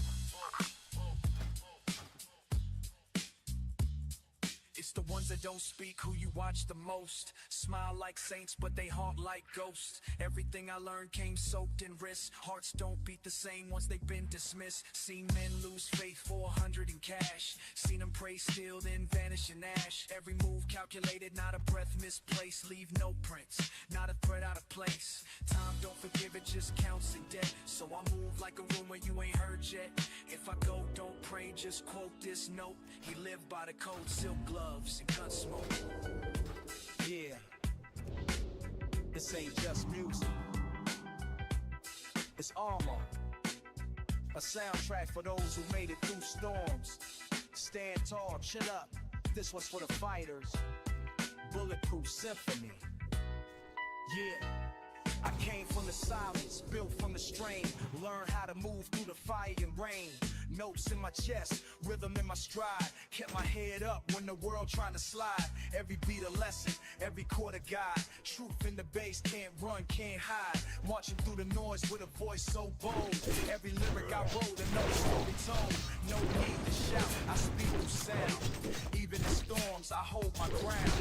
It's the ones that don't speak who you watch the most. Smile like saints, but they haunt like ghosts. Everything I learned came soaked in risk. Hearts don't beat the same once they've been dismissed. Seen men lose faith for 100 in cash. Seen them pray still, then vanish in ash. Every move calculated, not a breath misplaced. Leave no prints, not a thread out of place. Time don't forgive, it just counts the debt. So I move like a rumor you ain't heard yet. If I go, don't pray, just quote this note. He lived by the code, silk gloves and gun smoke. Yeah, this ain't just music. It's armor, a soundtrack for those who made it through storms. Stand tall, chin up, this was for the fighters. Bulletproof symphony. Yeah, I came from the silence, built from the strain. Learned how to move through the fire and rain. Notes in my chest, rhythm in my stride. Kept my head up when the world trying to slide. Every beat a lesson, every chord a guide. Truth in the bass, can't run, can't hide. Marching through the noise with a voice so bold. Every lyric I wrote, a note slowly told. No need to shout, I speak through sound. Even in storms, I hold my ground.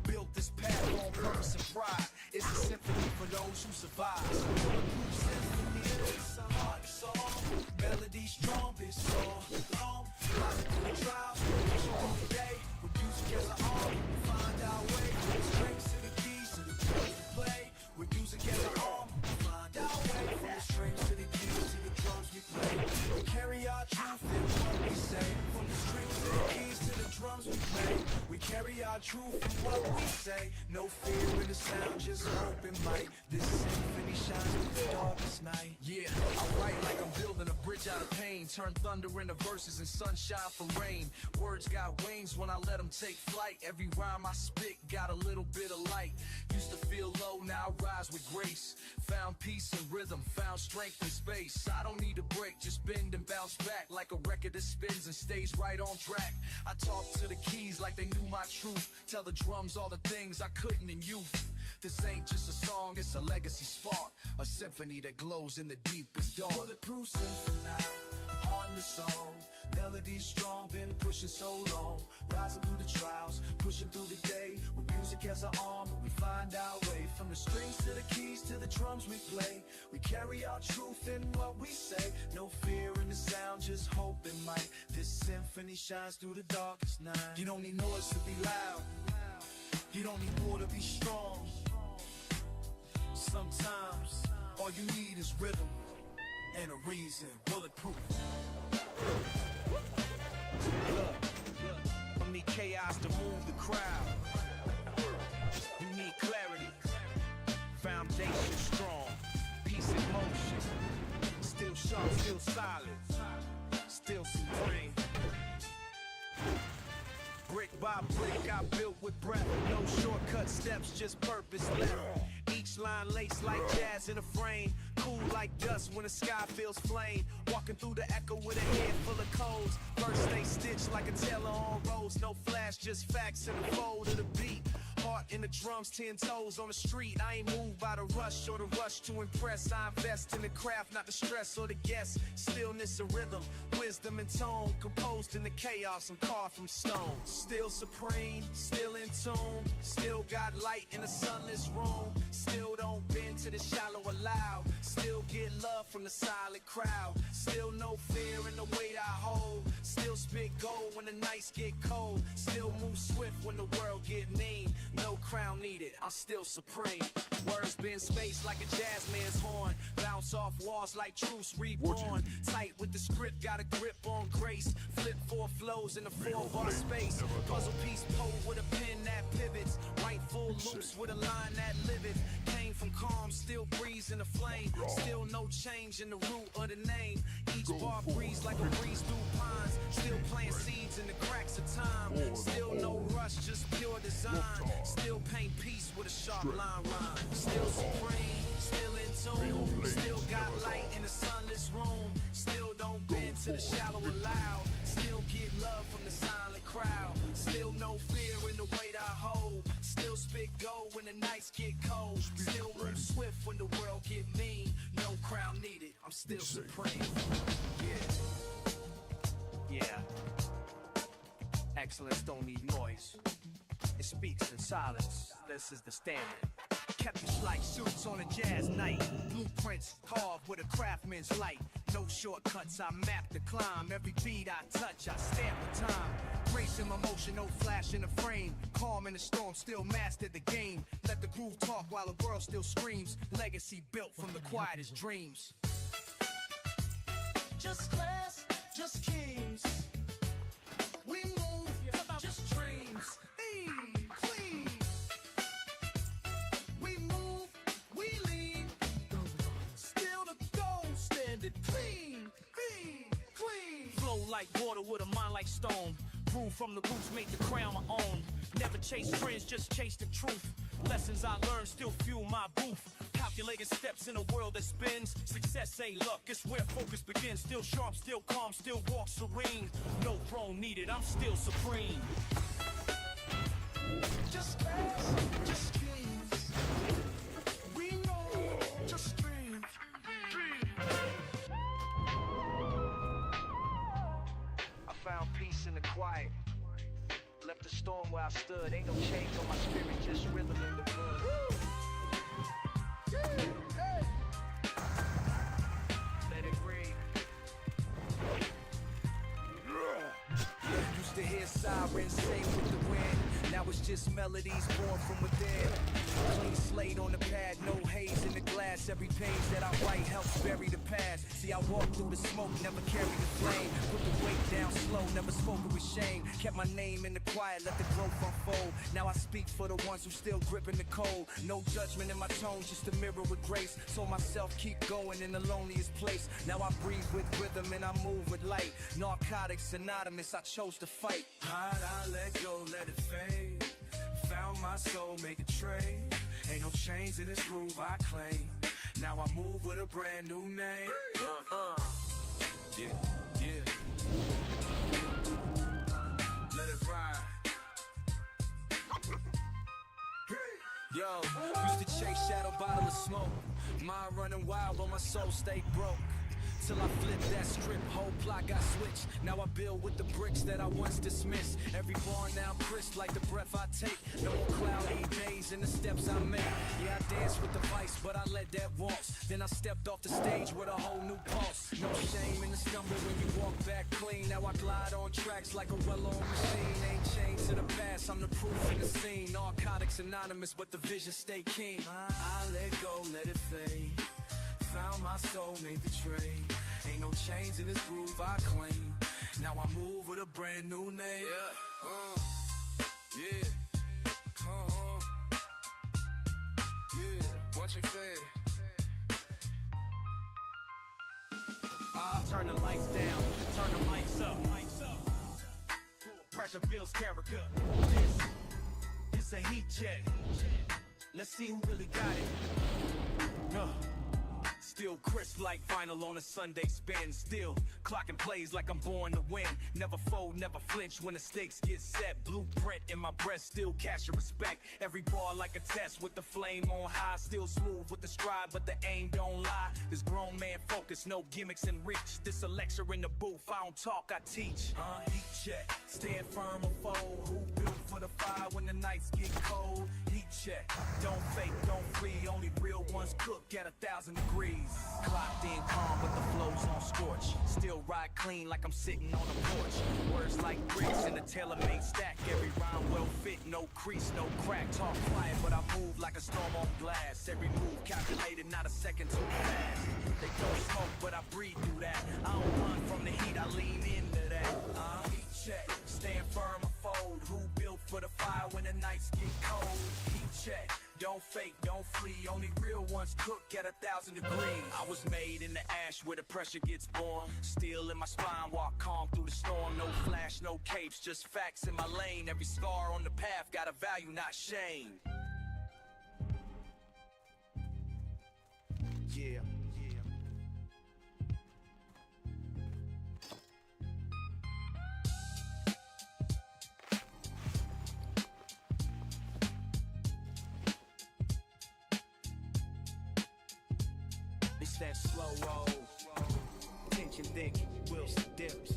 Built this path on purpose and pride. It's a symphony for those who survive. Bulletproof symphony, it's a heart song. Melody strong, it's so long. Rising through the trials, pushing through the day. With music as an arm, we find our way. Strings to the keys, to the drums we play. With music as an arm, we find our way. From the strings to the keys, to the drums we play. We carry our truth in what we say. From the strings to the keys, to the drums we play. We carry our truth in what we say. No fear in the sound, just open mic. This symphony shines through the darkest night. Yeah, I write like I'm building a bridge rage out of pain, turn thunder into verses and sunshine from rain. Words got wings when I let them take flight. Every rhyme I spit got a little bit of light. Used to feel low, now I rise with grace. Found peace and rhythm, found strength in space. I don't need a break, just bend and bounce back like a record that spins and stays right on track. I talk to the keys like they knew my truth. Tell the drums all the things I couldn't in youth. This ain't just a song, it's a legacy spark. A symphony that glows in the deepest dark. Bulletproof symphony, heart and soul. Melody strong, been pushing so long. Rising through the trials, pushing through the day. With music as our armor, we find our way. From the strings to the keys to the drums we play. We carry our truth in what we say. No fear in the sound, just hope and might. This symphony shines through the darkest night. You don't need noise to be loud. You don't need war to be strong. Sometimes all you need is rhythm and a reason. Bulletproof. Look, I need chaos to move the crowd. You need clarity, foundation strong, peace in motion. Still sharp, still solid, still supreme. Brick by brick, I built with breath. No shortcut steps, just purpose left. Each line laced like jazz in a frame. Cool like dust when the sky feels flame. Walking through the echo with a head full of codes. First stay stitched like a tailor on rolls. No flash, just facts in the fold of the beat. Heart in the drums, 10 toes on the street. I ain't moved by the rush or the rush to impress. I invest in the craft, not the stress or the guess. Stillness and rhythm, wisdom and tone. Composed in the chaos and carved from stone. Still supreme, still in tune. Still got light in a sunless room. Still don't bend to the shallow or loud. Still get love from the silent crowd. Still no fear in the weight I hold. Still spit gold when the nights get cold. Still move swift when the world get mean. No crown needed, I'm still supreme. Words been spaced like a jazz man's horn. Bounce off walls like truths reborn. Tight with the script, got a grip on grace. Flip 4 flows in a 4-bar space. Puzzle piece pole with a pen that pivots. Right full loops with a line that liveth. Came from calm, still breeze in the flame. Still no change in the root of the name. Each bar breeze like a breeze through pines. Still plant seeds in the cracks of time. Still no rush, just pure design. Still paint peace with a sharp line rhyme. Still supreme, still in tune. Still got light in the sunless room. Still don't bend to the shallow or loud. Still get love from the silent crowd. Still no fear in the weight I hold. Still spit gold when the nights get cold. Still move swift when the world get mean. No crown needed, I'm still supreme. Yeah. Excellence don't need noise. It speaks in silence. This is the standard. Kept it like suits on a jazz night. Blueprints carved with a craftsman's light. No shortcuts, I map the climb. Every beat I touch, I stamp the time. Grace in my motion, no flash in the frame. Calm in the storm, still mastered the game. Let the groove talk while the world still screams. Legacy built from the quietest dreams. Just class, just kings. We move, just dreams. Clean. We move, we lean. Still the gold standard. Clean. Flow like water with a mind like stone. Grew from the roots, made the crown my own. Never chase trends, just chase the truth. Lessons I learned still fuel my booth. Calculating steps in a world that spins. Success ain't luck, it's where focus begins. Still sharp, still calm, still walk serene. No throne needed, I'm still supreme. Just class, just kings. We know, just dreams. I found peace in the quiet. Left the storm where I stood. Ain't no change on my spirit, just rhythm in the blood. Let it breathe. Used to hear sirens sing with the wind. Now it's just melodies born from within. Clean slate on the page. pad, no haze in the glass. Every page that I write helps bury the past. See, I walk through the smoke, never carry the flame. Put the weight down slow, never spoken with shame. Kept my name in the quiet, let the growth unfold. Now I speak for the ones who still gripping the cold. No judgment in my tone, just a mirror with grace. Told myself keep going in the loneliest place. Now I breathe with rhythm and I move with light. Narcotics synonymous, I chose to fight. How'd I let go, let it fade? Found my soul, make a trade. Ain't no chains in this groove I claim. Now I move with a brand new name. Yeah, yeah. Let it ride. Yo, used to chase shadow, bottle of smoke. Mind running wild, but my soul stayed broke. Till I flipped that script, whole plot got switched. Now I build with the bricks that I once dismissed. Every bar now crisp like the breath I take. No more cloudy days in the steps I make. Yeah, I danced with the vice, but I let that waltz. Then I stepped off the stage with a whole new pulse. No shame in the stumble when you walk back clean. Now I glide on tracks like a well-oiled machine. Ain't chained to the past, I'm the proof in the scene. Narcotics anonymous, but the vision stay keen. I let go, let it fade. Found my soul, made the trade. Ain't no chains in this groove I claim. Now I move with a brand new name. Yeah, yeah, watch it fade. Turn the lights down, turn the mics up. Pressure feels character. This a heat check. Let's see who really got it. Still crisp like vinyl on a Sunday spin. Still clocking plays like I'm born to win. Never fold, never flinch when the stakes get set. Blueprint in my breast, still cash your respect. Every bar like a test with the flame on high. Still smooth with the stride, but the aim don't lie. This grown man focus, no gimmicks and reach. This a lecture in the booth, I don't talk, I teach. Heat check, stand firm or fold. Who built for the fire when the nights get cold? Heat check, don't fake, don't free. Only real ones cook at 1,000 degrees. Clocked in calm, but the flow's on scorch. Still ride clean like I'm sitting on a porch. Words like bricks in a tailor-made stack. Every rhyme well fit, no crease, no crack. Talk quiet, but I move like a storm on glass. Every move calculated, not a second too fast. They don't smoke, but I breathe through that. I don't run from the heat, I lean into that. Heat check, stand firm or fold. Who built for the fire when the nights get cold? Heat check. Don't fake, don't flee, only real ones cook at 1,000 degrees. I was made in the ash where the pressure gets born. Steel in my spine, walk calm through the storm. No flash, no capes, just facts in my lane. Every scar on the path got a value, not shame. Yeah. It's that slow roll, tension thick, wheels dips,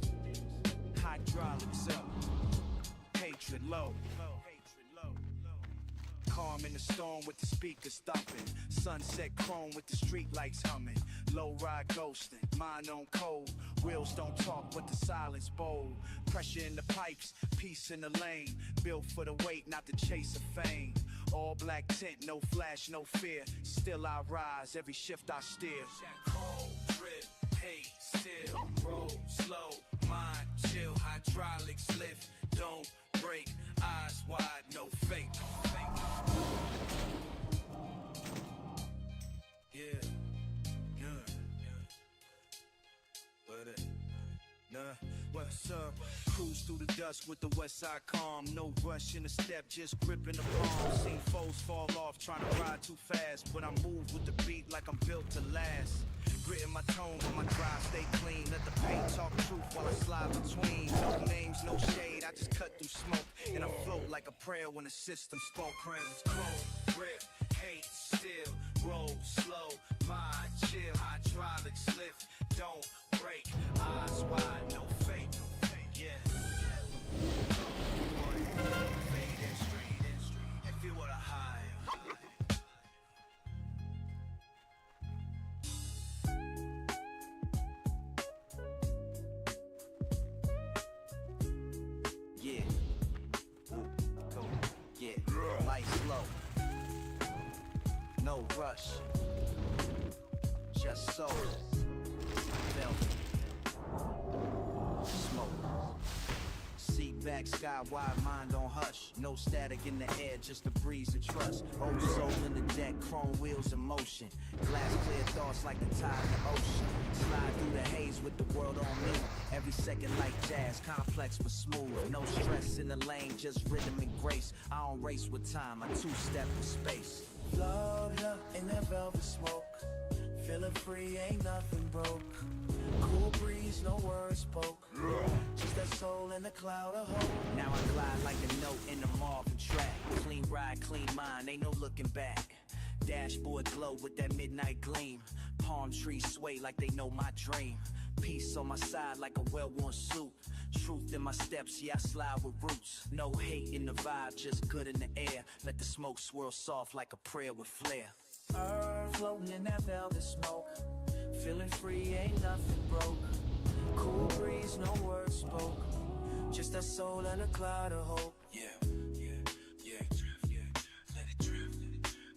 hydraulics up, hatred low. Calm in the storm with the speakers thumping, sunset chrome with the street lights humming, low ride ghosting, mind on cold, wheels don't talk but the silence bold, pressure in the pipes, peace in the lane, built for the weight, not the chase of fame. All black tint, no flash, no fear. Still I rise, every shift I steer. Cold, drip, hate, still, roll, slow, mind, chill, hydraulics lift, don't break, eyes wide, no fake. Yeah, what's up? Cruise through the dusk with the west side calm. No rush in the step, just gripping the palm. Seen foes fall off, trying to ride too fast. But I move with the beat like I'm built to last. Gritting my tone when my drive stay clean. Let the paint talk truth while I slide between. No names, no shade, I just cut through smoke. And I float like a prayer when the system spoke. Presence cold, grip, hate, still, roll, slow, mind, chill, hydraulics lift, don't break, eyes wide, no fake, yeah. Fade in street, and feel what I hide. Yeah, go, yeah, lights low, no no rush. Just so. Velvet. Smoke. Seat back, sky wide, mind on hush. No static in the air, just a breeze of trust. Old soul in the deck, chrome wheels in motion. Glass clear thoughts like the tide in the ocean. Slide through the haze with the world on me. Every second like jazz, complex but smooth. No stress in the lane, just rhythm and grace. I don't race with time, I two-step with space. Love ya in that velvet smoke. Feeling free, ain't nothing broke. Cool breeze, no words spoke. Just that soul in the cloud of hope. Now I glide like a note in the Marvin track. Clean ride, clean mind, ain't no looking back. Dashboard glow with that midnight gleam. Palm trees sway like they know my dream. Peace on my side like a well-worn suit. Truth in my steps, yeah, I slide with roots. No hate in the vibe, just good in the air. Let the smoke swirl soft like a prayer with flair. Earth floating in that velvet smoke. Feeling free, ain't nothing broke. Cool breeze, no words spoke. Just a soul and a cloud of hope. Yeah, yeah, yeah, drift, yeah. Let it drift,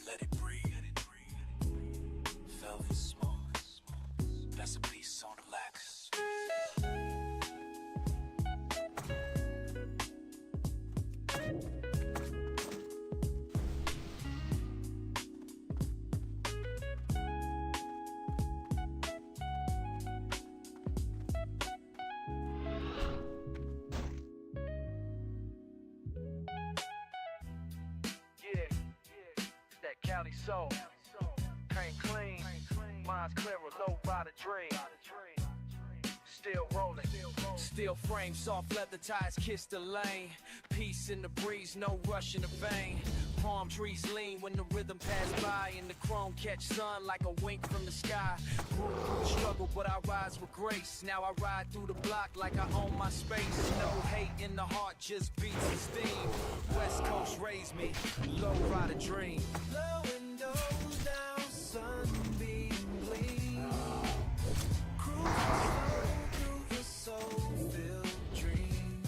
let it breathe, let it breathe. Velvet smoke, that's a piece on the lax. County soul, paint clean, mind's clearer, low rider dream. Still rolling, Steel frame, soft leather ties kiss the lane. Peace in the breeze, no rush in the vein. Palm trees lean when the rhythm pass by, and the chrome catch sun like a wink from the sky. Grew through the struggle, but I rise with grace. Now I ride through the block like I own my space. No hate in the heart, just beats and steam. West Coast raised me, low rider dream. The windows down, sunbeam gleam. Cruising slow through your soul-filled dream.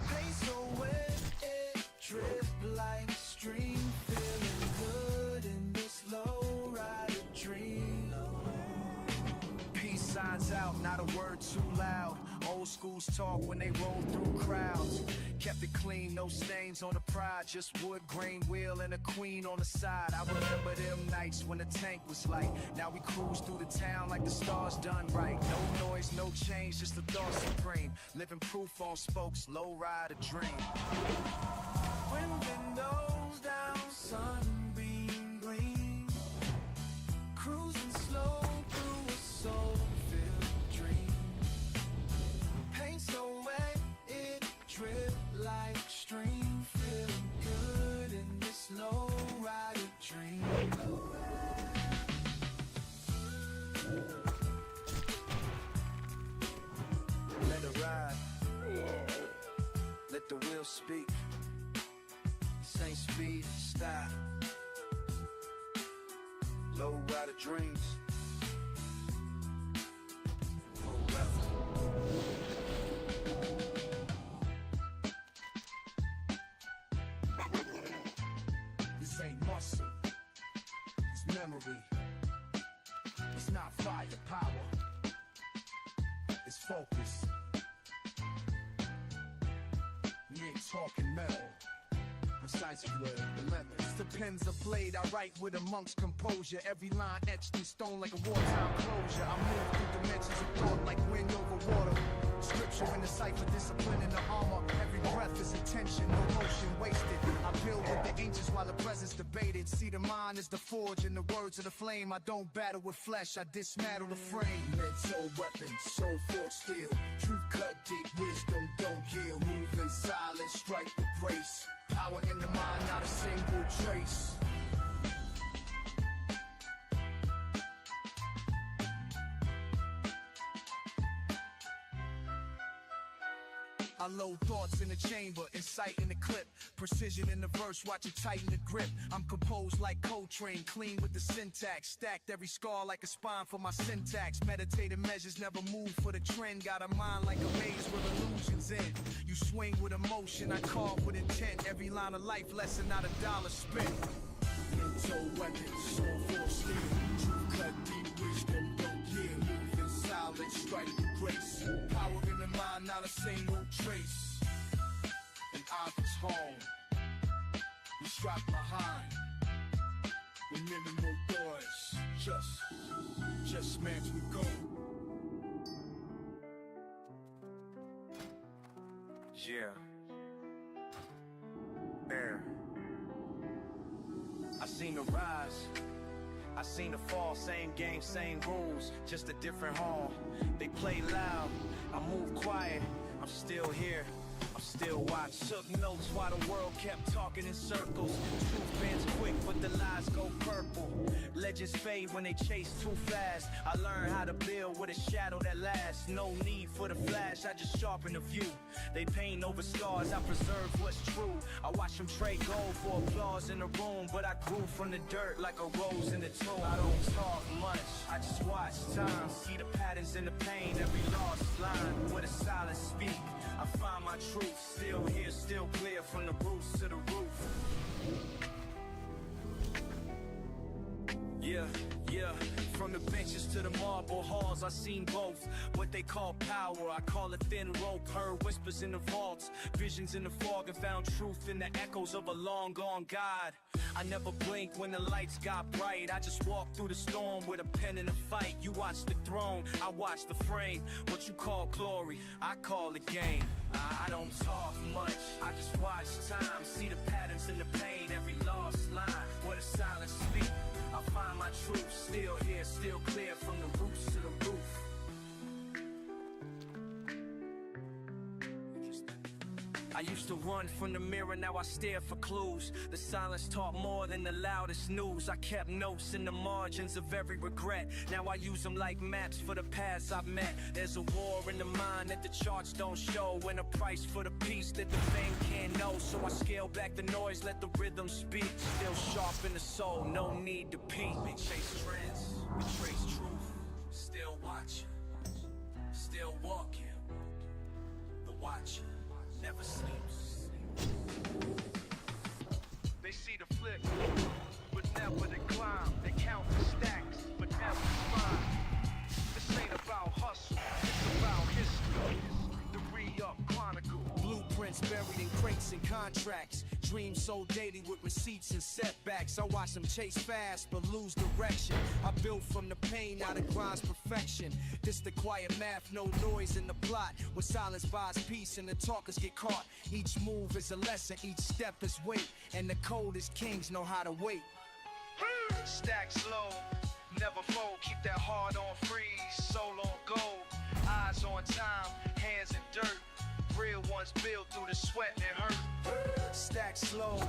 Pace away, it drip like stream. Feeling good in this low rider dream. Peace signs out, not a word too loud. Old schools talk when they roll through crowds. Kept it clean, no stains on the pride. Just wood, grain wheel, and a queen on the side. I remember them nights when the tank was light. Now we cruise through the town like the stars done right. No noise, no change, just the thought supreme. Living proof on spokes, low rider dream. When windows down, sunbeam gleam. Cruising slow through a soul-filled dream. Paint so wet, it drip like stream. Feeling good in this low rider dream. Let it ride. Let the wheel speak. Same speed, style. Low rider dreams. This ain't muscle, it's memory. It's not firepower, it's focus. We ain't talking metal, precise with the lemons. The pens are played, I write with a monk's composure. Every line etched in stone like a wartime closure. I move through dimensions of thought like wind over water. Scripture in the cipher, discipline in the armor. Every breath is intention, no motion wasted. I build with the ancients while the presence debated. See, the mind is the forge and the words of the flame. I don't battle with flesh, I dismantle the frame. Mental weapons, soul forged steel. Truth cut deep, wisdom don't kill. Move in silence, strike the brace. Power in the mind, not a single trace. I load thoughts in the chamber, insight in the clip. Precision in the verse, watch it tighten the grip. I'm composed like Coltrane, clean with the syntax. Stacked every scar like a spine for my syntax. Meditative measures never move for the trend. Got a mind like a maze where illusions end. You swing with emotion, I carve with intent. Every line of life lesson, not a dollar spent. Steel-toed weapons, sword full of steel. Truth cut deep, wisdom don't yield. Move in silence, strike with grace. Power in the mind, not a single trace. And Arthur's home, we strike behind. We minimal boys, just meant we go. Yeah. There. I seen the rise, I seen the fall, same game, same rules, just a different hall. They play loud, I move quiet, I'm still here, I'm still watching. Took notes while the world kept talking in circles. Truth bends quick, but the lies go purple. Legends fade when they chase too fast. I learned how to build with a shadow that lasts. No need for the flash, I just sharpen the view. They paint over scars, I preserve what's true. I watch them trade gold for applause in the room, but I grew from the dirt like a rose in the tomb. I don't talk much, I just watch time. See the patterns in the pain, every lost line. With a silence speak, I find my truth. Still here, still clear from the roots to the roof. Yeah, yeah, from the benches to the marble halls, I seen both. What they call power, I call it thin rope. Heard whispers in the vaults, visions in the fog, and found truth in the echoes of a long gone God. I never blinked when the lights got bright. I just walked through the storm with a pen in a fight. You watch the throne, I watch the frame. What you call glory, I call it game. I don't talk much, I just watch time. See the patterns in the pain, every lost line. What a silence speak, I find my truth. Still here, still clear from the roots to the roof. I used to run from the mirror, now I stare for clues. The silence taught more than the loudest news. I kept notes in the margins of every regret. Now I use them like maps for the paths I've met. There's a war in the mind that the charts don't show, and a price for the peace that the fame can't know. So I scale back the noise, let the rhythm speak. Still sharp in the soul, no need to peek. We chase trends, we trace truth. Still watching, still walking. The watcher never sleeps. They see the flick, but never the climb. They count the stacks, but never climb. This ain't about hustle, it's about history. The re-up chronicle. Blueprints buried in crates and contracts. Dreams so dated with receipts and setbacks. I watch them chase fast but lose direction. I built from the pain out of grind's perfection. This the quiet math, no noise in the plot. When silence buys peace and the talkers get caught. Each move is a lesson, each step is weight. And the coldest kings know how to wait. Stack slow, never fold, keep that heart on freeze. Soul on gold, eyes on time, hands in dirt. Real ones build through the sweat and hurt. Stack slow,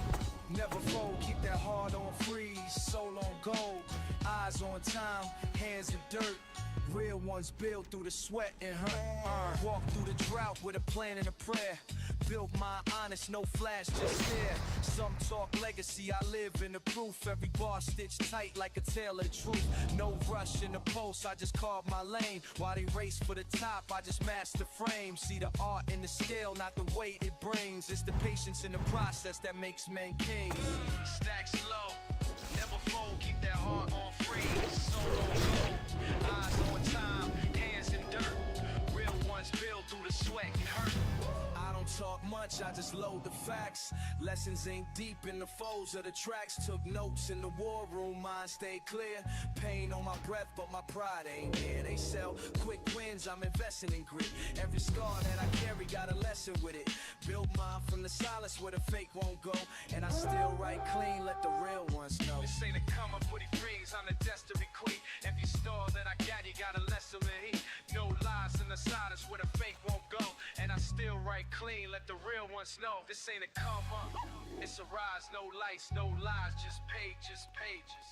never fold, keep that heart on freeze. Soul on gold, eyes on time, hands in dirt. Real ones build through the sweat and hurt. Walk through the drought with a plan and a prayer. Built my honest, no flash, just stare. Some talk legacy, I live in the proof. Every bar stitched tight like a tale of truth. No rush in the pulse, I just carve my lane. While they race for the top, I just master the frame. See the art in the scale, not the weight it brings. It's the patience in the process that makes men kings. Stack slow, never fold, keep that heart on freeze. Soul on gold, eyes on time, hands in dirt. Real ones build through the sweat and hurt. I don't talk much, I just load the facts. Lessons ain't deep in the folds of the tracks. Took notes in the war room, mind stayed clear. Pain on my breath, but my pride ain't there. They sell quick wins, I'm investing in grit. Every scar that I carry got a lesson with it. Build mine from the silence where the fake won't go. And I still write clean, let the real ones know. This ain't a come up what he brings, I'm the destiny queen. Every star that I got, you got a lesson in heat. No lies in the silence where the fake won't go. And I still write clean, let the real ones know. This ain't a come up, it's a rise. No lights, no lies, just pages, pages.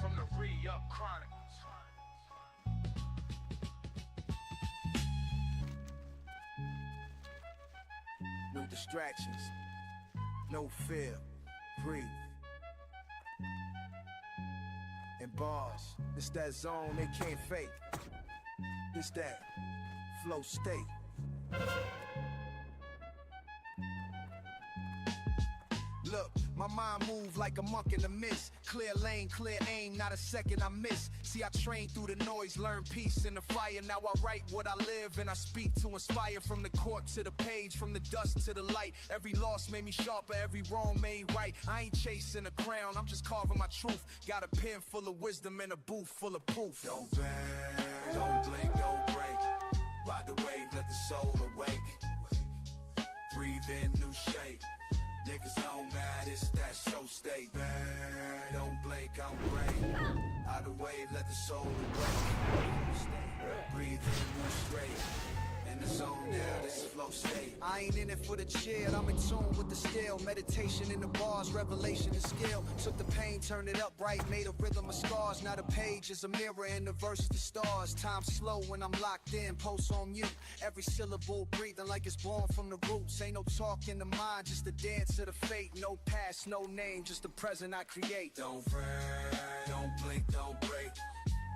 From the re-up chronicles. No distractions, no fear, breathe. And bars, it's that zone they can't fake. It's that flow state. Look, my My mind move like a monk in the mist. Clear lane, clear aim, not a second I miss. See, I train through the noise, learn peace in the fire. Now I write what I live and I speak to inspire. From the court to the page, from the dust to the light. Every loss made me sharper, every wrong made right. I ain't chasing a crown, I'm just carving my truth. Got a pen full of wisdom and a booth full of proof. Don't bend, don't blink, don't break. Ride the wave, let the soul awake. Breathe in, new shape. Niggas know mad, it's that show state. Bend, don't blink, I'm great. Ride the wave, let the soul awake. Breathe in, new straight. In the zone now, this is flow state. I ain't in it for the chill, I'm in tune with the still. Meditation in the bars, revelation and skill. Took the pain, turned it up right, made a rhythm of scars. Now the page is a mirror and the verse is the stars. Time slow when I'm locked in, post on mute. Every syllable breathing like it's born from the roots. Ain't no talk in the mind, just the dance of the fate. No past, no name, just the present I create. Don't fret, don't blink, don't break.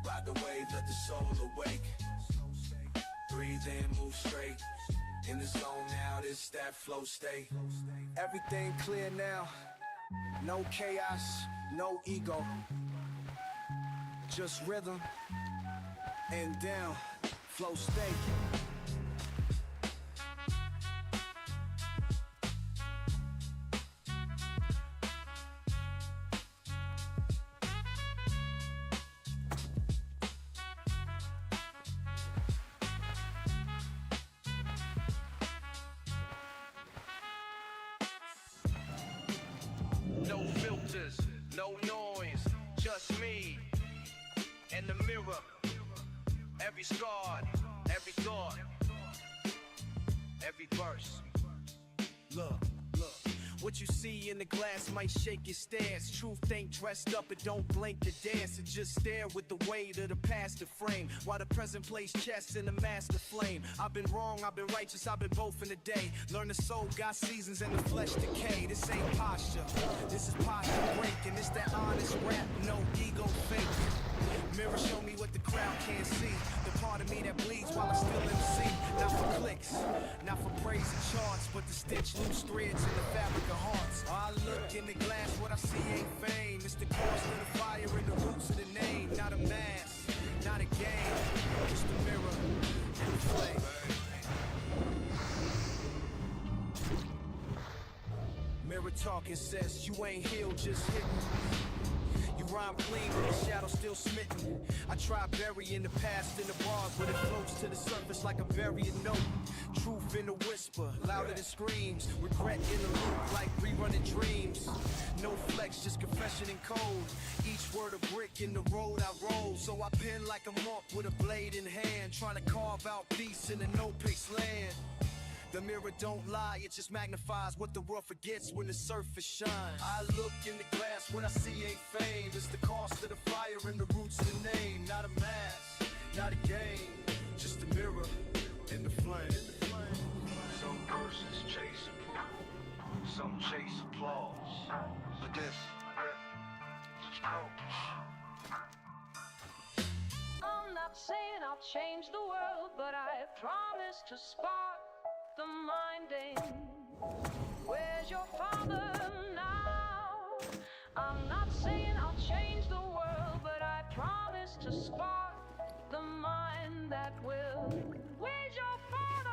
Ride the wave, let the soul awake. Breathe in, move straight. In the zone now, this that flow state. Everything clear now. No chaos, no ego. Just rhythm and down, flow state. No filters, no noise, just me and the mirror. Every scar, every thought, every verse. Look, what you see in the glass might shake your stance. Truth ain't dressed up, it don't blink to dance. It just stare with the weight of the past to frame. While the present plays chess in the master flame. I've been wrong, I've been righteous, I've been both in the day. Learn the soul got seasons and the flesh decay. This ain't posture, this is posture breaking. It's that honest rap, no ego fake. Mirror show me what the crowd can't see. The part of me that bleeds while I still MC. Not for clicks, not for praise and charts, but to stitch loose threads in the fabric of hearts. I look in the glass, what I see ain't fame. It's the cost of the fire and the roots of the name. Not a mask, not a game, just a mirror and a flame. Mirror talking says you ain't healed, just hidden. You rhyme clean, but the shadow still smitten. I try burying the past in the bars, but it floats to the surface like a buried note. Truth in the whisper, louder than screams. Regret in the loop like rerunning dreams. No flex, just confession and code. Each word a brick in the road I roll. So I pen like a monk with a blade in hand, trying to carve out peace in a no-pace land. The mirror don't lie, it just magnifies what the world forgets when the surface shines. I look in the glass, what I see ain't fame. It's the cost of the fire and the roots of the name. Not a mask, not a game, just a mirror in the flame. Some persons chase approval, some chase applause. But this is I'm not saying I'll change the world, but I promise to spark the minding. Where's your father now? I'm not saying I'll change the world, but I promise to spark the mind that will. Where's your father?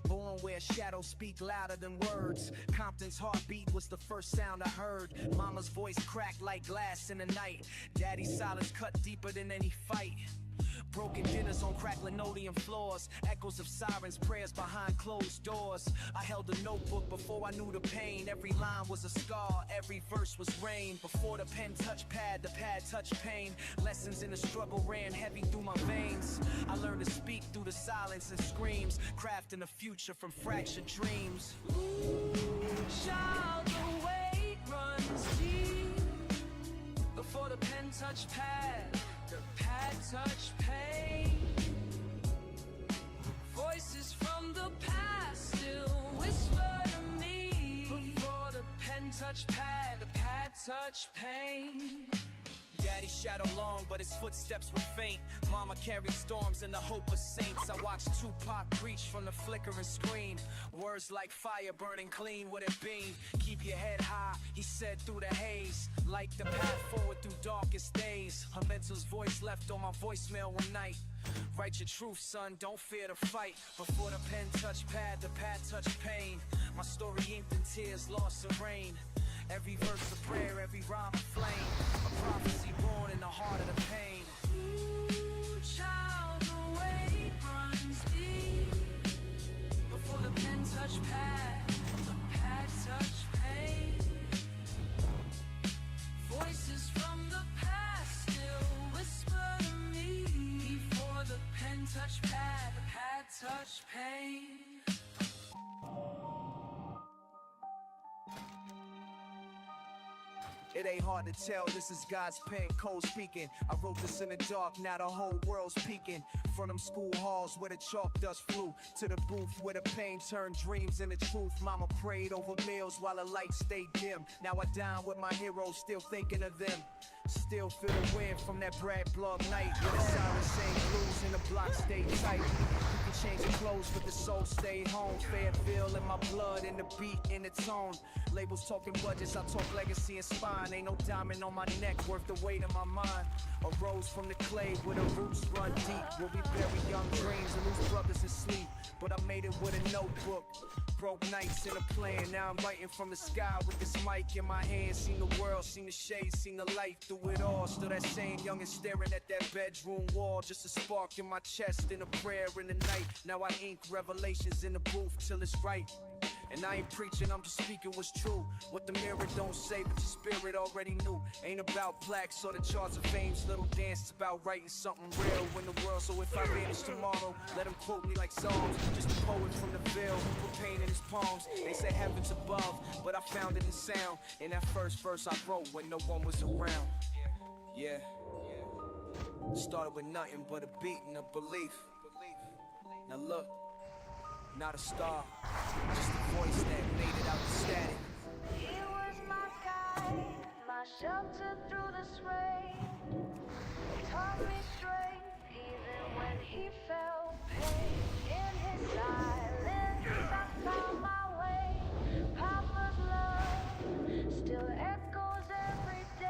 Born where shadows speak louder than words. Compton's heartbeat was the first sound I heard. Mama's voice cracked like glass in the night. Daddy's silence cut deeper than any fight. Broken dinners on cracked linoleum floors. Echoes of sirens, prayers behind closed doors. I held a notebook before I knew the pain. Every line was a scar, every verse was rain. Before the pen touched pad, the pad touched pain. Lessons in the struggle ran heavy through my veins. I learned to speak through the silence and screams, crafting a future from fractured dreams. Child, the weight runs deep. Before the pen touched pad, the pad touched pain. Voices from the past still whisper to me. Before the pen touched pad, the pad touched pain. Daddy shadow long, but his footsteps were faint. Mama carried storms and the hope of saints. I watched Tupac preach from the flickering screen. Words like fire burning clean with it beam. Keep your head high, he said through the haze. Like the path forward through darkest days. Her mentor's voice left on my voicemail one night. Write your truth, son, don't fear to fight. Before the pen touched pad, the pad touched pain. My story inked in tears, loss and rain. Every verse a prayer, every rhyme a flame. A prophecy born in the heart of the pain. Ooh, child, the weight runs deep. Before the pen touched pad, the pad touched pain. Voices from the past still whisper to me. Before the pen touched pad, the pad touched pain. It ain't hard to tell, this is God's pen, cold speaking. I wrote this in the dark, now the whole world's peeking. From them school halls where the chalk dust flew, to the booth where the pain turned dreams into truth. Mama prayed over meals while the light stayed dim. Now I dine with my heroes, still thinking of them. Still feel the wind from that Brad Blood night, where the sirens sang blues and the block stayed tight. You can change your clothes, but the soul stayed home. Fayetteville in my blood, and the beat in the tone. Labels talking budgets, I talk legacy and spine. Ain't no diamond on my neck worth the weight of my mind. A rose from the clay where the roots run deep, where we bury young dreams and lose brothers in sleep. But I made it with a notebook. Broke nights in a plane, now I'm writing from the sky with this mic in my hand. Seen the world, seen the shade, seen the light through it all. Still that same youngin' staring at that bedroom wall. Just a spark in my chest and a prayer in the night. Now I ink revelations in the booth till it's right. And I ain't preaching, I'm just speaking what's true. What the mirror don't say, but your spirit already knew. Ain't about plaques or the charts of fame's little dance. It's about writing something real in the world. So if I vanish tomorrow, let them quote me like songs. Just a poet from the veil who put pain in his palms. They say heaven's above, but I found it in sound. In that first verse I wrote when no one was around. Yeah. Started with nothing but a beat and a belief. Now look. Not a star, just a voice that made it out the static. He was my guide, my shelter through this rain. Taught me strength even when he felt pain. In his silence I found my way. Papa's love still echoes every day.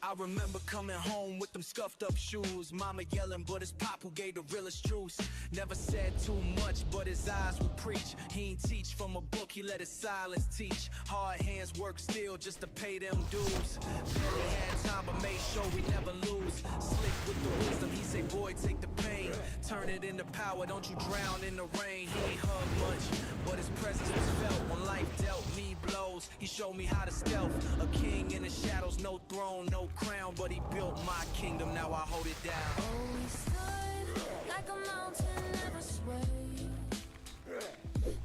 I remember coming home with them scuffed up shoes. Mama yelling, but it's Pop who gave the realest truths. Never said too much, but his eyes would preach. He ain't teach from a book, he let his silence teach. Hard hands work still just to pay them dues. Barely had time, but made sure we never lose. Slick with the wisdom, he say, boy, take the pain. Turn it into power, don't you drown in the rain. He ain't hug much, but his presence was felt. When life dealt me blows, he showed me how to stealth. A king in the shadows, no throne, no crown, but he built my kingdom, now I hold it down. Oh, he stood like a mountain never swayed.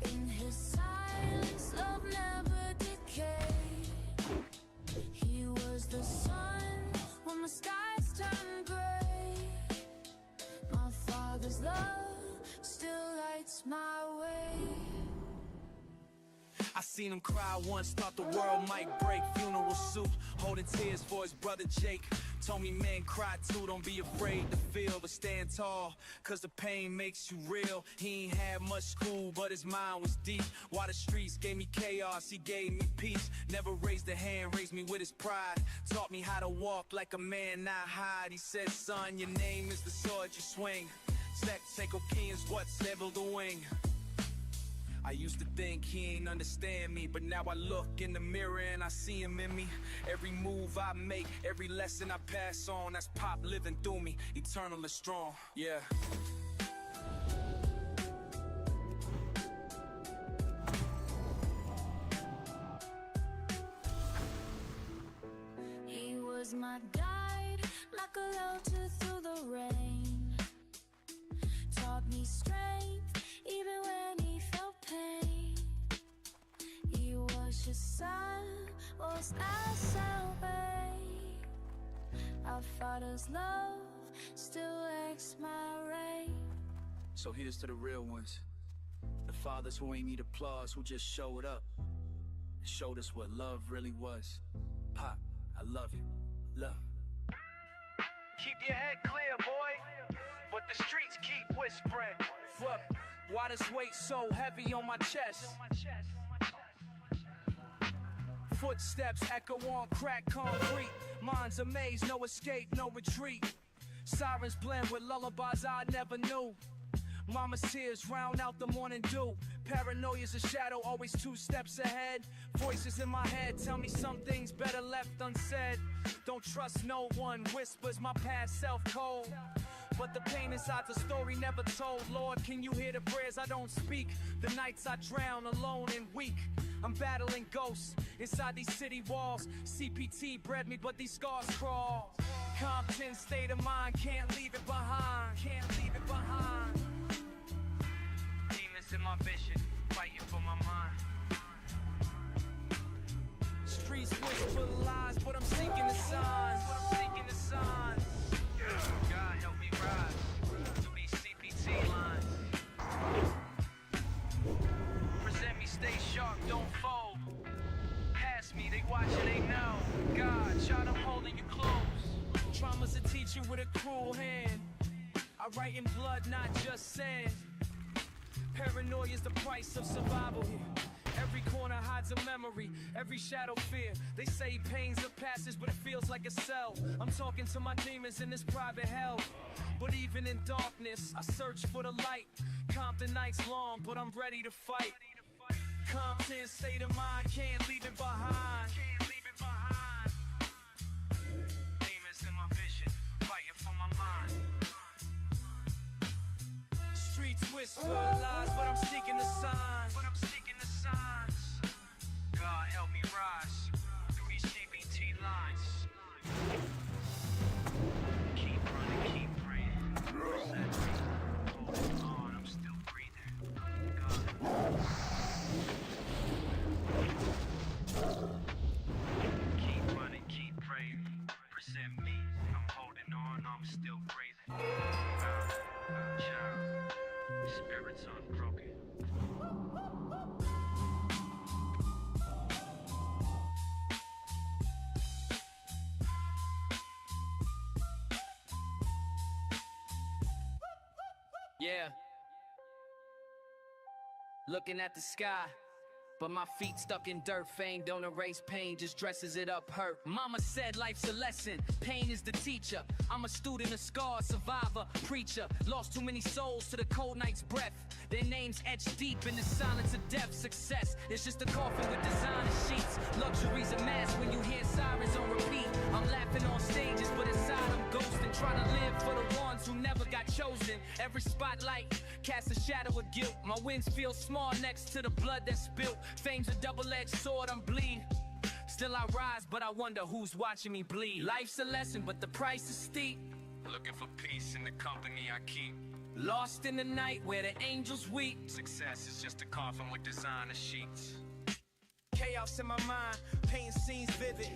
In his silence, love never decayed. He was the sun when the skies turned gray. My father's love still lights my way. I seen him cry once, thought the world might break. Funeral suit, holding tears for his brother Jake. Told me, man, cry too, don't be afraid to feel, but stand tall, cause the pain makes you real. He ain't had much school, but his mind was deep. While the streets gave me chaos, he gave me peace. Never raised a hand, raised me with his pride. Taught me how to walk like a man, not hide. He said, son, your name is the sword you swing. Take opinions, what's level the wing. I used to think he ain't understand me, but now I look in the mirror and I see him in me. Every move I make, every lesson I pass on, that's Pop living through me, eternal and strong, yeah. He was my guide, like a shelter through the rain. Taught me strength, even when he felt pain. He was your son, was our salvation. Our Father's love still echoes my reign. So here's to the real ones, the fathers who ain't need applause, who just showed up. showed us what love really was. Pop, I love you. Love. Keep your head clear, boy, but the streets keep whispering. Fuck, why this weight so heavy on my chest? Footsteps echo on cracked concrete. Minds amazed, no escape, no retreat. Sirens blend with lullabies I never knew. Mama's tears round out the morning dew. Paranoia's a shadow, always 2 steps ahead. Voices in my head tell me some things better left unsaid. Don't trust no one, whispers my past self cold. But the pain inside's a story never told. Lord, can you hear the prayers I don't speak? The nights I drown alone and weak. I'm battling ghosts inside these city walls. CPT bred me, but these scars crawl. Compton state of mind, can't leave it behind. Can't leave it behind. Demons in my vision, fighting for my mind. Streets whisper lies, but I'm seeking the signs. God help me rise through these CPT lines. Present me, stay sharp, don't fold. Pass me, they watching, they know. God, child, I'm holding you close. Trauma's a teacher with a cruel hand. I write in blood, not just sand. Paranoia's the price of survival here. Every corner hides a memory, every shadow fear. They say pain's a passage, but it feels like a cell. I'm talking to my demons in this private hell. But even in darkness, I search for the light. Compton nights long, but I'm ready to fight. Compton state of mind, can't leave it behind. Demons in my vision, fighting for my mind. Streets whisper lies, but I'm seeking the signs. God help me rise through these CPT lines. Keep running, keep praying. Present me, hold on, I'm still breathing. God. Keep running, keep praying. Present me, I'm holding on, I'm still breathing. Child, spirits unbroken. Yeah. Looking at the sky, but my feet stuck in dirt. Fame don't erase pain, just dresses it up hurt. Mama said life's a lesson, pain is the teacher. I'm a student of scars, survivor, preacher. Lost too many souls to the cold night's breath. Their names etched deep in the silence of death. Success is just a coffin with designer sheets. Luxury's a mask when you hear sirens on repeat. I'm laughing on stages, but inside I'm ghosting. Trying to live for the ones who never got chosen. Every spotlight casts a shadow of guilt. My wins feel small next to the blood that's spilled. Fame's a double-edged sword, I'm bleed. Still I rise, but I wonder who's watching me bleed. Life's a lesson, but the price is steep. Looking for peace in the company I keep. Lost in the night where the angels weep. Success is just a coffin with designer sheets. Chaos in my mind, painting scenes vivid.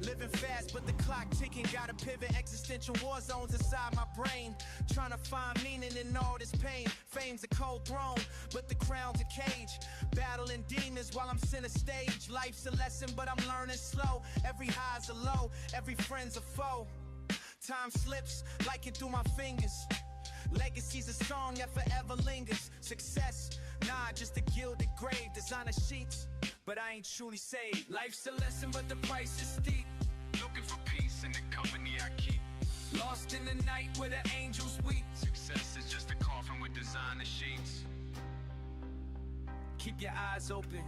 Living fast, but the clock ticking. Gotta pivot, existential war zones inside my brain. Trying to find meaning in all this pain. Fame's a cold throne, but the crown's a cage. Battling demons while I'm center stage. Life's a lesson, but I'm learning slow. Every high's a low, every friend's a foe. Time slips like it through my fingers. Legacy's a song that forever lingers. Success, nah, just a gilded grave. Designer sheets, but I ain't truly saved. Life's a lesson, but the price is steep. Looking for peace in the company I keep. Lost in the night where the angels weep. Success is just a coffin with designer sheets. Keep your eyes open,